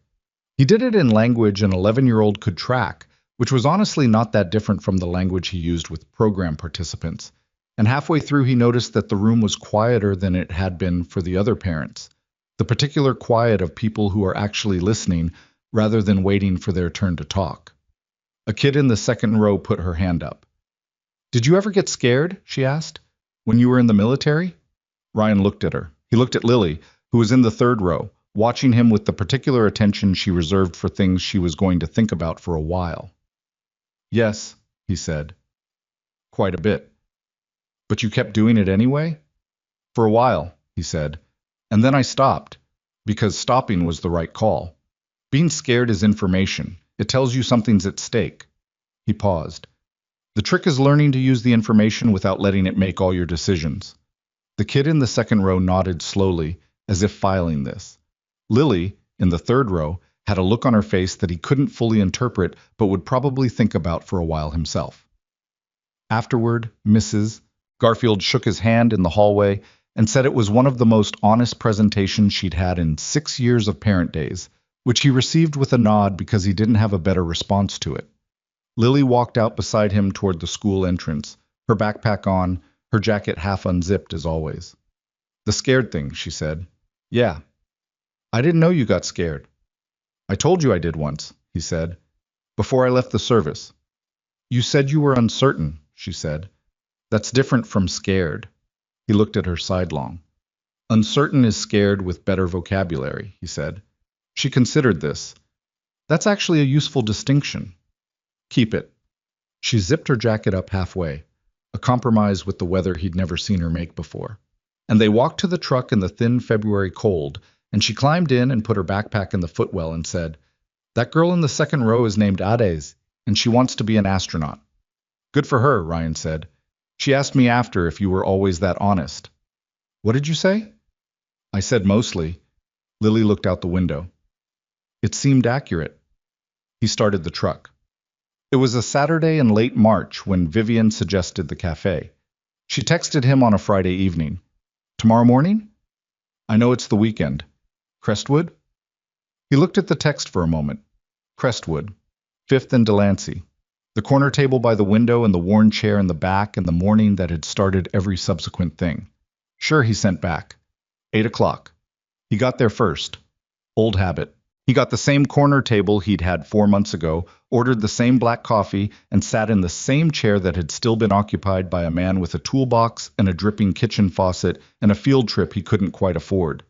He did it in language an 11-year-old could track, which was honestly not that different from the language he used with program participants. And halfway through he noticed that the room was quieter than it had been for the other parents, the particular quiet of people who are actually listening rather than waiting for their turn to talk. A kid in the second row put her hand up. "Did you ever get scared?" she asked. "When you were in the military?" Ryan looked at her. He looked at Lily, who was in the third row, watching him with the particular attention she reserved for things she was going to think about for a while. "Yes," he said. "Quite a bit." "But you kept doing it anyway?" "For a while," he said. "And then I stopped, because stopping was the right call. Being scared is information. It tells you something's at stake." He paused. "The trick is learning to use the information without letting it make all your decisions." The kid in the second row nodded slowly, as if filing this. Lily, in the third row, had a look on her face that he couldn't fully interpret but would probably think about for a while himself. Afterward, Mrs. Garfield shook his hand in the hallway and said it was one of the most honest presentations she'd had in 6 years of parent days, which he received with a nod because he didn't have a better response to it. Lily walked out beside him toward the school entrance, her backpack on, her jacket half unzipped as always. "The scared thing," she said. "Yeah. I didn't know you got scared." "I told you I did once," he said, "before I left the service." "You said you were uncertain," she said. "That's different from scared." He looked at her sidelong. Uncertain is scared with better vocabulary, he said. She considered this. That's actually a useful distinction. Keep it. She zipped her jacket up halfway, a compromise with the weather he'd never seen her make before. And they walked to the truck in the thin February cold, and she climbed in and put her backpack in the footwell and said, That girl in the second row is named Ades, and she wants to be an astronaut. Good for her, Ryan said. She asked me after if you were always that honest. What did you say? I said mostly. Lily looked out the window. It seemed accurate. He started the truck. It was a Saturday in late March when Vivian suggested the café. She texted him on a Friday evening. Tomorrow morning? I know it's the weekend. Crestwood? He looked at the text for a moment. Crestwood. 5th and Delancey. The corner table by the window and the worn chair in the back and the morning that had started every subsequent thing. Sure, he sent back. 8 o'clock. He got there first. Old habit. He got the same corner table he'd had 4 months ago, ordered the same black coffee, and sat in the same chair that had still been occupied by a man with a toolbox and a dripping kitchen faucet and a field trip he couldn't quite afford.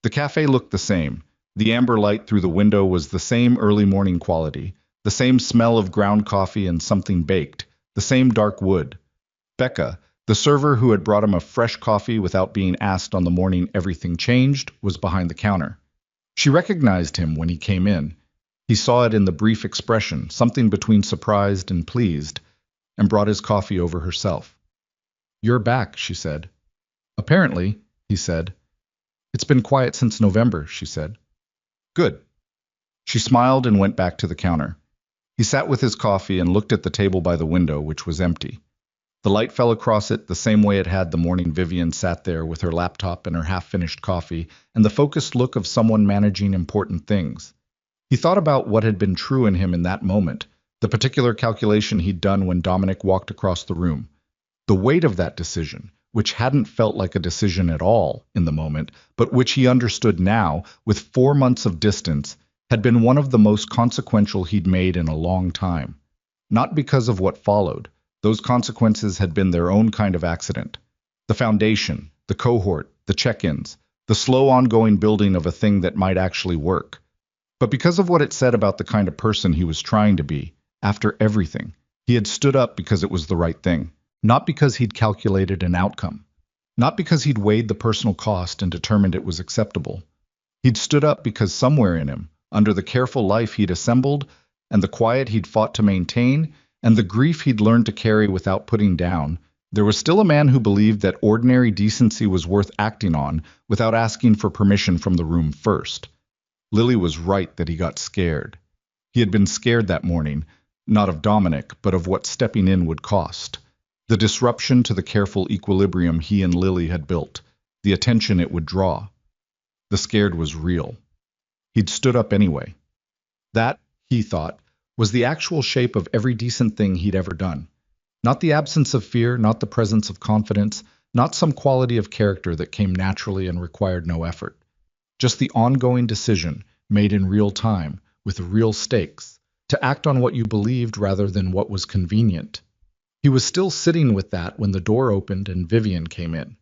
The cafe looked the same. The amber light through the window was the same early morning quality, the same smell of ground coffee and something baked, the same dark wood. Becca, the server who had brought him a fresh coffee without being asked on the morning everything changed, was behind the counter. She recognized him when he came in. He saw it in the brief expression, something between surprised and pleased, and brought his coffee over herself. You're back, she said. Apparently, he said. It's been quiet since November, she said. Good. She smiled and went back to the counter. He sat with his coffee and looked at the table by the window, which was empty. The light fell across it the same way it had the morning Vivian sat there with her laptop and her half-finished coffee and the focused look of someone managing important things. He thought about what had been true in him in that moment, the particular calculation he'd done when Dominic walked across the room. The weight of that decision, which hadn't felt like a decision at all in the moment, but which he understood now, with 4 months of distance, had been one of the most consequential he'd made in a long time. Not because of what followed. Those consequences had been their own kind of accident. The foundation, the cohort, the check-ins, the slow ongoing building of a thing that might actually work. But because of what it said about the kind of person he was trying to be, after everything, he had stood up because it was the right thing, not because he'd calculated an outcome, not because he'd weighed the personal cost and determined it was acceptable. He'd stood up because somewhere in him, under the careful life he'd assembled, and the quiet he'd fought to maintain, and the grief he'd learned to carry without putting down, there was still a man who believed that ordinary decency was worth acting on without asking for permission from the room first. Lily was right that he got scared. He had been scared that morning, not of Dominic, but of what stepping in would cost. The disruption to the careful equilibrium he and Lily had built, the attention it would draw. The scared was real. He'd stood up anyway. That, he thought, was the actual shape of every decent thing he'd ever done. Not the absence of fear, not the presence of confidence, not some quality of character that came naturally and required no effort. Just the ongoing decision, made in real time, with real stakes, to act on what you believed rather than what was convenient. He was still sitting with that when the door opened and Vivian came in.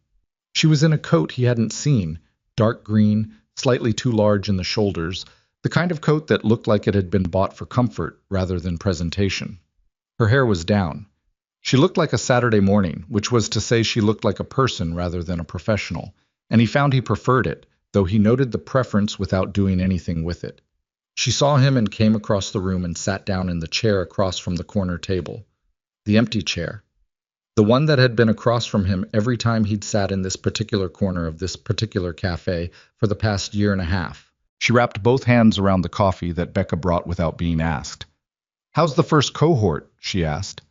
She was in a coat he hadn't seen, dark green, slightly too large in the shoulders, the kind of coat that looked like it had been bought for comfort rather than presentation. Her hair was down. She looked like a Saturday morning, which was to say she looked like a person rather than a professional, and he found he preferred it, though he noted the preference without doing anything with it. She saw him and came across the room and sat down in the chair across from the corner table. The empty chair. The one that had been across from him every time he'd sat in this particular corner of this particular cafe for the past year and a half. She wrapped both hands around the coffee that Becca brought without being asked. How's the first cohort? She asked.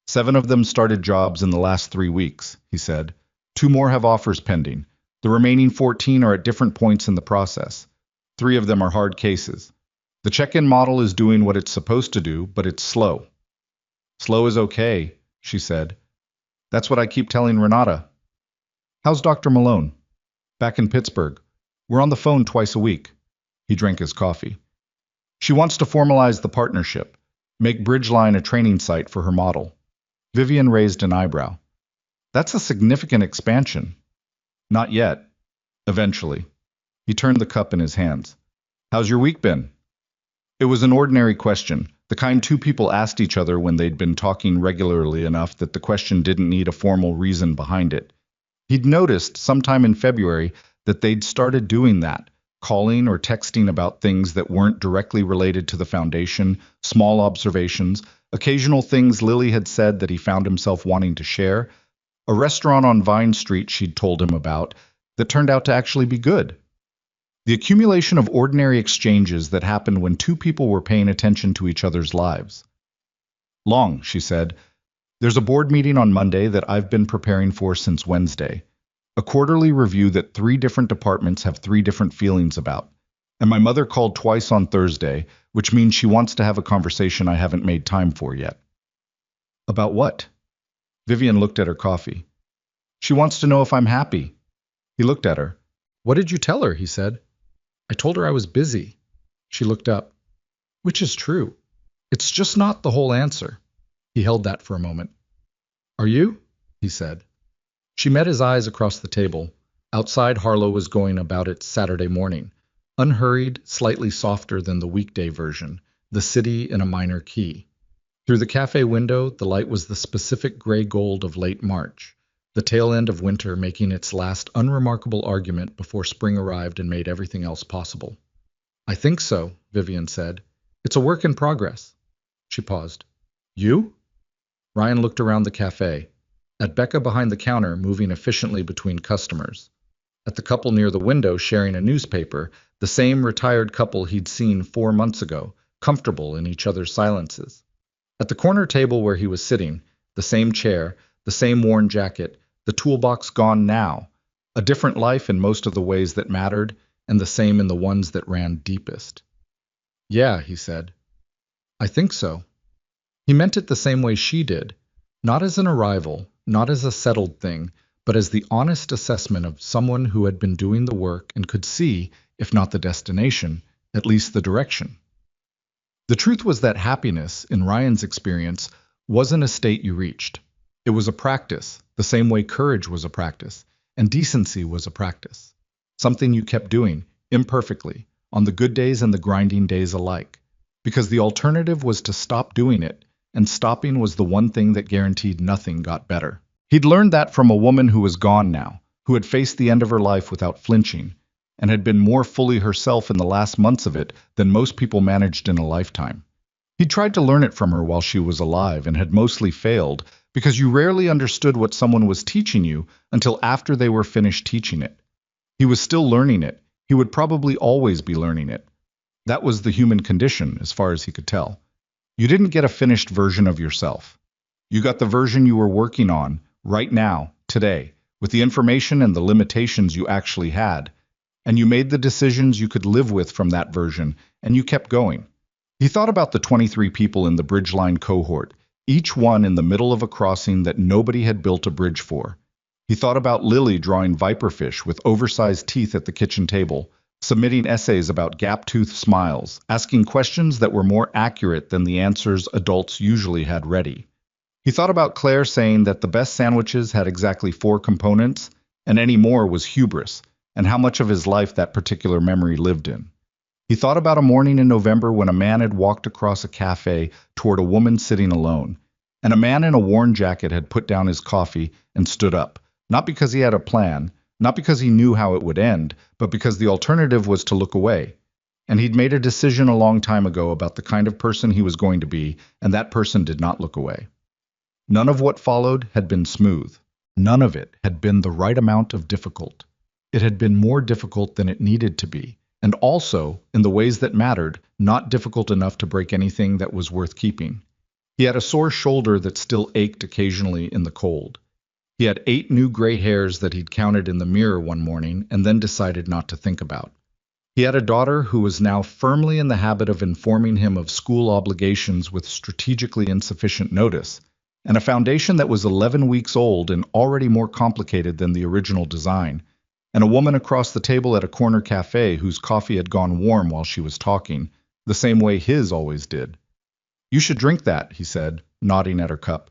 7 of them started jobs in the last 3 weeks, he said. 2 more have offers pending. The remaining 14 are at different points in the process. 3 of them are hard cases. The check-in model is doing what it's supposed to do, but it's slow. Slow is okay, she said. That's what I keep telling Renata. How's Dr. Malone? Back in Pittsburgh. We're on the phone twice a week. He drank his coffee. She wants to formalize the partnership, make Bridgeline a training site for her model. Vivian raised an eyebrow. That's a significant expansion. Not yet. Eventually. He turned the cup in his hands. How's your week been? It was an ordinary question, the kind two people asked each other when they'd been talking regularly enough that the question didn't need a formal reason behind it. He'd noticed sometime in February that they'd started doing that, calling or texting about things that weren't directly related to the foundation, small observations, occasional things Lily had said that he found himself wanting to share, a restaurant on Vine Street she'd told him about that turned out to actually be good. The accumulation of ordinary exchanges that happened when two people were paying attention to each other's lives. Long, she said, there's a board meeting on Monday that I've been preparing for since Wednesday. A quarterly review that 3 different departments have 3 different feelings about. And my mother called twice on Thursday, which means she wants to have a conversation I haven't made time for yet. About what? Vivian looked at her coffee. She wants to know if I'm happy. He looked at her. What did you tell her? He said. I told her I was busy. She looked up. Which is true. It's just not the whole answer. He held that for a moment. Are you? He said. She met his eyes across the table. Outside, Harlow was going about it Saturday morning. Unhurried, slightly softer than the weekday version, the city in a minor key. Through the cafe window, the light was the specific gray gold of late March, the tail end of winter making its last unremarkable argument before spring arrived and made everything else possible. I think so, Vivian said. It's a work in progress. She paused. You? Ryan looked around the cafe, at Becca behind the counter moving efficiently between customers, at the couple near the window sharing a newspaper, the same retired couple he'd seen 4 months ago, comfortable in each other's silences. At the corner table where he was sitting, the same chair, the same worn jacket, the toolbox gone now, a different life in most of the ways that mattered, and the same in the ones that ran deepest. Yeah, he said. I think so. He meant it the same way she did, not as an arrival, not as a settled thing, but as the honest assessment of someone who had been doing the work and could see, if not the destination, at least the direction. The truth was that happiness, in Ryan's experience, wasn't a state you reached. It was a practice, the same way courage was a practice, and decency was a practice. Something you kept doing, imperfectly, on the good days and the grinding days alike. Because the alternative was to stop doing it, and stopping was the one thing that guaranteed nothing got better. He'd learned that from a woman who was gone now, who had faced the end of her life without flinching, and had been more fully herself in the last months of it than most people managed in a lifetime. He'd tried to learn it from her while she was alive and had mostly failed, because you rarely understood what someone was teaching you until after they were finished teaching it. He was still learning it. He would probably always be learning it. That was the human condition, as far as he could tell. You didn't get a finished version of yourself. You got the version you were working on, right now, today, with the information and the limitations you actually had, and you made the decisions you could live with from that version, and you kept going. He thought about the 23 people in the Bridgeline cohort, each one in the middle of a crossing that nobody had built a bridge for. He thought about Lily drawing viperfish with oversized teeth at the kitchen table, submitting essays about gap-toothed smiles, asking questions that were more accurate than the answers adults usually had ready. He thought about Claire saying that the best sandwiches had exactly 4 components, and any more was hubris, and how much of his life that particular memory lived in. He thought about a morning in November when a man had walked across a cafe toward a woman sitting alone, and a man in a worn jacket had put down his coffee and stood up, not because he had a plan, not because he knew how it would end, but because the alternative was to look away. And he'd made a decision a long time ago about the kind of person he was going to be, and that person did not look away. None of what followed had been smooth. None of it had been the right amount of difficult. It had been more difficult than it needed to be, and also, in the ways that mattered, not difficult enough to break anything that was worth keeping. He had a sore shoulder that still ached occasionally in the cold. He had 8 new gray hairs that he'd counted in the mirror one morning and then decided not to think about. He had a daughter who was now firmly in the habit of informing him of school obligations with strategically insufficient notice, and a foundation that was 11 weeks old and already more complicated than the original design, and a woman across the table at a corner cafe whose coffee had gone warm while she was talking, the same way his always did. You should drink that, he said, nodding at her cup.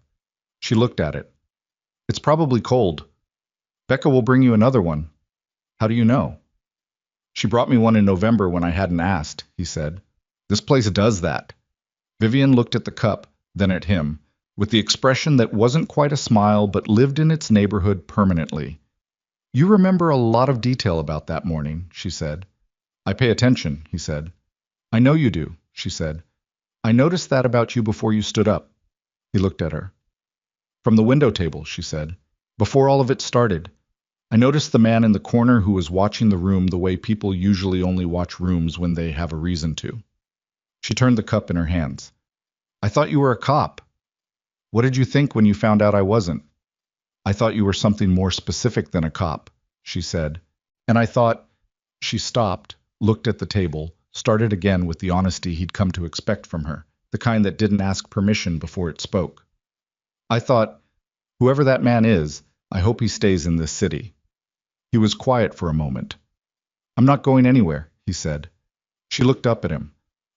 She looked at it. It's probably cold. Becca will bring you another one. How do you know? She brought me one in November when I hadn't asked, he said. This place does that. Vivian looked at the cup, then at him, with the expression that wasn't quite a smile but lived in its neighborhood permanently. You remember a lot of detail about that morning, she said. I pay attention, he said. I know you do, she said. I noticed that about you before you stood up. He looked at her. From the window table, she said. Before all of it started, I noticed the man in the corner who was watching the room the way people usually only watch rooms when they have a reason to. She turned the cup in her hands. I thought you were a cop. What did you think when you found out I wasn't? I thought you were something more specific than a cop, she said. And I thought... She stopped, looked at the table, started again with the honesty he'd come to expect from her, the kind that didn't ask permission before it spoke. I thought, whoever that man is, I hope he stays in this city. He was quiet for a moment. I'm not going anywhere, he said. She looked up at him.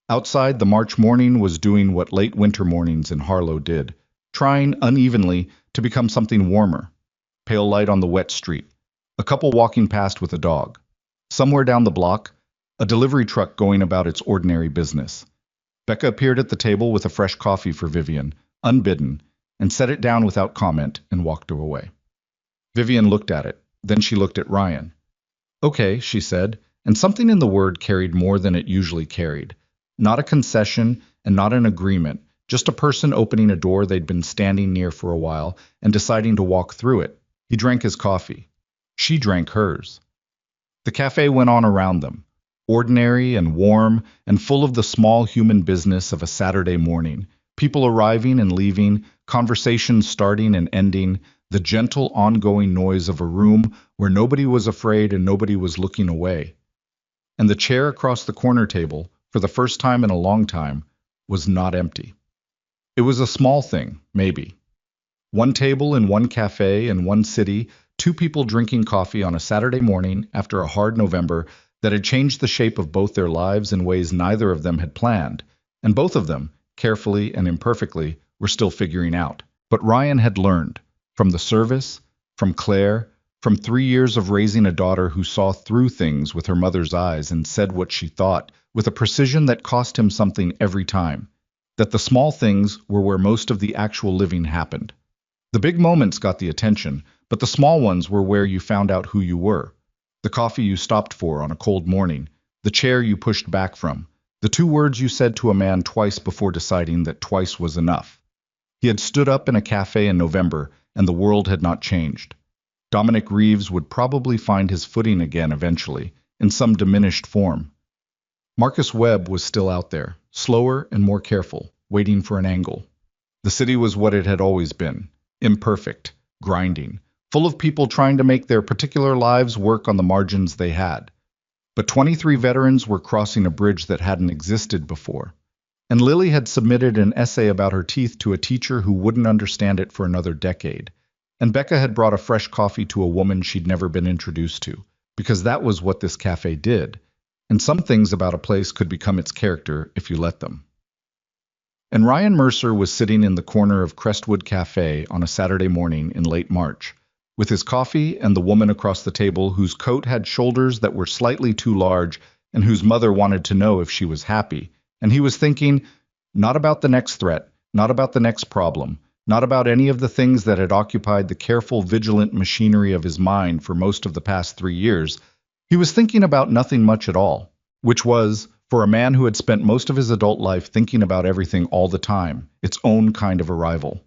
Outside, the March morning was doing what late winter mornings in Harlow did, trying unevenly to become something warmer. Pale light on the wet street. A couple walking past with a dog. Somewhere down the block, a delivery truck going about its ordinary business. Becca appeared at the table with a fresh coffee for Vivian, unbidden, and set it down without comment and walked away. Vivian looked at it. Then she looked at Ryan. Okay, she said, and something in the word carried more than it usually carried. Not a concession and not an agreement, just a person opening a door they'd been standing near for a while and deciding to walk through it. He drank his coffee. She drank hers. The cafe went on around them, ordinary and warm and full of the small human business of a Saturday morning, people arriving and leaving, conversations starting and ending, the gentle ongoing noise of a room where nobody was afraid and nobody was looking away. And the chair across the corner table, for the first time in a long time, was not empty. It was a small thing, maybe. One table in one cafe in one city, two people drinking coffee on a Saturday morning after a hard November that had changed the shape of both their lives in ways neither of them had planned, and both of them, carefully and imperfectly, were still figuring out. But Ryan had learned, from the service, from Claire, from 3 years of raising a daughter who saw through things with her mother's eyes and said what she thought, with a precision that cost him something every time, that the small things were where most of the actual living happened. The big moments got the attention, but the small ones were where you found out who you were. The coffee you stopped for on a cold morning, the chair you pushed back from, the 2 words you said to a man twice before deciding that twice was enough. He had stood up in a cafe in November, and the world had not changed. Dominic Reeves would probably find his footing again eventually, in some diminished form. Marcus Webb was still out there, slower and more careful, waiting for an angle. The city was what it had always been, imperfect, grinding, full of people trying to make their particular lives work on the margins they had. But 23 veterans were crossing a bridge that hadn't existed before. And Lily had submitted an essay about her teeth to a teacher who wouldn't understand it for another decade. And Becca had brought a fresh coffee to a woman she'd never been introduced to, because that was what this cafe did. And some things about a place could become its character if you let them. And Ryan Mercer was sitting in the corner of Crestwood Cafe on a Saturday morning in late March, with his coffee and the woman across the table whose coat had shoulders that were slightly too large and whose mother wanted to know if she was happy. And he was thinking, not about the next threat, not about the next problem, not about any of the things that had occupied the careful, vigilant machinery of his mind for most of the past 3 years. He was thinking about nothing much at all, which was, for a man who had spent most of his adult life thinking about everything all the time, its own kind of arrival.